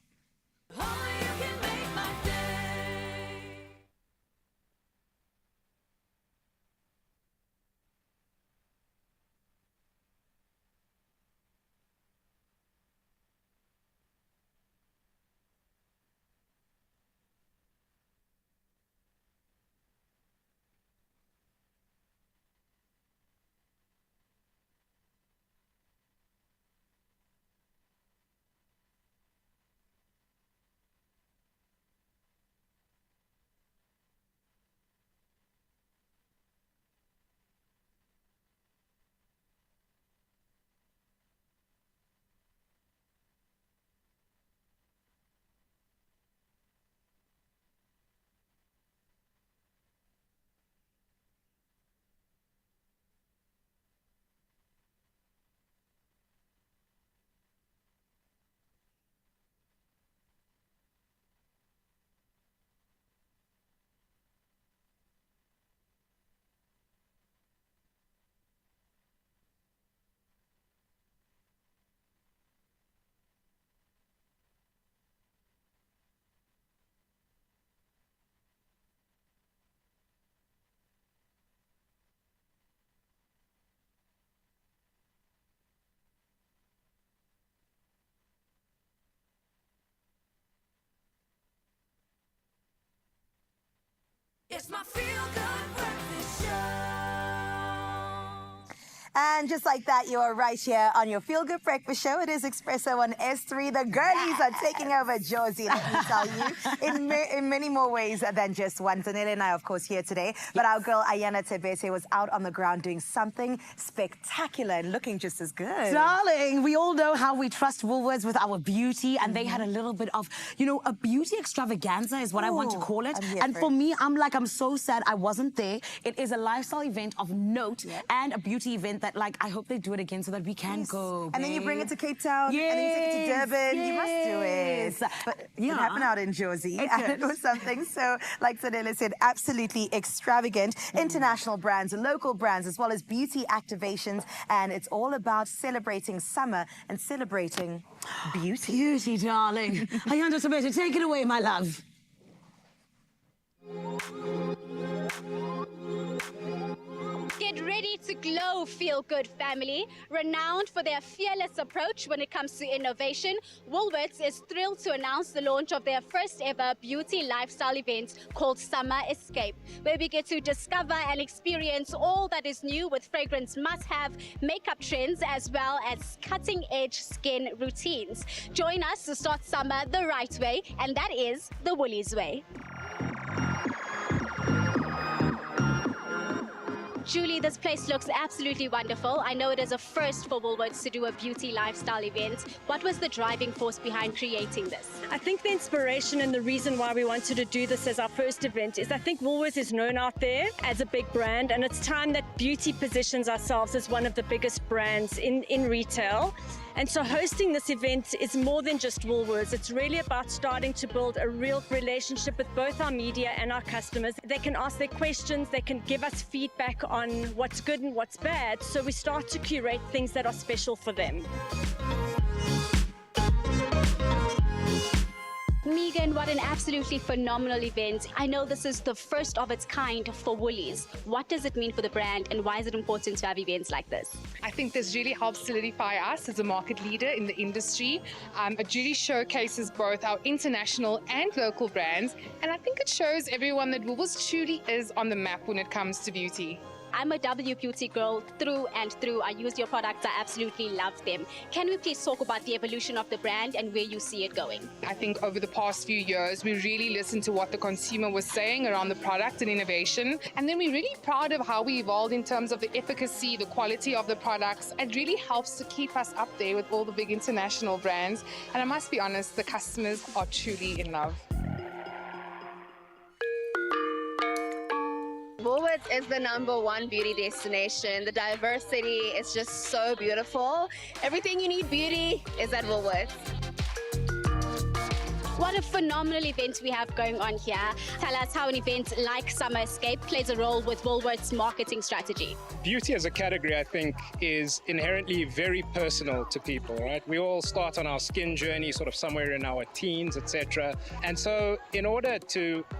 Speaker 4: It's my feel-good breakfast show.
Speaker 6: And just like that, you are right here on your Feel Good Breakfast Show. It is Expresso on S3. The girlies are taking over Josie, let me tell you, in many more ways than just one. Zanele and I, of course, here today. But our girl Ayana Tebese was out on the ground doing something spectacular and looking just as good.
Speaker 5: Darling, we all know how we trust Woolworths with our beauty, and they had a little bit of, you know, a beauty extravaganza is what I want to call it. And for me, I'm so sad I wasn't there. It is a lifestyle event of note and a beauty event that, like, I hope they do it again so that we can go.
Speaker 6: And then you bring it to Cape Town, and then you take it to Durban. You must do it. But it happened out in Josie, and it was something so, like Zanele said, absolutely extravagant. International brands, local brands, as well as beauty activations, and it's all about celebrating summer and celebrating beauty.
Speaker 5: Beauty, darling. Ayanda Tebese, take it away, my love.
Speaker 9: Get ready to glow, Feel Good family. Renowned for their fearless approach when it comes to innovation, Woolworths is thrilled to announce the launch of their first ever beauty lifestyle event called Summer Escape, where we get to discover and experience all that is new with fragrance must-have, makeup trends, as well as cutting-edge skin routines. Join us to start summer the right way, and that is the Woolies way. Julie, this place looks absolutely wonderful. I know it is a first for Woolworths to do a beauty lifestyle event. What was the driving force behind creating this?
Speaker 20: I think the inspiration and the reason why we wanted to do this as our first event is I think Woolworths is known out there as a big brand, and it's time that beauty positions ourselves as one of the biggest brands in retail. And so hosting this event is more than just Woolworths. It's really about starting to build a real relationship with both our media and our customers. They can ask their questions, they can give us feedback on what's good and what's bad, so we start to curate things that are special for them.
Speaker 9: Megan, what an absolutely phenomenal event. I know this is the first of its kind for Woolies. What does it mean for the brand, and why is it important to have events like this?
Speaker 23: I think this really helps solidify us as a market leader in the industry. It really showcases both our international and local brands, and I think it shows everyone that Woolworths truly is on the map when it comes to beauty.
Speaker 9: I'm a W Beauty girl through and through. I use your products. I absolutely love them. Can we please talk about the evolution of the brand and where you see it going?
Speaker 23: I think over the past few years, we really listened to what the consumer was saying around the product and innovation. And then we're really proud of how we evolved in terms of the efficacy, the quality of the products. It really helps to keep us up there with all the big international brands. And I must be honest, the customers are truly in love.
Speaker 24: Woolworths is the #1 beauty destination. The diversity is just so beautiful. Everything you need beauty is at Woolworths.
Speaker 9: What a phenomenal event we have going on here. Tell us how an event like Summer Escape plays a role with Woolworths' marketing strategy.
Speaker 25: Beauty as a category, I think, is inherently very personal to people, right? We all start on our skin journey sort of somewhere in our teens, etc. And so in order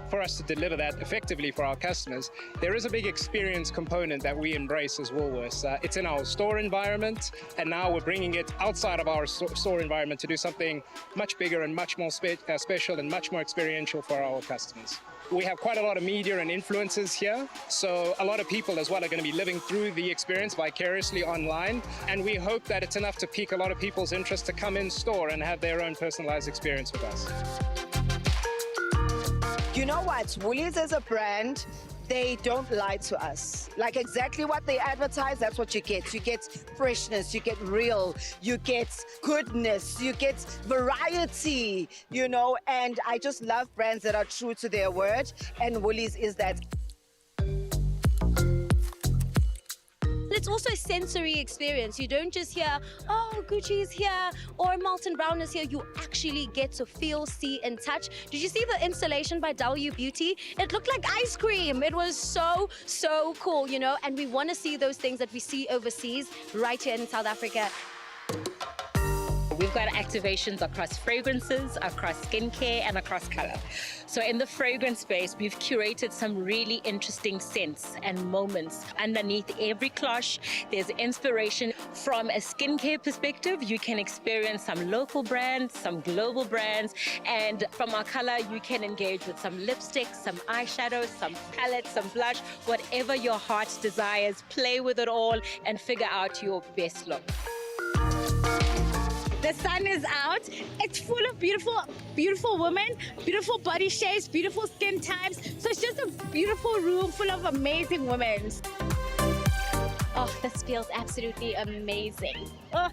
Speaker 25: for us to deliver that effectively for our customers, there is a big experience component that we embrace as Woolworths. It's in our store environment, and now we're bringing it outside of our store environment to do something much bigger and much more special and much more experiential for our customers. We have quite a lot of media and influencers here, so a lot of people as well are going to be living through the experience vicariously online, and we hope that it's enough to pique a lot of people's interest to come in store and have their own personalized experience with us.
Speaker 26: You know what? Woolies as a brand, they don't lie to us. Like exactly what they advertise, that's what you get. You get freshness, you get real, you get goodness, you get variety, you know, and I just love brands that are true to their word, and Woolies is that.
Speaker 9: It's also a sensory experience. You don't just hear, oh, Gucci is here or Molton Brown is here. You actually get to feel, see, and touch. Did you see the installation by W Beauty? It looked like ice cream. It was so, so cool, you know, and we want to see those things that we see overseas right here in South Africa.
Speaker 3: We've got activations across fragrances, across skincare, and across color. So in the fragrance space, we've curated some really interesting scents and moments. Underneath every cloche, there's inspiration. From a skincare perspective, you can experience some local brands, some global brands, and from our color, you can engage with some lipsticks, some eyeshadows, some palettes, some blush, whatever your heart desires. Play with it all and figure out your best look.
Speaker 9: The sun is out. It's full of beautiful, beautiful women, beautiful body shapes, beautiful skin types. So it's just a beautiful room full of amazing women. Oh, this feels absolutely amazing. Oh.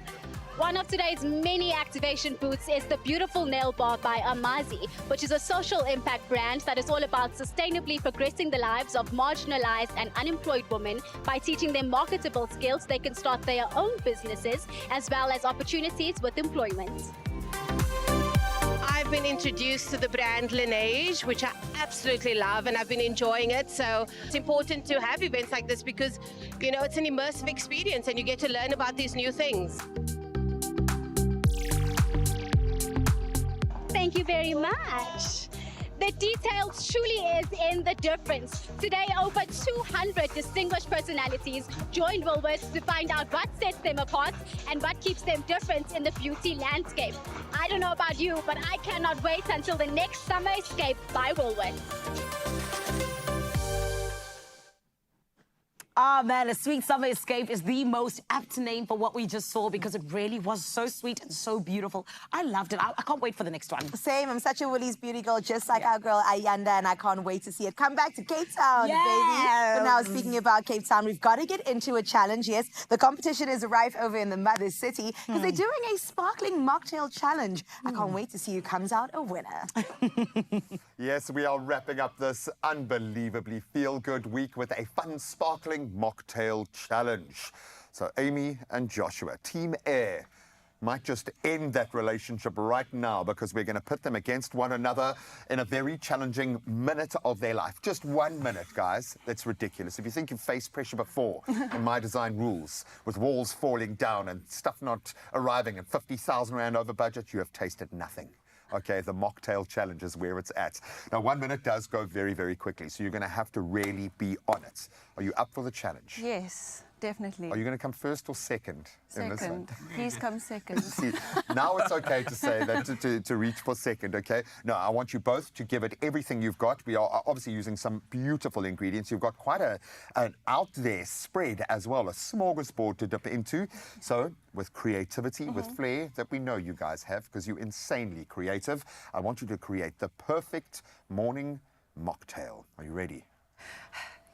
Speaker 9: One of today's many activation booths is the beautiful nail bar by Amazi, which is a social impact brand that is all about sustainably progressing the lives of marginalized and unemployed women by teaching them marketable skills they can start their own businesses, as well as opportunities with employment.
Speaker 7: I've been introduced to the brand Lineage, which I absolutely love, and I've been enjoying it. So it's important to have events like this because, you know, it's an immersive experience and you get to learn about these new things.
Speaker 9: Thank you very much. The details truly is in the difference. Today, over 200 distinguished personalities joined Woolworths to find out what sets them apart and what keeps them different in the beauty landscape. I don't know about you, but I cannot wait until the next Summer Escape by Woolworths.
Speaker 5: Ah, man, A Sweet Summer Escape is the most apt name for what we just saw because it really was so sweet and so beautiful. I loved it. I can't wait for the next one.
Speaker 6: Same. I'm such a Woolies beauty girl, just like our girl Ayanda, and I can't wait to see it. Come back to Cape Town, baby. But now, speaking about Cape Town, we've got to get into a challenge. Yes, the competition is rife over in the mother city because they're doing a sparkling mocktail challenge. I can't wait to see who comes out a winner.
Speaker 1: Yes, we are wrapping up this unbelievably feel-good week with a fun, sparkling mocktail challenge. So Amy and Joshua, Team Air, might just end that relationship right now because we're going to pit them against one another in a very challenging minute of their life. Just 1 minute, guys. That's ridiculous. If you think you've faced pressure before in My Design Rules, with walls falling down and stuff not arriving and 50,000 Rand over budget, you have tasted nothing. Okay, the mocktail challenge is where it's at. Now, 1 minute does go very, very quickly, so you're going to have to really be on it. Are you up for the challenge?
Speaker 10: Yes, definitely.
Speaker 1: Are you going to come first or second in this one?
Speaker 10: Second. Please come second.
Speaker 1: See, now it's okay to say that to reach for second, okay? No, I want you both to give it everything you've got. We are obviously using some beautiful ingredients. You've got quite an out there spread as well, a smorgasbord to dip into. So, with creativity, with flair that we know you guys have, because you're insanely creative, I want you to create the perfect morning mocktail. Are you ready?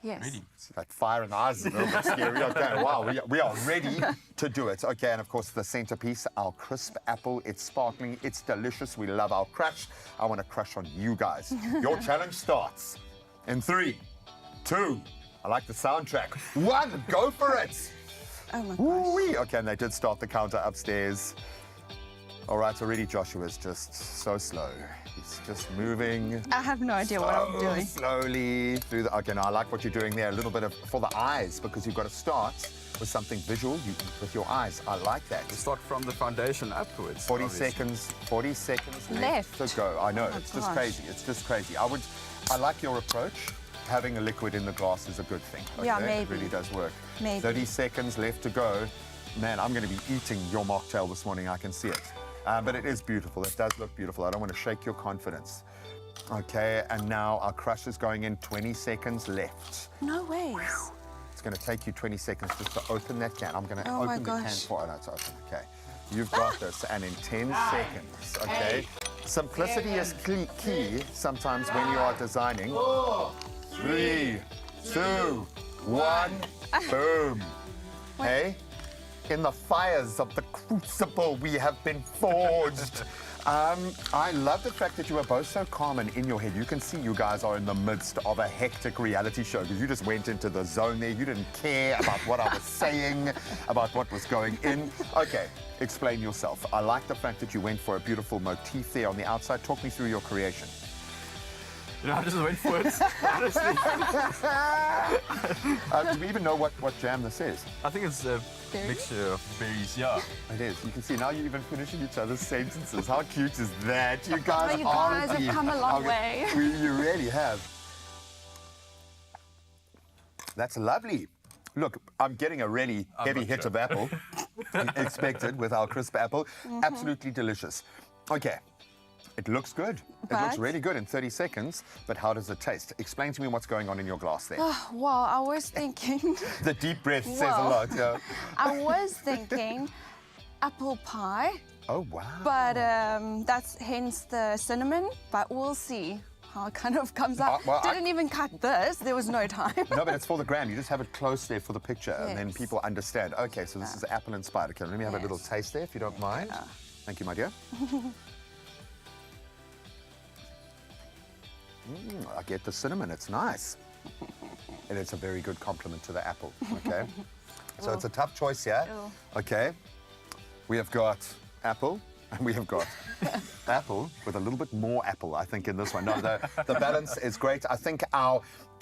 Speaker 10: Yes.
Speaker 1: Ready. See that fire in the eyes is a little bit scary. Okay, wow, we are ready to do it. Okay, and of course the centerpiece, our crisp apple. It's sparkling, it's delicious. We love our crush. I want to crush on you guys. Your challenge starts in 3, 2, I like the soundtrack. 1, go for it.
Speaker 10: Oh my gosh.
Speaker 1: Ooh-wee. Okay, and they did start the counter upstairs. All right, already Joshua's just so slow. He's just moving.
Speaker 10: I have no idea what I'm doing.
Speaker 1: Slowly through the... Okay, now I like what you're doing there. A little bit of for the eyes, because you've got to start with something visual with your eyes. I like that.
Speaker 12: You start from the foundation upwards.
Speaker 1: 40 seconds left to go. I know, it's just crazy. It's just crazy. I like your approach. Having a liquid in the glass is a good thing. Okay?
Speaker 10: Yeah, maybe.
Speaker 1: It really does work.
Speaker 10: Maybe.
Speaker 1: 30 seconds left to go. Man, I'm going to be eating your mocktail this morning. I can see it. But it is beautiful. It does look beautiful. I don't want to shake your confidence. Okay, and now our crush is going in. 20 seconds left.
Speaker 10: No ways.
Speaker 1: It's going to take you 20 seconds just to open that can. I'm going to
Speaker 10: Oh my
Speaker 1: open the can
Speaker 10: gosh.
Speaker 1: for... Oh, no, it's open. Okay. You've got this. And in 10 seconds, okay? Simplicity is key sometimes when you are designing. 3, 2, 1, boom. Hey? In the fires of the crucible, we have been forged. I love the fact that you are both so calm and in your head. You can see you guys are in the midst of a hectic reality show because you just went into the zone there. You didn't care about what I was saying, about what was going in. Okay, explain yourself. I like the fact that you went for a beautiful motif there on the outside. Talk me through your creation.
Speaker 12: You know, I just went for it, honestly.
Speaker 1: Do we even know what jam this is?
Speaker 12: I think it's Mixture of berries, yeah.
Speaker 1: It is. You can see now you're even finishing each other's sentences. How cute is that? You guys,
Speaker 10: Oh, you guys
Speaker 1: are
Speaker 10: have come a long way.
Speaker 1: You really have. That's lovely. Look, I'm getting a really heavy hit of apple, expected with our crisp apple. Absolutely delicious. Okay, it looks good. It looks
Speaker 10: But-
Speaker 1: really good in 30 seconds, but how does it taste? Explain to me what's going on in your glass there.
Speaker 10: Well, I was thinking.
Speaker 1: The deep breath says a
Speaker 10: Whoa.
Speaker 1: lot, yeah.
Speaker 10: I was thinking apple pie,
Speaker 1: Oh, wow.
Speaker 10: but that's hence the cinnamon. But we'll see how it kind of comes out.
Speaker 1: well, I-
Speaker 10: Didn't even cut this. There was no time.
Speaker 1: No, but it's for the gram. You just have it close there for the picture, and then
Speaker 10: Yes.
Speaker 1: people understand. Okay, so this is apple inspired. Okay, let me have a little taste there, if you don't mind. Thank you, my dear. I get the cinnamon. It's nice, and it's a very good compliment to the apple. Okay, so it's a tough choice here. Okay, we have got apple. And we have got apple with a little bit more apple, I think, in this one. No, the balance is great. I think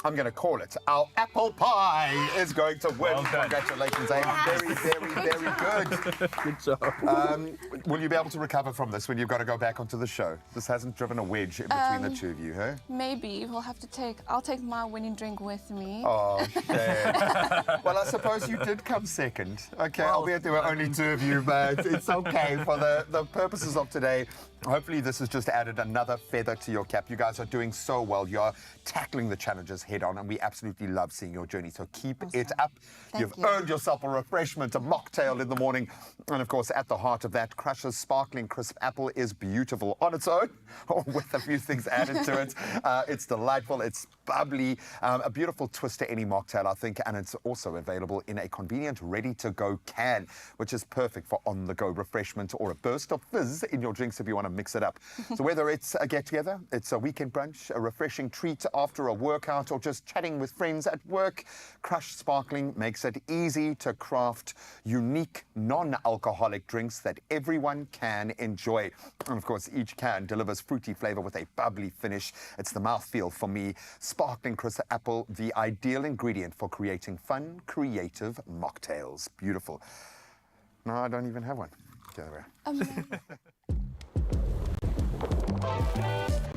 Speaker 1: I'm going to call it, our apple pie is going to win.
Speaker 12: Well done.
Speaker 1: Congratulations, Abe. Very, very, very good.
Speaker 12: Good job.
Speaker 1: Will you be able to recover from this when you've got to go back onto the show? This hasn't driven a wedge in between the two of you, huh?
Speaker 10: Maybe we'll have to take. I'll take my winning drink with me.
Speaker 1: Oh, shame. Well, I suppose you did come second. Okay, albeit there were only two of you, but it's okay for the purposes of today. Hopefully this has just added another feather to your cap. You guys are doing so well. You're tackling the challenges head on, and we absolutely love seeing your journey. So keep it up. You've earned yourself a refreshment, a mocktail in the morning. And of course, at the heart of that, Crush's sparkling crisp apple is beautiful on its own, or with a few things added to it. It's delightful. It's bubbly. A beautiful twist to any mocktail, I think. And it's also available in a convenient, ready-to-go can, which is perfect for on-the-go refreshment or a burst of fizz in your drinks if you want to mix it up. So whether it's a get-together, it's a weekend brunch, a refreshing treat after a workout, or just chatting with friends at work, Crush Sparkling makes it easy to craft unique, non-alcoholic drinks that everyone can enjoy. And of course, each can delivers fruity flavor with a bubbly finish. It's the mouthfeel for me. Sparkling crisp apple, the ideal ingredient for creating fun, creative mocktails. Beautiful. No, I don't even have one. The other way.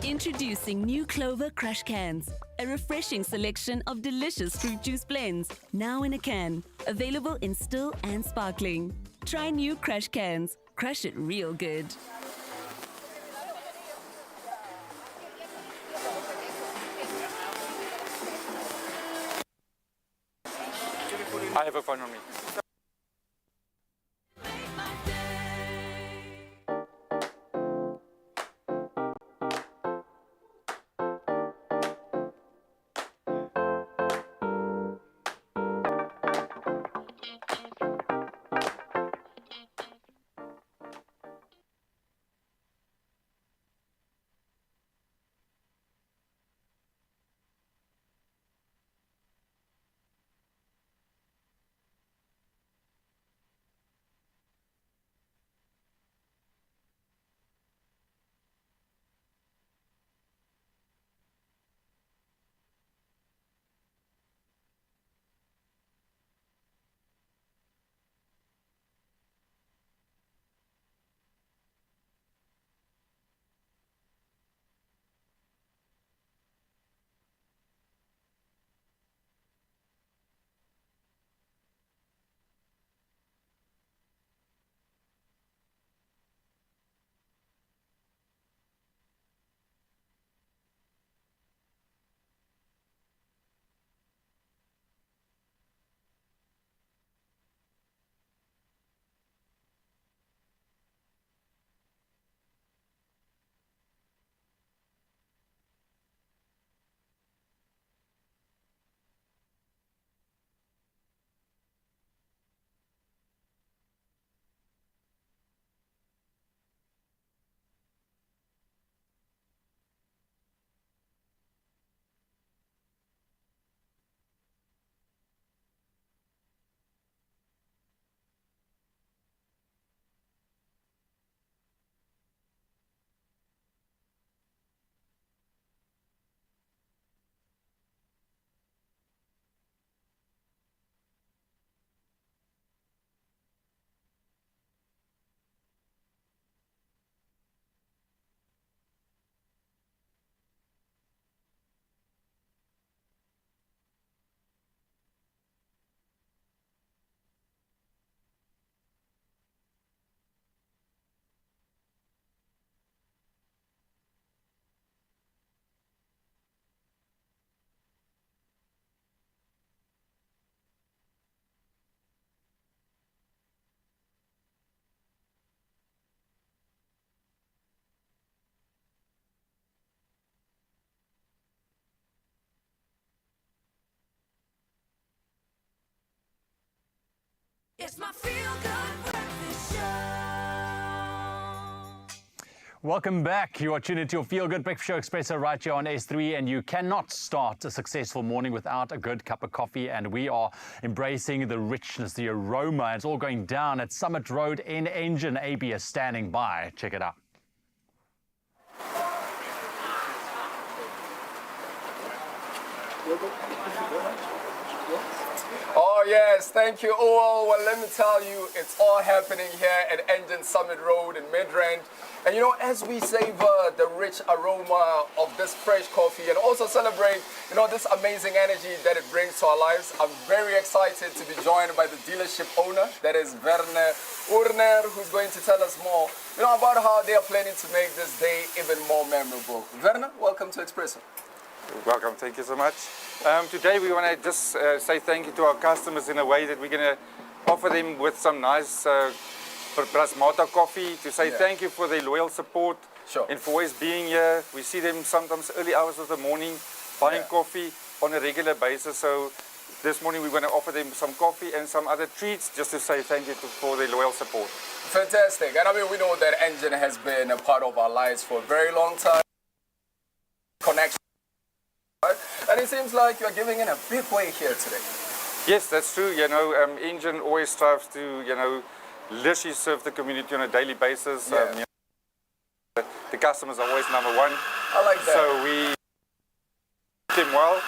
Speaker 11: Introducing new Clover Crush Cans, a refreshing selection of delicious fruit juice blends, now in a can, available in still and sparkling. Try new Crush Cans. Crush it real good.
Speaker 12: I have a phone on me.
Speaker 4: It's my Feel Good Breakfast Show.
Speaker 2: Welcome back. You are tuned into your Feel Good Breakfast Show Expresso right here on S3, and you cannot start a successful morning without a good cup of coffee, and we are embracing the richness, the aroma. It's all going down at Summit Road in Engine. AB is standing by. Check it out.
Speaker 13: Oh yes, thank you all. Well, let me tell you, it's all happening here at Engine Summit Road in Midrand. And you know, as we savor the rich aroma of this fresh coffee and also celebrate, you know, this amazing energy that it brings to our lives, I'm very excited to be joined by the dealership owner, that is Werner Urner, who's going to tell us more, you know, about how they are planning to make this day even more memorable. Werner, welcome to Expresso.
Speaker 12: Welcome, thank you so much. Today we want to just say thank you to our customers in a way that we're going to offer them with some nice Brasmata coffee to say thank you for their loyal support and for always being here. We see them sometimes early hours of the morning buying coffee on a regular basis. So this morning we're going to offer them some coffee and some other treats just to say thank you for their loyal support.
Speaker 13: Fantastic. And I mean, we know that Engine has been a part of our lives for a very long time. Connection. And it seems like you're giving in a big way here today.
Speaker 12: Yes, that's true. You know, Engine always strives to, you know, literally serve the community on a daily basis. You know, the customers are always number one.
Speaker 13: I like that.
Speaker 12: So we treat them well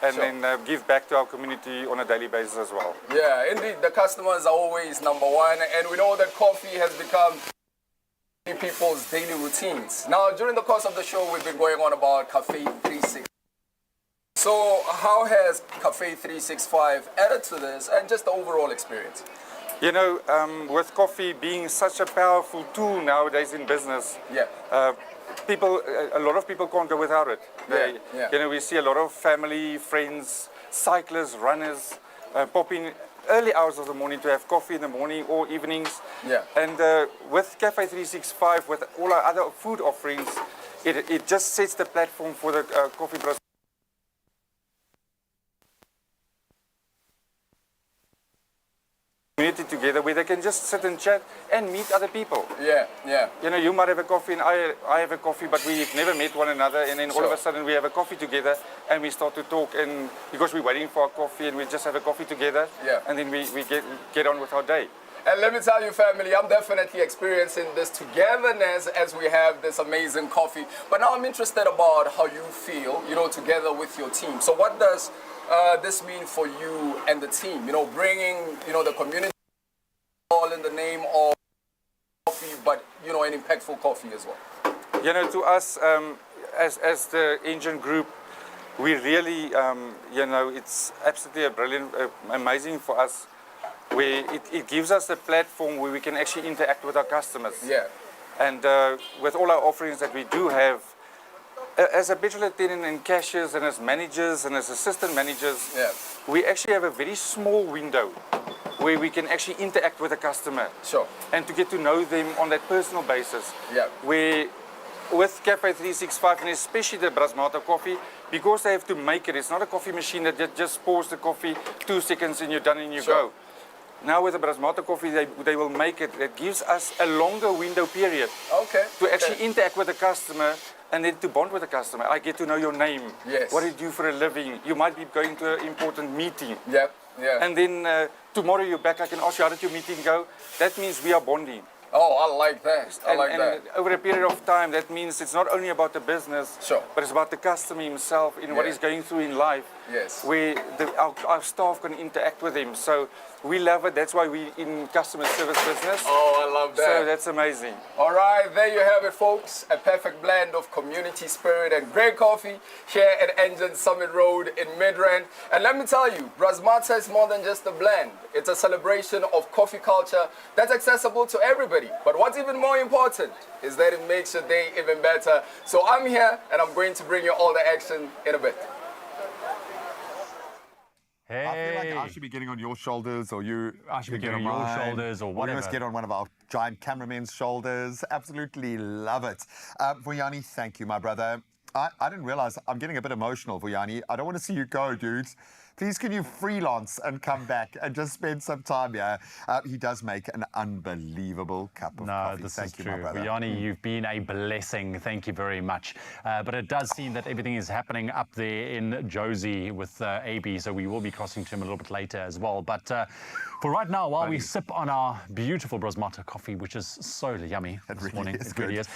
Speaker 12: and then give back to our community on a daily basis as well.
Speaker 13: Yeah, indeed. The customers are always number one. And we know that coffee has become people's daily routines. Now, during the course of the show, we've been going on about Cafe 365. So how has Cafe 365 added to this and just the overall experience?
Speaker 12: You know, with coffee being such a powerful tool nowadays in business, a lot of people can't go without it. You know, we see a lot of family, friends, cyclists, runners pop in early hours of the morning to have coffee in the morning or evenings. And with Cafe 365, with all our other food offerings, it just sets the platform for the coffee process. Community together where they can just sit and chat and meet other people. You know, you might have a coffee and I have a coffee, but we've never met one another, and then all of a sudden we have a coffee together and we start to talk, and because we're waiting for our coffee and we just have a coffee together, and then we get on with our day.
Speaker 13: And let me tell you, family, I'm definitely experiencing this togetherness as we have this amazing coffee. But now I'm interested about how you feel, you know, together with your team. So what does this mean for you and the team? You know, bringing, you know, the community all in the name of coffee, but, you know, an impactful coffee as well.
Speaker 12: You know, to us, as the Engine Group, we really, you know, it's absolutely a brilliant, amazing for us, where it gives us a platform where we can actually interact with our customers. And with all our offerings that we do have, as a petrol attendant and cashiers and as managers and as assistant managers, we actually have a very small window where we can actually interact with the customer and to get to know them on that personal basis. Where with Cafe 365 and especially the Brasmata coffee, because they have to make it, it's not a coffee machine that just pours the coffee 2 seconds and you're done and you go. Now with the Brasmata coffee, they will make it. It gives us a longer window period to actually interact with the customer and then to bond with the customer. I get to know your name. What do you do for a living? You might be going to an important meeting. And then tomorrow you're back, I can ask you, how did your meeting go? That means we are bonding.
Speaker 13: Oh, I like that. I like that.
Speaker 12: Over a period of time, that means it's not only about the business, but it's about the customer himself in what he's going through in life. Where our staff can interact with him. So we love it. That's why we in customer service business.
Speaker 13: Oh, I love that.
Speaker 12: So that's amazing.
Speaker 13: All right, there you have it, folks. A perfect blend of community spirit and great coffee here at Engine Summit Road in Midrand. And let me tell you, Brasmata is more than just a blend. It's a celebration of coffee culture that's accessible to everybody. But what's even more important is that it makes your day even better. So I'm here and I'm going to bring you all the action in a bit.
Speaker 1: I feel like I should be getting on your shoulders, or
Speaker 2: I should be getting on your shoulders, or whatever.
Speaker 1: We must get on one of our giant cameramen's shoulders. Absolutely love it. Vuyani, thank you, my brother. I didn't realize I'm getting a bit emotional, Vuyani. I don't want to see you go, dude. Please, can you freelance and come back and just spend some time here? He does make an unbelievable cup of coffee.
Speaker 2: This
Speaker 1: Thank
Speaker 2: is
Speaker 1: you, my
Speaker 2: true.
Speaker 1: brother.
Speaker 2: Riani, you've been a blessing. Thank you very much. But it does seem that everything is happening up there in Josie with AB, so we will be crossing to him a little bit later as well. But for right now, while we sip on our beautiful Brosmata coffee, which is so yummy this morning, it really is.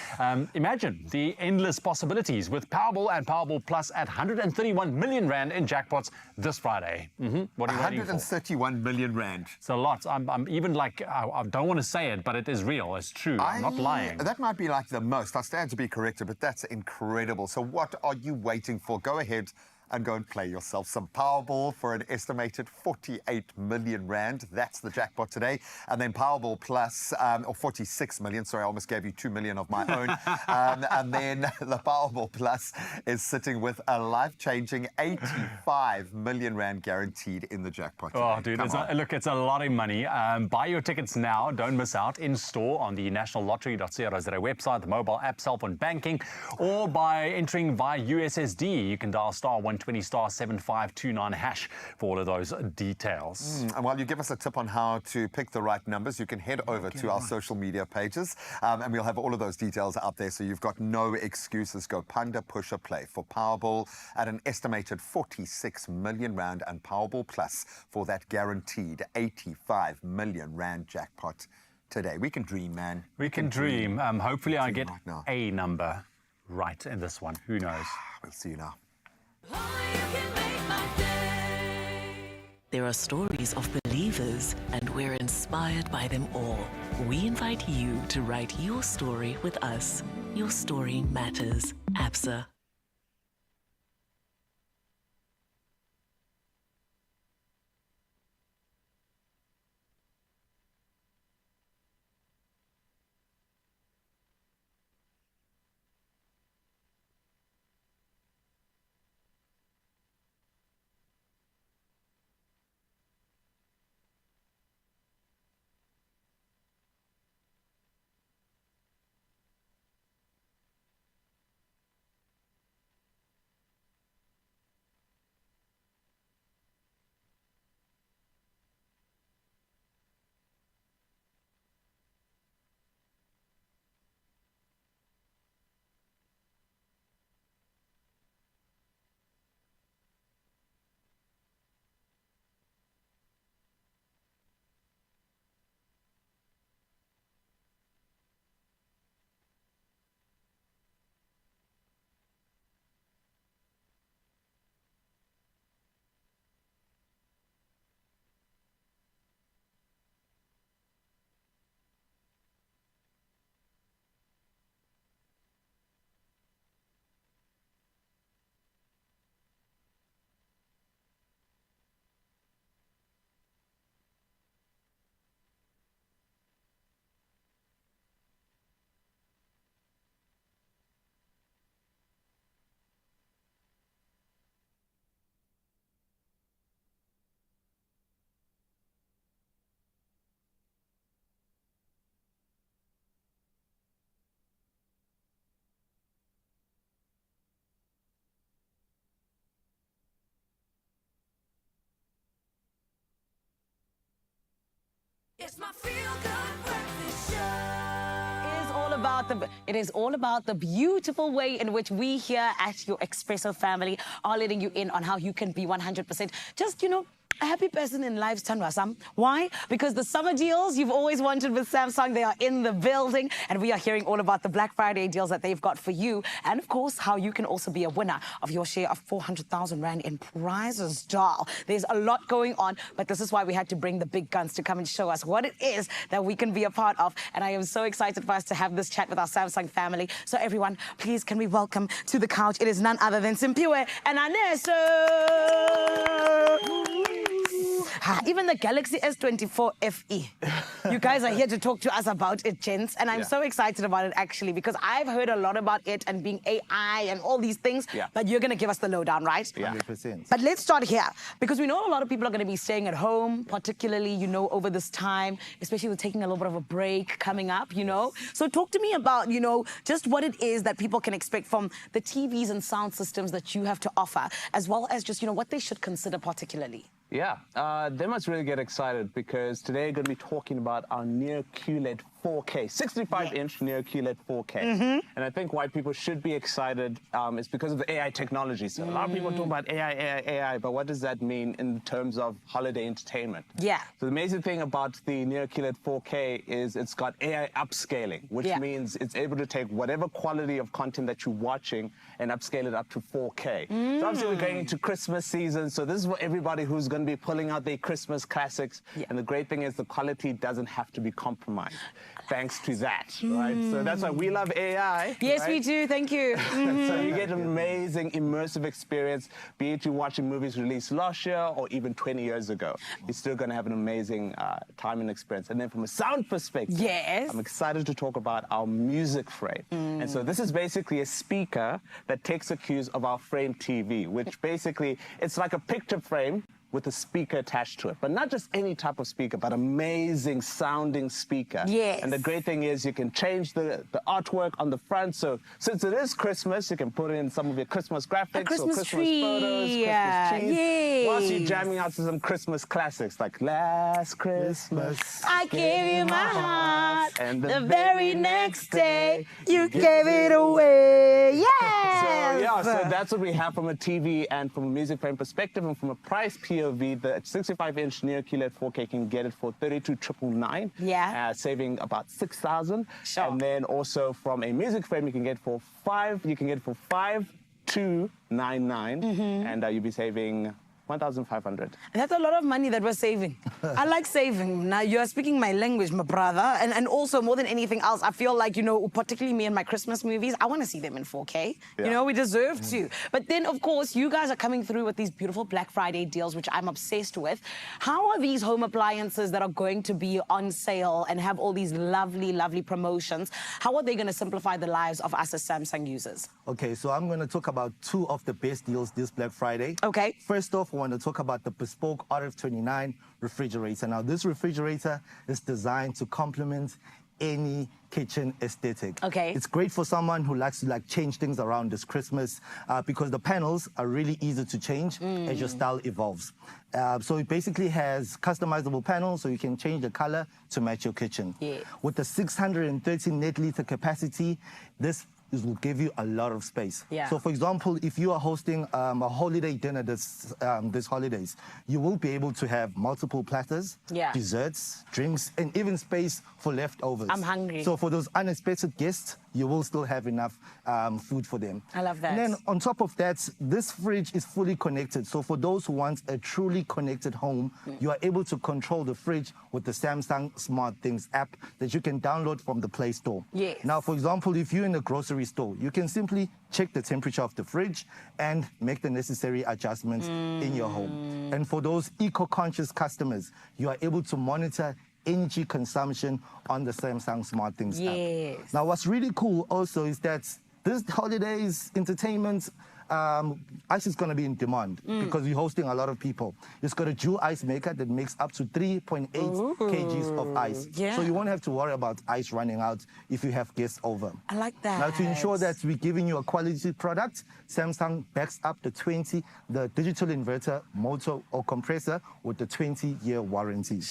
Speaker 2: Imagine the endless possibilities with Powerball and Powerball Plus at 131 million rand in jackpots this Friday. What are you waiting for?
Speaker 1: 131 million rand.
Speaker 2: It's a lot. I'm even like, I don't want to say it, but it is real. It's true. I'm not lying.
Speaker 1: That might be like the most. I stand to be corrected, but that's incredible. So what are you waiting for? Go ahead and go and play yourself some Powerball for an estimated 48 million rand. That's the jackpot today. And then Powerball Plus, or 46 million. Sorry, I almost gave you 2 million of my own. And then the Powerball Plus is sitting with a life-changing 85 million rand guaranteed in the jackpot today.
Speaker 2: Oh, dude, look, it's a lot of money. Buy your tickets now. Don't miss out. In store on the nationallottery.co.za website, the mobile app, cell phone banking, or by entering via USSD. You can dial *120 *7529# for all of those details.
Speaker 1: And while you give us a tip on how to pick the right numbers, you can head over to our social media pages, and we'll have all of those details up there, so you've got no excuses. Go Panda, push or play for Powerball at an estimated 46 million rand and Powerball Plus for that guaranteed 85 million rand jackpot today. We can dream, man.
Speaker 2: We can dream. Hopefully I get a number right in this one. Who knows?
Speaker 1: We'll see you now.
Speaker 14: There are stories of believers, and we're inspired by them all. We invite you to write your story with us. Your story matters. ABSA.
Speaker 5: It's my feel-good breakfast show. It is all about the beautiful way in which we here at your Expresso family are letting you in on how you can be 100% just, a happy person in life's Tanwasam. Why? Because the summer deals you've always wanted with Samsung, they are in the building, and we are hearing all about the Black Friday deals that they've got for you, and of course, how you can also be a winner of your share of 400,000 rand in prizes, doll. There's a lot going on, but this is why we had to bring the big guns to come and show us what it is that we can be a part of, and I am so excited for us to have this chat with our Samsung family. So everyone, please can we welcome to the couch, it is none other than Simpiwe and Aneso. Even the Galaxy S24 FE. You guys are here to talk to us about it, gents. And I'm so excited about it, actually, because I've heard a lot about it and being AI and all these things. But you're going to give us the lowdown, right?
Speaker 8: 100%.
Speaker 5: But let's start here, because we know a lot of people are going to be staying at home, particularly, you know, over this time, especially with taking a little bit of a break coming up, you know. So talk to me about, you know, just what it is that people can expect from the TVs and sound systems that you have to offer, as well as just, you know, what they should consider particularly.
Speaker 15: Yeah, they must really get excited because today we're going to be talking about our near QLED 4K, 65-inch near QLED 4K. And I think why people should be excited is because of the AI technology. So a lot of people talk about AI, but what does that mean in terms of holiday entertainment?
Speaker 5: Yeah.
Speaker 15: So the amazing thing about the near QLED 4K is it's got AI upscaling, which means it's able to take whatever quality of content that you're watching and upscale it up to 4K. So obviously we're going into Christmas season, so this is for everybody who's going to be pulling out their Christmas classics. And the great thing is the quality doesn't have to be compromised, thanks to that, right? So that's why we love AI.
Speaker 5: Yes, we do. Thank you.
Speaker 15: So you get an amazing immersive experience, be it you're watching movies released last year or even 20 years ago. You're still going to have an amazing time and experience. And then from a sound perspective, I'm excited to talk about our music frame. And so this is basically a speaker that takes the cues of our frame TV, which basically, it's like a picture frame with a speaker attached to it. But not just any type of speaker, but amazing sounding speaker.
Speaker 5: Yes.
Speaker 15: And the great thing is you can change the artwork on the front. So since it is Christmas, you can put in some of your Christmas graphics or Christmas
Speaker 5: tree.
Speaker 15: photos, Christmas trees.
Speaker 5: Yes.
Speaker 15: Whilst you're jamming out to some Christmas classics like Last Christmas,
Speaker 5: I gave you my heart,
Speaker 15: and
Speaker 5: the very next day you gave it away. Yes.
Speaker 15: So that's what we have from a TV and from a music frame perspective, and from a price POV, the 65-inch near QLED 4K can get it for 32,999.
Speaker 5: Yeah.
Speaker 15: Saving about 6,000.
Speaker 5: Sure.
Speaker 15: And then also from a music frame, you can get for 5,299, and you'll be saving 1,500.
Speaker 5: That's a lot of money that we're saving. I like saving. Now, you're speaking my language, my brother. And also, more than anything else, I feel like, you know, particularly me and my Christmas movies, I want to see them in 4K. You know, we deserve to. But then, of course, you guys are coming through with these beautiful Black Friday deals, which I'm obsessed with. How are these home appliances that are going to be on sale and have all these lovely, lovely promotions, how are they going to simplify the lives of us as Samsung users?
Speaker 8: Okay, so I'm going to talk about two of the best deals this Black Friday.
Speaker 5: Okay.
Speaker 8: First off, I want to talk about the bespoke RF29 refrigerator. Now, this refrigerator is designed to complement any kitchen aesthetic.
Speaker 5: Okay.
Speaker 8: It's great for someone who likes to change things around this Christmas because the panels are really easy to change as your style evolves. So it basically has customizable panels, so you can change the color to match your kitchen. With the 630 net liter capacity, this will give you a lot of space. So, for example, if you are hosting a holiday dinner this holidays, you will be able to have multiple platters, desserts, drinks, and even space for leftovers.
Speaker 5: I'm hungry.
Speaker 8: So for those unexpected guests, you will still have enough food for them.
Speaker 5: I love that.
Speaker 8: And then on top of that, this fridge is fully connected. So for those who want a truly connected home, you are able to control the fridge with the Samsung Smart Things app that you can download from the Play Store. Now, for example, if you're in a grocery store, you can simply check the temperature of the fridge and make the necessary adjustments in your home. And for those eco-conscious customers, you are able to monitor energy consumption on the Samsung Smart Things app. Now, what's really cool also is that this holidays entertainment, ice is going to be in demand because we're hosting a lot of people. It's got a dual ice maker that makes up to 3.8 kgs of ice. So you won't have to worry about ice running out if you have guests over.
Speaker 5: I like that.
Speaker 8: Now, to ensure that we're giving you a quality product, Samsung backs up the digital inverter, motor, or compressor with the 20-year warranty.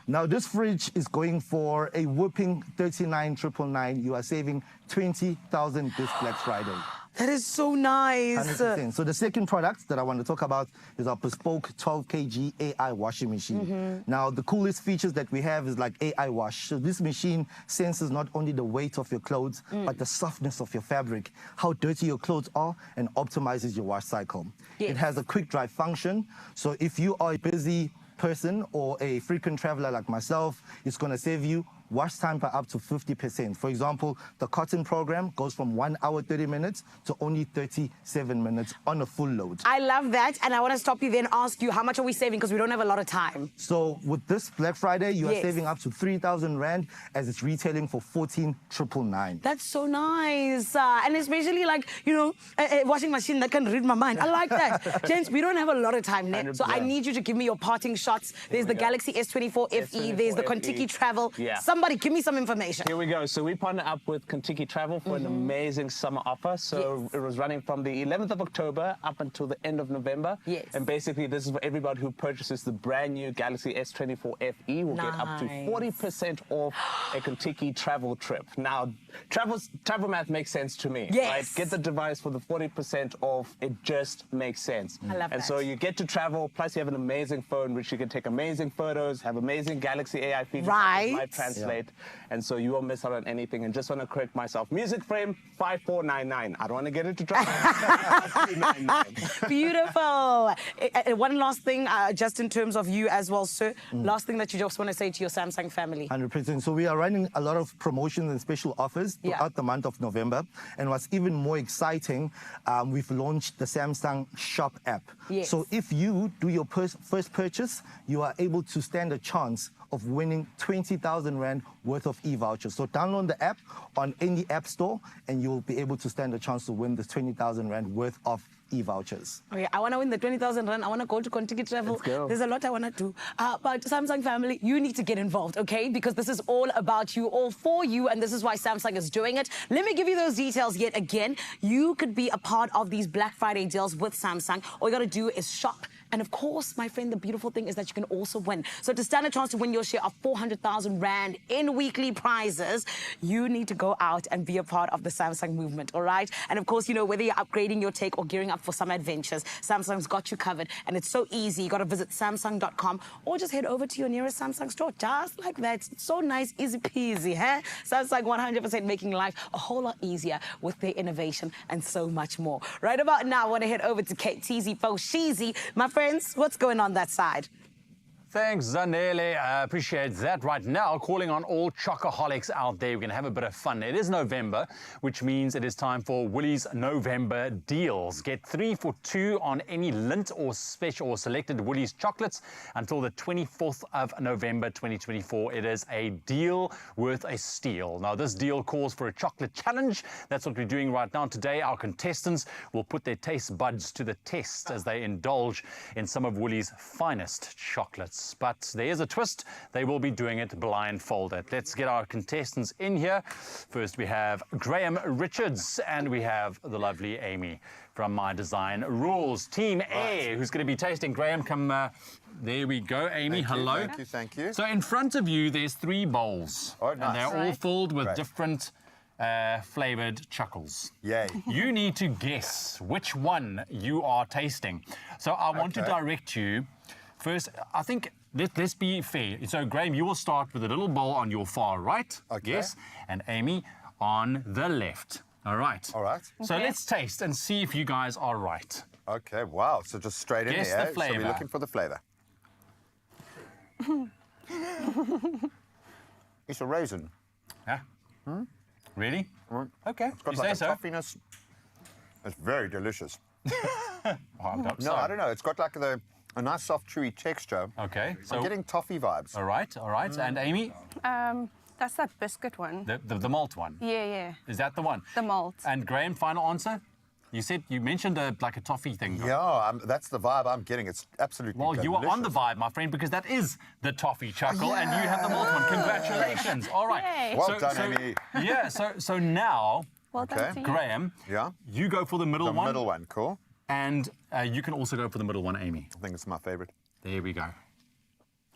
Speaker 8: Now, this fridge is going for a whopping 39,999. You are saving 20,000 this Black Friday.
Speaker 5: That is so nice.
Speaker 8: 100%. So the second product that I want to talk about is our bespoke 12 kg AI washing machine. Now, the coolest features that we have is like AI wash. So this machine senses not only the weight of your clothes, but the softness of your fabric, how dirty your clothes are, and optimizes your wash cycle. It has a quick dry function. So if you are a busy person or a frequent traveler like myself, it's going to save you wash time by up to 50%. For example, the cotton program goes from 1 hour 30 minutes to only 37 minutes on a full load.
Speaker 5: I love that, and I want to stop you there and ask you, how much are we saving? Because we don't have a lot of time.
Speaker 8: So with this Black Friday, you are saving up to 3,000 Rand as it's retailing for 14,999.
Speaker 5: That's so nice. And especially like, you know, a washing machine that can read my mind. I like that. James, we don't have a lot of time now, so I need you to give me your parting shots. There's the Galaxy S24 FE, there's the Kontiki Travel.
Speaker 15: Yeah.
Speaker 5: Somebody give me some information.
Speaker 15: Here we go. So we partner up with Kontiki Travel for an amazing summer offer. So it was running from the 11th of October up until the end of November.
Speaker 5: Yes.
Speaker 15: And basically this is for everybody who purchases the brand new Galaxy S24 FE will get up to 40% off a Kontiki travel trip. Now, travel math makes sense to me.
Speaker 5: Yes.
Speaker 15: Right? Get the device for the 40% off. It just makes sense.
Speaker 5: I love
Speaker 15: and
Speaker 5: that.
Speaker 15: so you get to travel, plus you have an amazing phone which you can take amazing photos, have amazing Galaxy AI features,
Speaker 5: Right.
Speaker 15: live translate, and so you won't miss out on anything. And just want to correct myself, music frame 5499. I don't want to get into trouble. 399.
Speaker 5: Beautiful. One last thing, just in terms of you as well, sir. Last thing that you just want to say to your Samsung family.
Speaker 8: 100%. So we are running a lot of promotions and special offers throughout the month of November. And what's even more exciting, we've launched the Samsung Shop app.
Speaker 5: Yes.
Speaker 8: So if you do your first purchase, you are able to stand a chance of winning 20,000 Rand worth of e-vouchers. So download the app on any app store and you'll be able to stand a chance to win this 20,000 Rand worth of e-vouchers.
Speaker 5: Okay, I want to win the 20,000 Rand. I want to go to Kontiki Travel.
Speaker 8: Let's go.
Speaker 5: There's a lot I want to do. But Samsung family, you need to get involved, okay? Because this is all about you, all for you, and this is why Samsung is doing it. Let me give you those details yet again. You could be a part of these Black Friday deals with Samsung. All you got to do is shop. And of course, my friend, the beautiful thing is that you can also win. So to stand a chance to win your share of 400,000 Rand in weekly prizes, you need to go out and be a part of the Samsung movement, all right? And of course, you know, whether you're upgrading your tech or gearing up for some adventures, Samsung's got you covered. And it's so easy. You got to visit Samsung.com or just head over to your nearest Samsung store, just like that. It's so nice, easy peasy, huh? Samsung 100% making life a whole lot easier with their innovation and so much more. Right about now, I want to head over to Kate Teasy Fosheezy. My friends, what's going on that side?
Speaker 2: Thanks, Zanele. I appreciate that. Right now, calling on all chocoholics out there. We're going to have a bit of fun. It is November, which means it is time for Woolies November deals. Get 3 for 2 on any Lindt or special or selected Woolies chocolates until the 24th of November 2024. It is a deal worth a steal. Now, this deal calls for a chocolate challenge. That's what we're doing right now. Today, our contestants will put their taste buds to the test as they indulge in some of Woolies' finest chocolates. But there is a twist. They will be doing it blindfolded. Let's get our contestants in here. First, we have Graham Richards, and we have the lovely Amy from My Design Rules. Team A, who's going to be tasting. Graham, come. There we go. Amy, hello.
Speaker 1: Thank you, thank you.
Speaker 2: So in front of you, there's 3 bowls.
Speaker 1: Oh, nice.
Speaker 2: And they're all filled with different flavored chuckles.
Speaker 1: Yay.
Speaker 2: You need to guess which one you are tasting. So I want to direct you. First, I think, let's be fair. So, Graham, you will start with a little bowl on your far right.
Speaker 1: Okay.
Speaker 2: Yes. And Amy on the left. All right.
Speaker 1: All right.
Speaker 2: So let's taste and see if you guys are right.
Speaker 1: Okay, wow. So just straight in
Speaker 2: Guess
Speaker 1: here.
Speaker 2: the flavour.
Speaker 1: So we're looking for the flavour. It's a raisin.
Speaker 2: Yeah. Really? Okay.
Speaker 1: It's got
Speaker 2: You
Speaker 1: like
Speaker 2: say
Speaker 1: a
Speaker 2: so?
Speaker 1: puffiness. It's very delicious.
Speaker 2: No,
Speaker 1: I don't know. It's got like a nice soft chewy texture.
Speaker 2: Okay.
Speaker 1: I'm getting toffee vibes.
Speaker 2: All right, all right. And Amy?
Speaker 10: That's that biscuit one.
Speaker 2: The malt one?
Speaker 10: Yeah.
Speaker 2: Is that the one?
Speaker 10: The malt.
Speaker 2: And Graham, final answer? You mentioned like a toffee thing.
Speaker 1: Yeah, that's the vibe I'm getting. It's absolutely delicious.
Speaker 2: You are on the vibe, my friend, because that is the toffee chuckle, and you have the malt one. Congratulations. All right.
Speaker 10: Yay.
Speaker 1: Well done, Amy.
Speaker 2: Yeah, so now,
Speaker 10: Well done to you.
Speaker 2: Graham, you go for the middle one.
Speaker 1: The middle one, cool.
Speaker 2: And you can also go for the middle one, Amy.
Speaker 1: I think it's my favourite.
Speaker 2: There we go.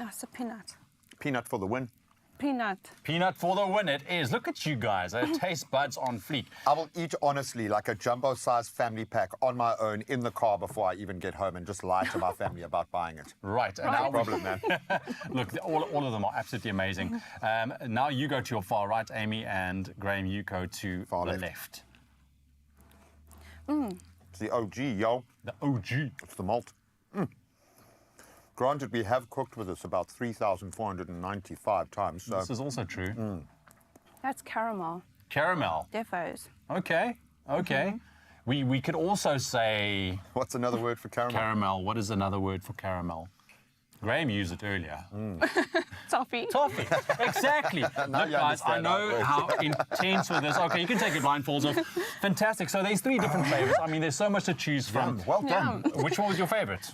Speaker 10: Oh, it's a peanut.
Speaker 1: Peanut for the win.
Speaker 10: Peanut.
Speaker 2: Peanut for the win it is. Look at you guys. Taste buds on fleek.
Speaker 1: I will eat, honestly, like a jumbo-sized family pack on my own in the car before I even get home and just lie to my family about buying it.
Speaker 2: Right.
Speaker 1: No problem, man.
Speaker 2: Look, all of them are absolutely amazing. Now you go to your far right, Amy, and Graham, you go to
Speaker 1: far
Speaker 2: the
Speaker 1: left.
Speaker 2: left.
Speaker 1: It's the OG, yo.
Speaker 2: The OG.
Speaker 1: It's the malt. Granted, we have cooked with this about 3,495 times. So.
Speaker 2: This is also true.
Speaker 10: That's caramel.
Speaker 2: Caramel.
Speaker 10: Defos.
Speaker 2: Okay. We could also say...
Speaker 1: What's another word for caramel?
Speaker 2: Caramel. What is another word for caramel? Graham used it earlier.
Speaker 10: Toffee.
Speaker 2: Toffee. Exactly. Look, guys, I know how intense with this. Okay, you can take your blindfolds off. Fantastic. So there's 3 different flavors. I mean, there's so much to choose from.
Speaker 1: Well done.
Speaker 2: Which one was your favorite?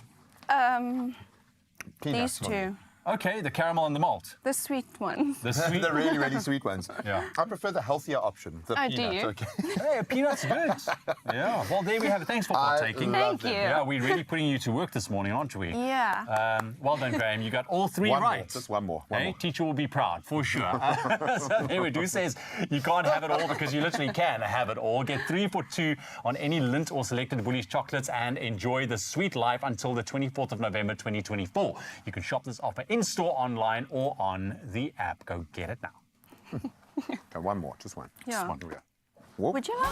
Speaker 10: These 2.
Speaker 2: Okay, the caramel and the malt.
Speaker 10: The sweet ones.
Speaker 2: The sweet,
Speaker 1: the really, really sweet ones.
Speaker 2: Yeah.
Speaker 1: I prefer the healthier option, the
Speaker 10: Oh,
Speaker 1: peanuts.
Speaker 10: do you?
Speaker 1: Okay.
Speaker 2: Hey, a peanut's good. Yeah. Well, there we have it. Thanks for partaking.
Speaker 10: Thank you.
Speaker 2: Yeah, we're really putting you to work this morning, aren't we?
Speaker 10: Yeah.
Speaker 2: Well done, Graham. You got all 3
Speaker 1: One
Speaker 2: right.
Speaker 1: more, just one more.
Speaker 2: Hey, teacher will be proud, for sure. So there we do. Says you can't have it all because you literally can have it all. Get 3 for 2 on any Lindt or selected Woolies chocolates and enjoy the sweet life until the 24th of November 2024. You can shop this offer in-store, online, or on the app. Go get it now.
Speaker 1: Okay, one more, just one.
Speaker 10: Yeah.
Speaker 1: Just one. Here we go. Whoop.
Speaker 10: Would you like?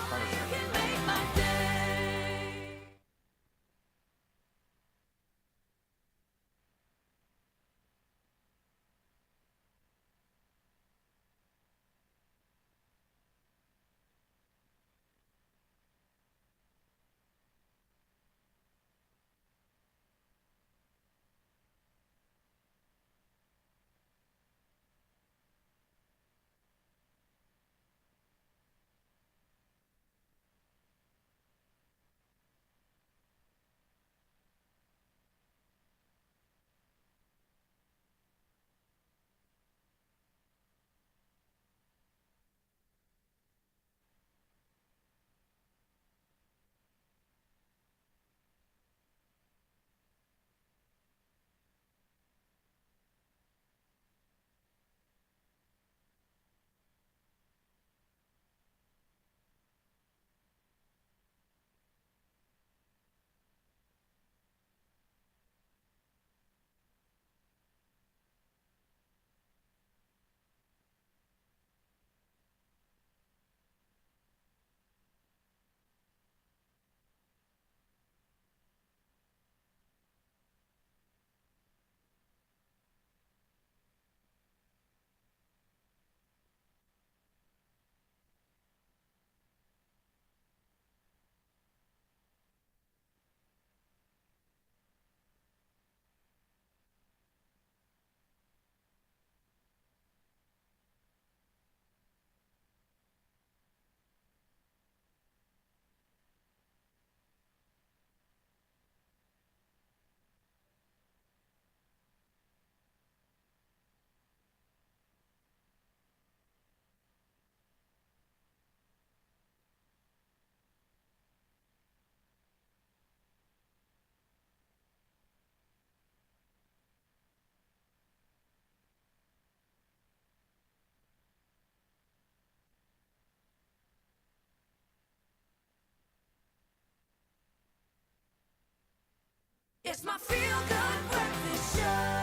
Speaker 4: It's my feel-good breakfast show.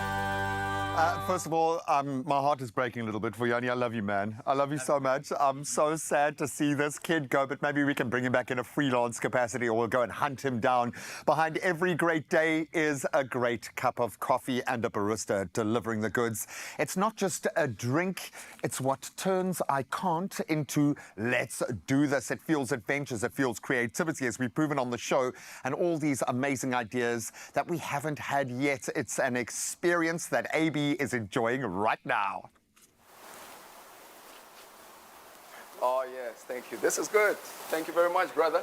Speaker 1: First of all, my heart is breaking a little bit for Yanni. I love you, man. I love you so much. I'm so sad to see this kid go, but maybe we can bring him back in a freelance capacity, or we'll go and hunt him down. Behind every great day is a great cup of coffee and a barista delivering the goods. It's not just a drink, it's what turns I can't into let's do this. It feels adventures, it feels creativity, as we've proven on the show, and all these amazing ideas that we haven't had yet. It's an experience that AB is enjoying right now.
Speaker 13: Oh, yes, thank you. This is good. Thank you very much, brother.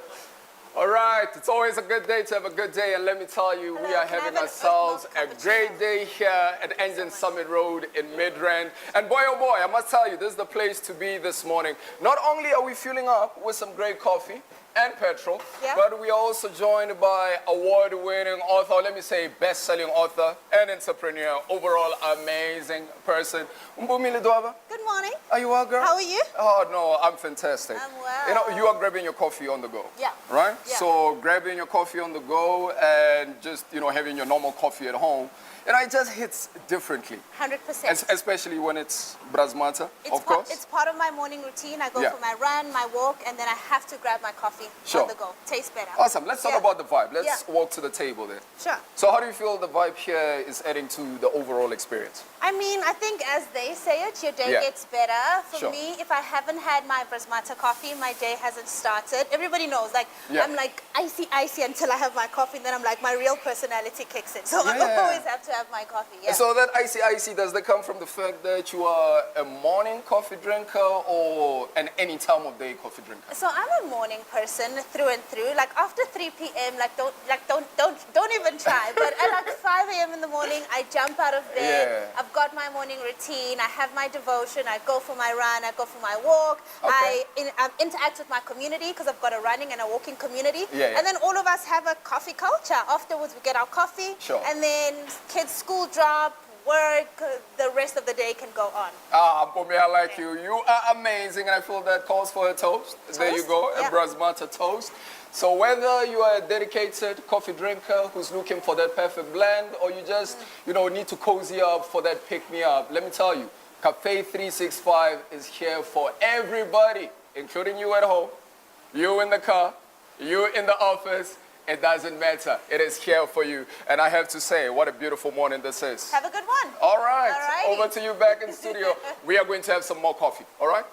Speaker 13: All right, it's always a good day to have a good day, and let me tell you, we are having ourselves a great day here at Engine Summit Road in Midrand. And boy, oh boy, I must tell you, this is the place to be this morning. Not only are we filling up with some great coffee and petrol, but we are also joined by award-winning author, let me say best-selling author and entrepreneur, overall amazing person, Mbumile Dwaba.
Speaker 16: Good morning.
Speaker 13: Are you well, girl?
Speaker 16: How are you?
Speaker 13: Oh, no, I'm fantastic.
Speaker 16: I'm well.
Speaker 13: You know, you are grabbing your coffee on the go.
Speaker 16: Yeah.
Speaker 13: Right?
Speaker 16: Yeah.
Speaker 13: So grabbing your coffee on the go and just, you know, having your normal coffee at home, you know, it just hits differently.
Speaker 16: 100%.
Speaker 13: Especially when it's Brasmata, of course.
Speaker 16: It's part of my morning routine. I go
Speaker 13: Yeah.
Speaker 16: for my run, my walk, and then I have to grab my coffee.
Speaker 6: coffee
Speaker 13: Sure.
Speaker 6: on the go. Tastes better.
Speaker 13: Awesome. Let's talk
Speaker 6: Yeah.
Speaker 13: about the vibe. Let's
Speaker 6: Yeah.
Speaker 13: walk to the table then.
Speaker 6: Sure.
Speaker 13: So how do you feel the vibe here is adding to the overall experience?
Speaker 6: I mean, I think as they say it, your day
Speaker 13: Yeah.
Speaker 6: gets better. For
Speaker 13: Sure.
Speaker 6: me, if I haven't had my Brasmata coffee, my day hasn't started. Everybody knows, like,
Speaker 13: Yeah.
Speaker 6: I'm like icy until I have my coffee, and then I'm like, my real personality kicks in. So I
Speaker 13: Yeah.
Speaker 6: always have to have my coffee, yeah.
Speaker 13: And so that icy, does that come from the fact that you are a morning coffee drinker or an any time of day coffee drinker?
Speaker 6: So I'm a morning person through and through. Like after 3 p.m., don't even try. But at like 5 a.m. in the morning, I jump out of bed.
Speaker 13: Yeah.
Speaker 6: I've got my morning routine. I have my devotion. I go for my run. I go for my walk.
Speaker 13: Okay.
Speaker 6: I interact with my community because I've got a running and a walking community.
Speaker 13: Yeah.
Speaker 6: And then all of us have a coffee culture. Afterwards, we get our coffee.
Speaker 13: Sure.
Speaker 6: And then kids' school drop, work, the rest of the day can go on.
Speaker 13: Mpumi, I like you. You are amazing, and I feel that calls for a toast. There you go, a
Speaker 6: Yeah.
Speaker 13: Brasmata toast. So whether you are a dedicated coffee drinker who's looking for that perfect blend, or you just, need to cozy up for that pick-me-up, let me tell you, Cafe 365 is here for everybody, including you at home, you in the car, you in the office. It doesn't matter. It is here for you. And I have to say, what a beautiful morning this is.
Speaker 6: Have a good one.
Speaker 13: All right.
Speaker 6: Alrighty.
Speaker 13: Over to you back in studio. We are going to have some more coffee. All right?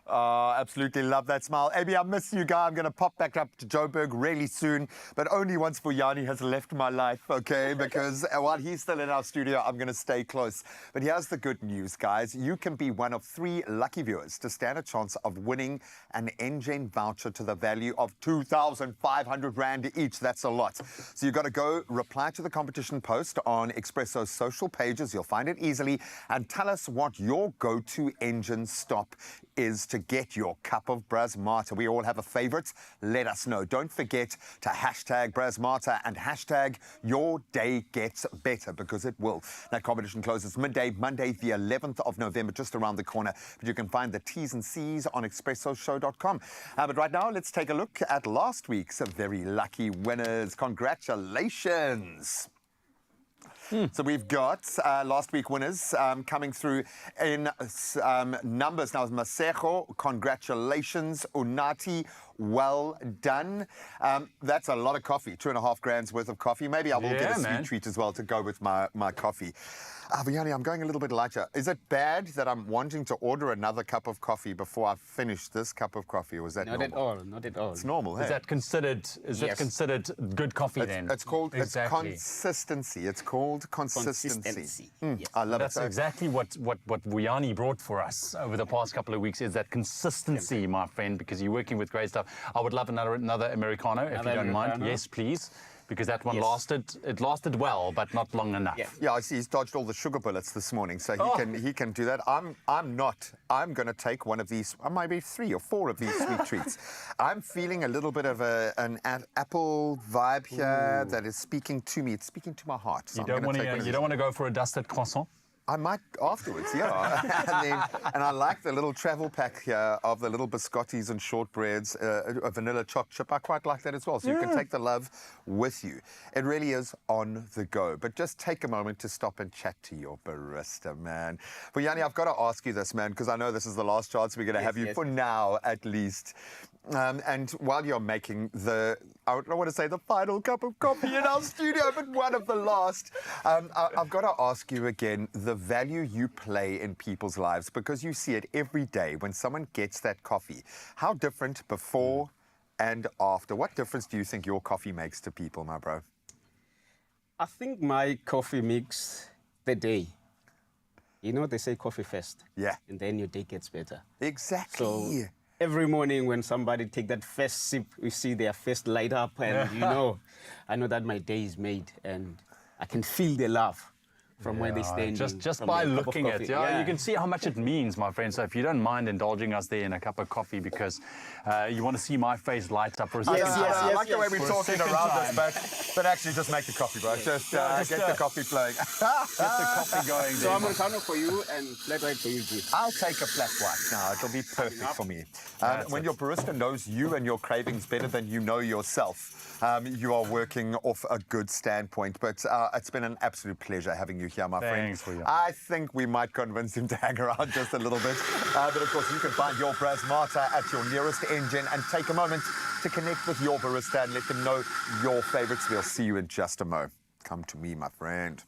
Speaker 1: Oh, absolutely love that smile. Amy, I miss you, guy. I'm going to pop back up to Joburg really soon, but only once Vuyani has left my life, okay? Because while he's still in our studio, I'm going to stay close. But here's the good news, guys. You can be one of 3 lucky viewers to stand a chance of winning an Engen voucher to the value of 2,500 Rand each. That's a lot. So you've got to go reply to the competition post on Expresso's social pages. You'll find it easily. And tell us what your go-to Engen stop is to get your cup of Brasmata. We all have a favorite. Let us know. Don't forget to hashtag Brasmata and hashtag your day gets better, because it will. That competition closes midday, Monday, the 11th of November, just around the corner. But you can find the T's and C's on expressoshow.com. But right now, let's take a look at last week's very lucky winners. Congratulations. So we've got last week winners coming through in numbers. Now, Masejo, congratulations. Unati, well done. That's a lot of coffee, 2.5 grand's worth of coffee. Maybe I will get a sweet treat as well to go with my coffee. Vuyani, I'm going a little bit lighter. Is it bad that I'm wanting to order another cup of coffee before I finish this cup of coffee, or is that normal?
Speaker 2: Not at all.
Speaker 1: It's normal, hey?
Speaker 2: Is that considered? It considered good coffee then?
Speaker 1: It's called
Speaker 2: exactly.
Speaker 1: it's consistency. It's called consistency.
Speaker 2: Yes.
Speaker 1: I love
Speaker 2: That's
Speaker 1: it.
Speaker 2: exactly what Vuyani brought for us over the past couple of weeks, is that consistency, my friend, because you're working with great stuff. I would love another Americano, if you don't mind. Yes, please. Because that one lasted well, but not long enough.
Speaker 1: Yeah, I see he's dodged all the sugar bullets this morning, so he can do that. I'm not. I'm going to take one of these, maybe 3 or 4 of these sweet treats. I'm feeling a little bit of an apple vibe here that is speaking to me. It's speaking to my heart. So
Speaker 2: You don't want to go for a dusted croissant?
Speaker 1: I might afterwards, yeah. and I like the little travel pack here of the little biscottis and shortbreads, a vanilla choc chip. I quite like that as well. So you can take the love with you. It really is on the go. But just take a moment to stop and chat to your barista, man. Vuyani, I've got to ask you this, man, because I know this is the last chance we're going to have you for now, at least. And while you're making I don't want to say the final cup of coffee in our studio, but one of the last, I've got to ask you again, the value you play in people's lives, because you see it every day when someone gets that coffee. How different before and after? What difference do you think your coffee makes to people, my bro?
Speaker 16: I think my coffee makes the day. They say coffee first.
Speaker 1: Yeah.
Speaker 16: And then your day gets better.
Speaker 1: Exactly.
Speaker 16: So every morning when somebody take that first sip, you see their face light up, and I know that my day is made, and I can feel the love from where they stand.
Speaker 2: Just by looking at it, you can see how much it means, my friend. So if you don't mind indulging us there in a cup of coffee, because you want to see my face light up for a second.
Speaker 1: I like the way we're talking around this, but actually just make the coffee, bro. Just get the coffee flowing.
Speaker 2: Get the coffee going.
Speaker 16: So Americano for you and flat white for you, G.
Speaker 1: I'll take a flat white now. It'll be perfect for me. When your barista knows you and your cravings better than you know yourself, you are working off a good standpoint. But it's been an absolute pleasure having you you here, my
Speaker 2: Thanks
Speaker 1: friend.
Speaker 2: for you.
Speaker 1: I think we might convince him to hang around just a little bit. But of course, you can find your Brasmata at your nearest engine and take a moment to connect with your barista and let them know your favorites. We'll see you in just a mo. Come to me, my friend.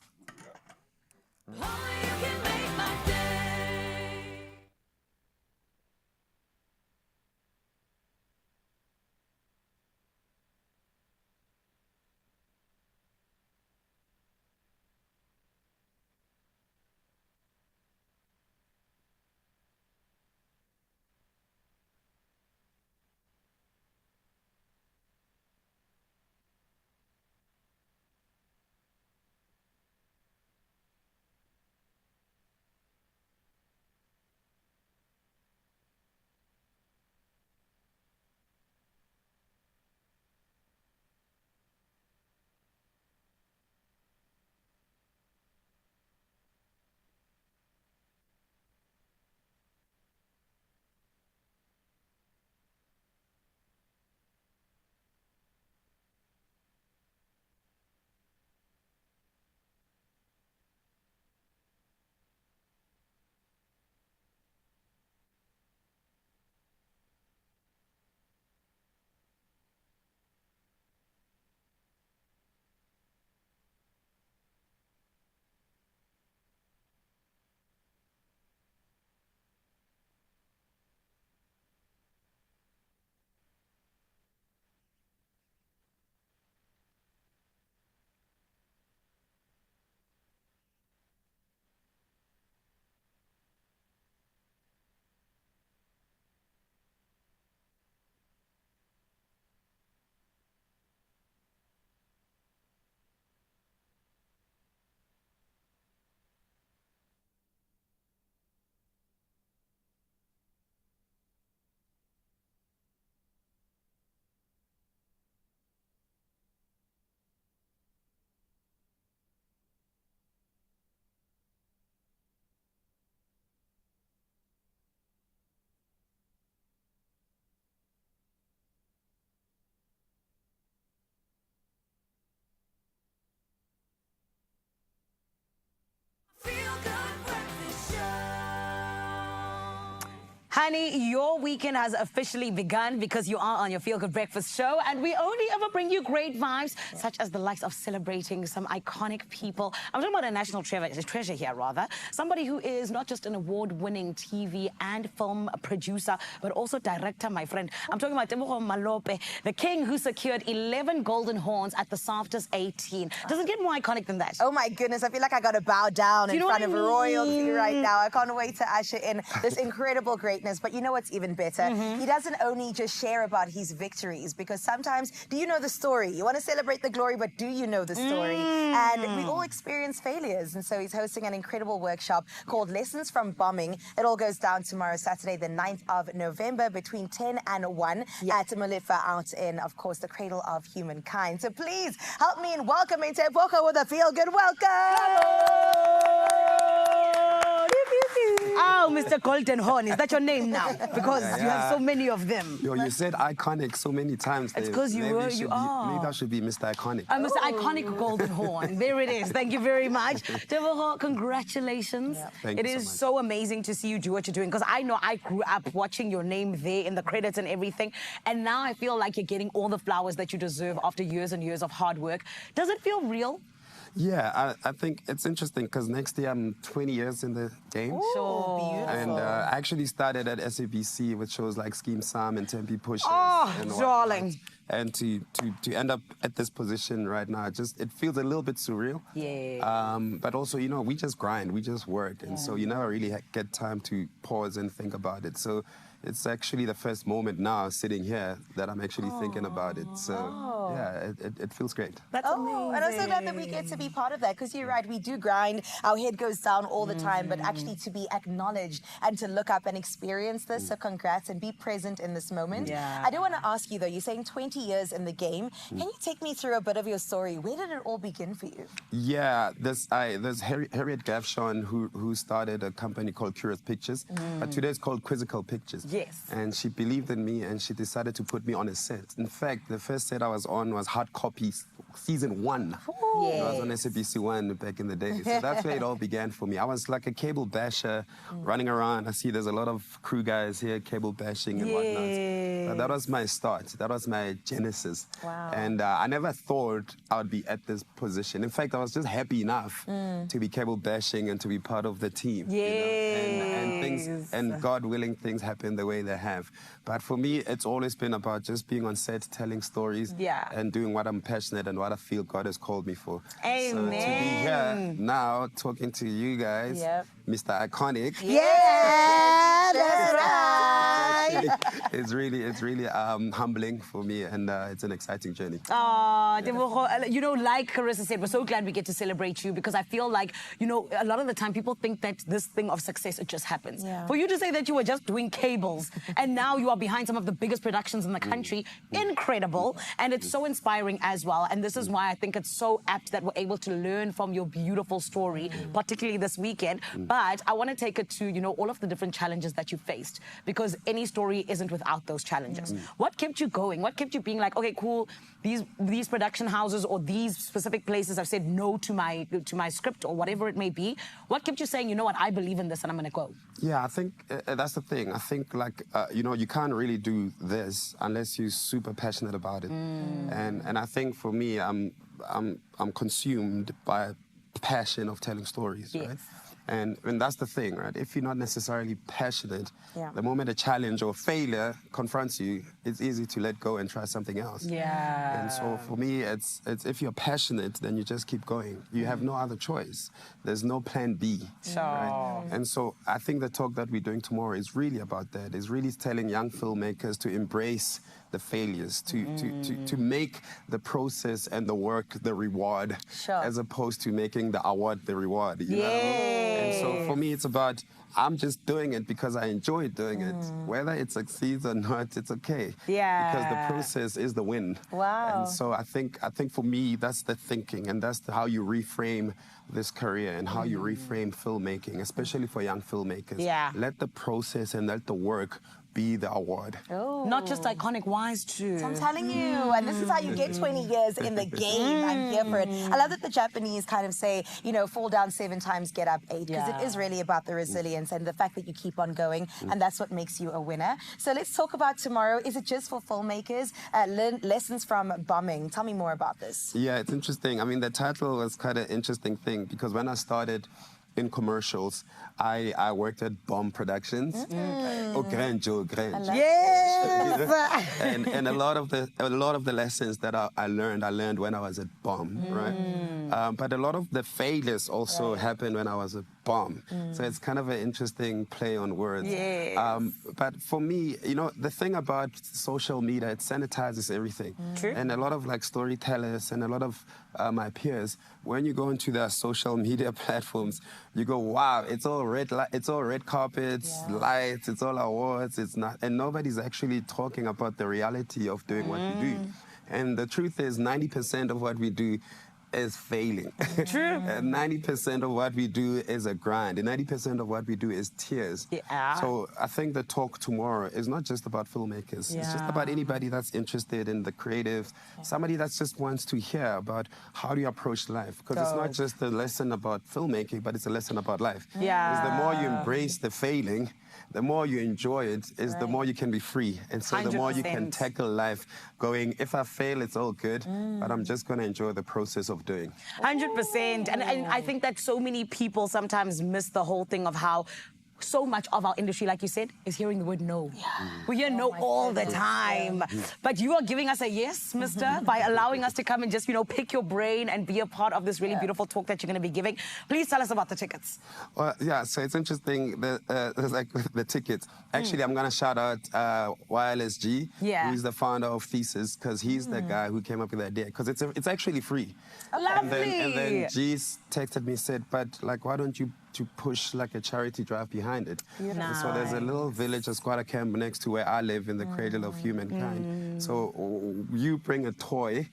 Speaker 5: Honey, your weekend has officially begun because you are on your Feel Good Breakfast show, and we only ever bring you great vibes, such as the likes of celebrating some iconic people. I'm talking about a national treasure here, rather. Somebody who is not just an award-winning TV and film producer, but also director, my friend. I'm talking about Tebogo Malope, the king who secured 11 golden horns at the SAFTA's 18. Does it get more iconic than that?
Speaker 6: Oh my goodness, I feel like I got to bow down in front of royalty right now. I can't wait to usher in this incredible greatness. But you know what's even better? He doesn't only just share about his victories, because sometimes, do you know the story? You want to celebrate the glory, but do you know the story? And we all experience failures. And so he's hosting an incredible workshop called Lessons from Bombing. It all goes down tomorrow, Saturday, the 9th of November, between 10 and 1 at Malifa, out in, of course, the cradle of humankind. So please help me in welcoming Tebogo with a feel-good welcome. Oh, Mr. Golden Horn, is that your name now? Because you have so many of them.
Speaker 17: Yo, you said iconic so many times.
Speaker 5: It's because you are.
Speaker 17: Maybe I should be Mr. Iconic.
Speaker 5: Mr. Iconic Golden Horn. There it is. Thank you very much. Tebogo, congratulations.
Speaker 17: Thank
Speaker 5: It
Speaker 17: you
Speaker 5: is
Speaker 17: so much.
Speaker 5: so amazing to see you do what you're doing, because I know I grew up watching your name there in the credits and everything, and now I feel like you're getting all the flowers that you deserve after years and years of hard work. Does it feel real?
Speaker 17: Yeah, I think it's interesting because next year I'm 20 years in the game.
Speaker 6: So beautiful.
Speaker 17: And I actually started at SABC with shows like Scheme Sam and Tempe Pushers.
Speaker 5: Oh,
Speaker 17: and
Speaker 5: darling.
Speaker 17: And to end up at this position right now, it feels a little bit surreal.
Speaker 5: Yeah.
Speaker 17: But also, you know, we just grind, we just work. And so you never really get time to pause and think about it. So it's actually the first moment now sitting here that I'm actually thinking about it. So yeah, it feels great.
Speaker 5: That's amazing.
Speaker 6: And I'm so glad that we get to be part of that, because you're right, we do grind, our head goes down all the time, but actually to be acknowledged and to look up and experience this, so congrats and be present in this moment.
Speaker 5: Yeah.
Speaker 6: I do want to ask you though, you're saying 20 years in the game. Can you take me through a bit of your story? Where did it all begin for you?
Speaker 17: Yeah, there's Harriet Gavshon who started a company called Curious Pictures, but today it's called Quizzical Pictures.
Speaker 5: Yes.
Speaker 17: And she believed in me and she decided to put me on a set. In fact, the first set I was on was hard copy season 1. I was on SABC 1 back in the day. So that's where it all began for me. I was like a cable basher running around. I see there's a lot of crew guys here, cable bashing and whatnot. But that was my start. That was my genesis.
Speaker 5: Wow.
Speaker 17: And I never thought I would be at this position. In fact, I was just happy enough to be cable bashing and to be part of the team. And things, and God willing, things happen the way they have. But for me, it's always been about just being on set, telling stories, and doing what I'm passionate and what I feel God has called me for.
Speaker 5: Amen.
Speaker 17: So to be here now, talking to you guys, Mr. Iconic.
Speaker 6: Yeah, that's right.
Speaker 17: It's really humbling for me, and it's an exciting journey.
Speaker 5: You know, like Carissa said, we're so glad we get to celebrate you, because I feel like, you know, a lot of the time people think that this thing of success, it just happens. For you to say that you were just doing cables and now you are behind some of the biggest productions in the country, incredible. And it's so inspiring as well. And this is why I think it's so apt that we're able to learn from your beautiful story, particularly this weekend. But I want to take it to, you know, all of the different challenges that you faced, because any story isn't without those challenges. What kept you going? What kept you being like, okay, cool, these production houses or these specific places have said no to my script or whatever it may be? What kept you saying, you know what, I believe in this and I'm going to go?
Speaker 17: Yeah, I think that's the thing. I think, like, you know, you can't really do this unless you're super passionate about it. And I think for me, I'm consumed by passion of telling stories, right? And that's the thing, right? If you're not necessarily passionate, the moment a challenge or failure confronts you, it's easy to let go and try something else. And so for me, it's if you're passionate, then you just keep going. You have no other choice. There's no plan B. Right? And so I think the talk that we're doing tomorrow is really about that. It's really telling young filmmakers to embrace the failures, to make the process and the work the reward, as opposed to making the award the reward. You know what I mean? And so for me, it's about, I'm just doing it because I enjoy doing it. Whether it succeeds or not, it's okay. Because the process is the win. And so I think for me, that's the thinking, and that's how you reframe this career and how you reframe filmmaking, especially for young filmmakers. Let the process and let the work be the award.
Speaker 5: Not just iconic, wise too.
Speaker 6: So I'm telling you, and this is how you get 20 years in the game. I'm here for it. I love that the Japanese kind of say, you know, fall down 7 times, get up 8, because it is really about the resilience and the fact that you keep on going, and that's what makes you a winner. So let's talk about tomorrow. Is it just for filmmakers? Lessons from bombing. Tell me more about this.
Speaker 17: Yeah, it's interesting. I mean, the title was quite an interesting thing, because when I started in commercials, I worked at Bomb Productions.
Speaker 6: Yes.
Speaker 17: And a lot of the lessons that I learned when I was at Bomb, right? But a lot of the failures also happened when I was at Bomb. So it's kind of an interesting play on words. But for me, you know, the thing about social media, it sanitizes everything. And a lot of like storytellers and a lot of my peers, when you go into their social media platforms, you go, wow, it's all red carpets, lights, it's all awards, it's not, and nobody's actually talking about the reality of doing what we do. And the truth is, 90% of what we do is failing. And 90% of what we do is a grind. And 90% of what we do is tears. So I think the talk tomorrow is not just about filmmakers. It's just about anybody that's interested in the creative, somebody that just wants to hear about how do you approach life. Because it's not just a lesson about filmmaking, but it's a lesson about life. Because the more you embrace the failing, the more you enjoy it, is the more you can be free. And so the more you can tackle life going, if I fail, it's all good, but I'm just going to enjoy the process of doing.
Speaker 5: 100%. And I think that so many people sometimes miss the whole thing of how so much of our industry, like you said, is hearing the word no. We hear no all the time. But you are giving us a yes, mister, by allowing us to come and just, you know, pick your brain and be a part of this really beautiful talk that you're going to be giving. Please tell us about the tickets.
Speaker 17: Well, yeah, so it's interesting, there's like the tickets. Actually, I'm going to shout out Wireless G, who's the founder of Thesis, because he's the guy who came up with the idea, because it's actually free.
Speaker 5: Lovely.
Speaker 17: And then G texted me, said, but like, why don't you to push like a charity drive behind it.
Speaker 6: Beautiful.
Speaker 17: So there's a little village, a squatter camp next to where I live in the cradle of humankind. So you bring a toy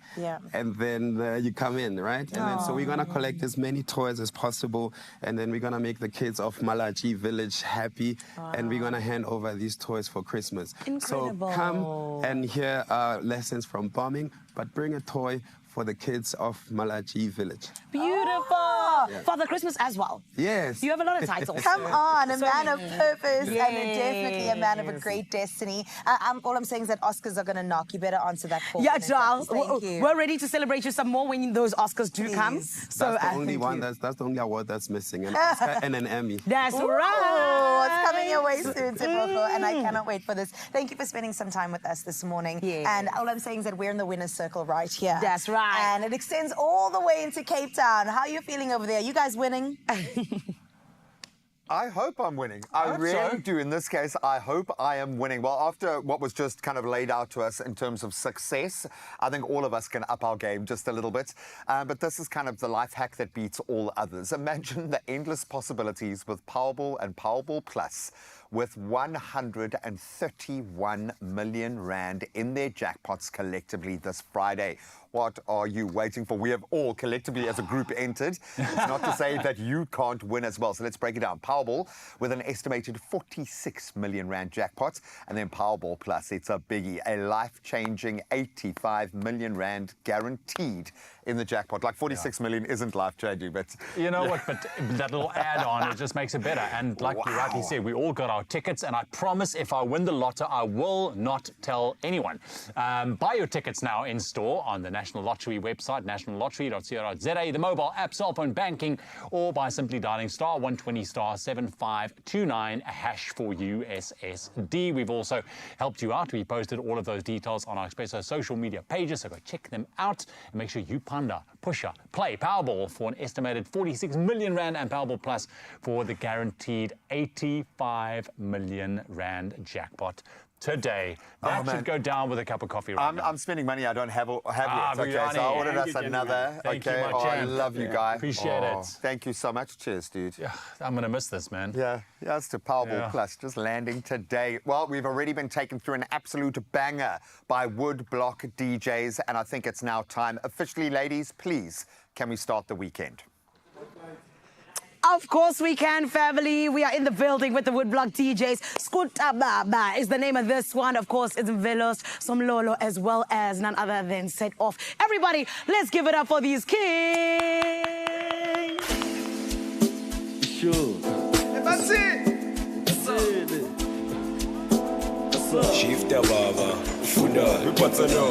Speaker 17: and then you come in, right? And then so we're gonna collect as many toys as possible, and then we're gonna make the kids of Malachi village happy, and we're gonna hand over these toys for Christmas.
Speaker 5: Incredible.
Speaker 17: So come and hear lessons from bombing, but bring a toy for the kids of Malachi village.
Speaker 5: Beautiful.
Speaker 17: Yeah.
Speaker 5: Father Christmas as well.
Speaker 17: Yes.
Speaker 5: You have a lot of titles.
Speaker 6: Come on, a
Speaker 5: So
Speaker 6: man of
Speaker 5: many.
Speaker 6: purpose and
Speaker 5: Yes.
Speaker 6: definitely a man of a great destiny. All I'm saying is that Oscars are going to knock. You better answer that call.
Speaker 5: Yeah, Charles.
Speaker 6: Thank you.
Speaker 5: We're ready to celebrate you some more when those Oscars do come. So
Speaker 17: That's the only
Speaker 5: thank
Speaker 17: one.
Speaker 5: you.
Speaker 17: That's the only award that's missing, an Oscar and an Emmy.
Speaker 5: That's
Speaker 6: Ooh,
Speaker 5: right.
Speaker 6: It's coming your way soon, Tebogo, and I cannot wait for this. Thank you for spending some time with us this morning. And all I'm saying is that we're in the winner's circle right here.
Speaker 5: That's right.
Speaker 6: And it extends all the way into Cape Town. How are you feeling over there? You guys winning?
Speaker 1: I hope I'm winning. I really do. In this case, I hope I am winning. Well, after what was just kind of laid out to us in terms of success, I think all of us can up our game just a little bit. But this is kind of the life hack that beats all others. Imagine the endless possibilities with Powerball and Powerball Plus, with 131 million rand in their jackpots collectively this Friday. What are you waiting for? We have all collectively as a group entered. It's not to say that you can't win as well. So let's break it down. Powerball with an estimated 46 million rand jackpot, and then Powerball Plus, it's a biggie, a life-changing 85 million rand guaranteed in the jackpot. Like 46 million isn't life-changing, but...
Speaker 2: You know what, but that little add-on, it just makes it better. And like you rightly said, we all got our tickets, and I promise if I win the lotto, I will not tell anyone. Buy your tickets now in store on the National Lottery website, nationallottery.co.za, the mobile app, cell phone banking, or by simply dialing star 120 star 7529 hash for USSD. We've also helped you out. We posted all of those details on our Expresso social media pages, so go check them out and make sure you pusher, play Powerball for an estimated 46 million rand and Powerball Plus for the guaranteed 85 million rand jackpot today. That should go down with a cup of coffee right now.
Speaker 1: I'm spending money I don't have yet. Okay, so I ordered us another.
Speaker 2: Thank you,
Speaker 1: Okay,
Speaker 2: my
Speaker 1: I
Speaker 2: champ.
Speaker 1: love you guys.
Speaker 2: Appreciate it.
Speaker 1: Thank you so much. Cheers, dude.
Speaker 2: Yeah, I'm going to miss this, man.
Speaker 1: Yeah, it's to Powerball Plus, just landing today. Well, we've already been taken through an absolute banger by Woodblock DJs, and I think it's now time. Officially, ladies, please, can we start the weekend?
Speaker 5: Of course we can, family. We are in the building with the Woodblock DJs. Skuta Baba is the name of this one. Of course, it's Velos, Somlolo, as well as none other than Set Off. Everybody, let's give it up for these kings.
Speaker 18: Sure. That's it. Shift baba, funda, vipatano,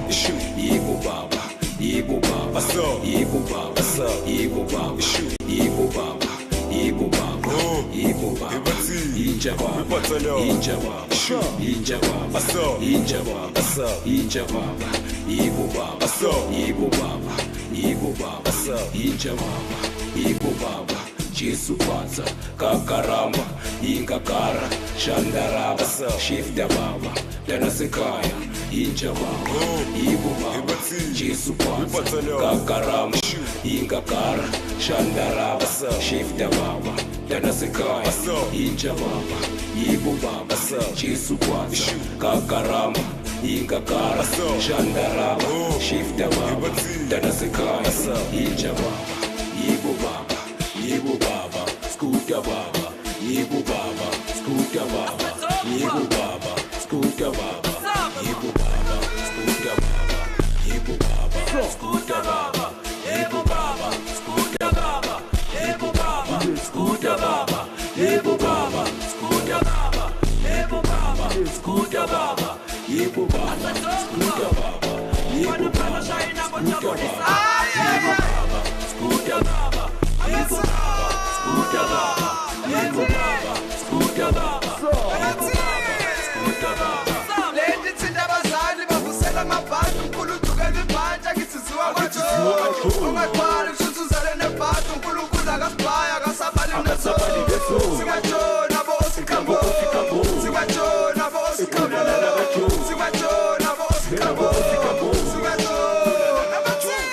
Speaker 18: issue, yebo baba, yebo baba, yebo baba, yebo baba, yebo baba, yebo baba, yebo baba, inja baba, inja baba, inja baba, inja baba, inja baba, yebo baba, yebo baba, yebo baba, inja baba, yebo baba. Jesu Panza, Kakaramba, Inkakara, Shandaraba, Shifta Baba, Danasekaya, Inja Baba, Ibu Baba, Jesu Panza, Kakaramba, Inkakara, Shandaraba, Shifta Baba, Danasekaya, Inja Baba, Ibu Baba, Jesu Panza, Kakaramba, Inkakara, Shandaraba, Shifta Baba, Danasekaya, Inja Baba, Ibu Baba. Yebo Baba, Skuta Baba, Yebo Baba, Skuta Baba, Yebo Baba, Skuta Baba, Yebo Baba, Skuta Baba, Yebo Baba, Skuta Baba, Yebo Baba, Skuta Baba, Yebo Baba, Skuta Baba, Yebo Baba, Skuta Baba, Yebo Baba, Skuta Baba, Yebo Baba, Skuta Baba, Yebo Baba, Skuta Baba, Yebo Baba, Skuta Baba, Yebo Baba, Skuta Baba, Skuta Baba.
Speaker 19: Lady Tindabazani, Babusela Mabat, Kulutuga, Banja, Kitsua, Ungakwari, Suzanne, and Bat, Kulukuza, Gaspaya, Gasabali, Sigajo, Nabos, Cabo, Sigajo, Nabos, Cabo, Sigajo, Nabos, Cabo, Sigajo.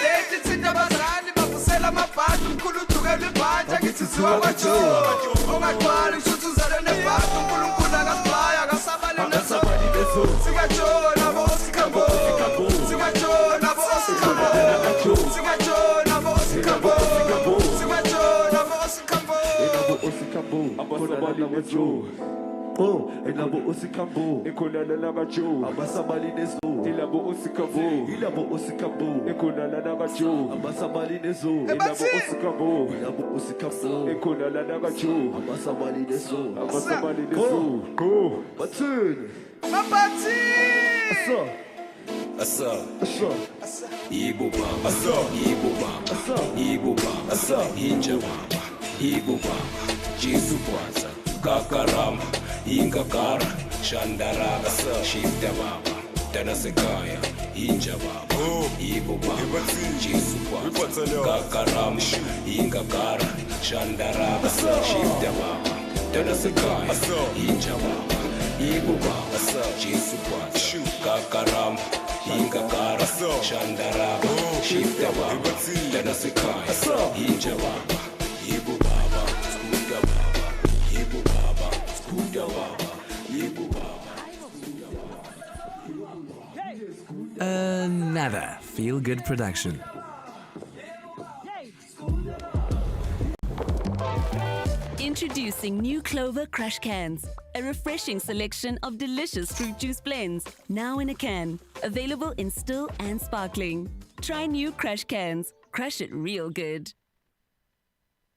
Speaker 19: Lady Tindabazani, Babusela Mabat, Kulutuga, Banja, Kitsua,
Speaker 18: Joe. Oh, elabo osikambo. Ekolala na Joe. Abasabali nezo. Elabo osikambo. Elabo osikambo. Ekolala na Joe. Abasabali nezo. Elabo osikambo. Elabo osikambo. Ekolala na Joe. Abasabali nezo. Abasabali nezo. Go. Batun. Mabati. Asa. Igbo Baba. Asa. Igbo Baba. Asa. Igbo Baba. Asa. Inja Baba. Igbo Baba. Jesu Kwanza. Kakarama. Ingakara. Shandaraga. Shifta Baba. Dana Sekaya. Inja Baba. Igbo Baba. Jesu Kwanza. Kakarama. Ingakara. Shandaraga. Shifta Baba. Dana Sekaya. Inja Baba. Igbo Baba. Jesu Kwanza. Kakarama. Ingakara, Shandaraga, Shifta Baba, Dana Sekaya, Inja Baba, Igbo Baba, Skuda Baba, Igbo Baba, Skuda Baba, Igbo Baba.
Speaker 20: Another feel-good production.
Speaker 11: Introducing new Clover Crush Cans, a refreshing selection of delicious fruit juice blends, now in a can, available in still and sparkling. Try new Crush Cans. Crush it real good.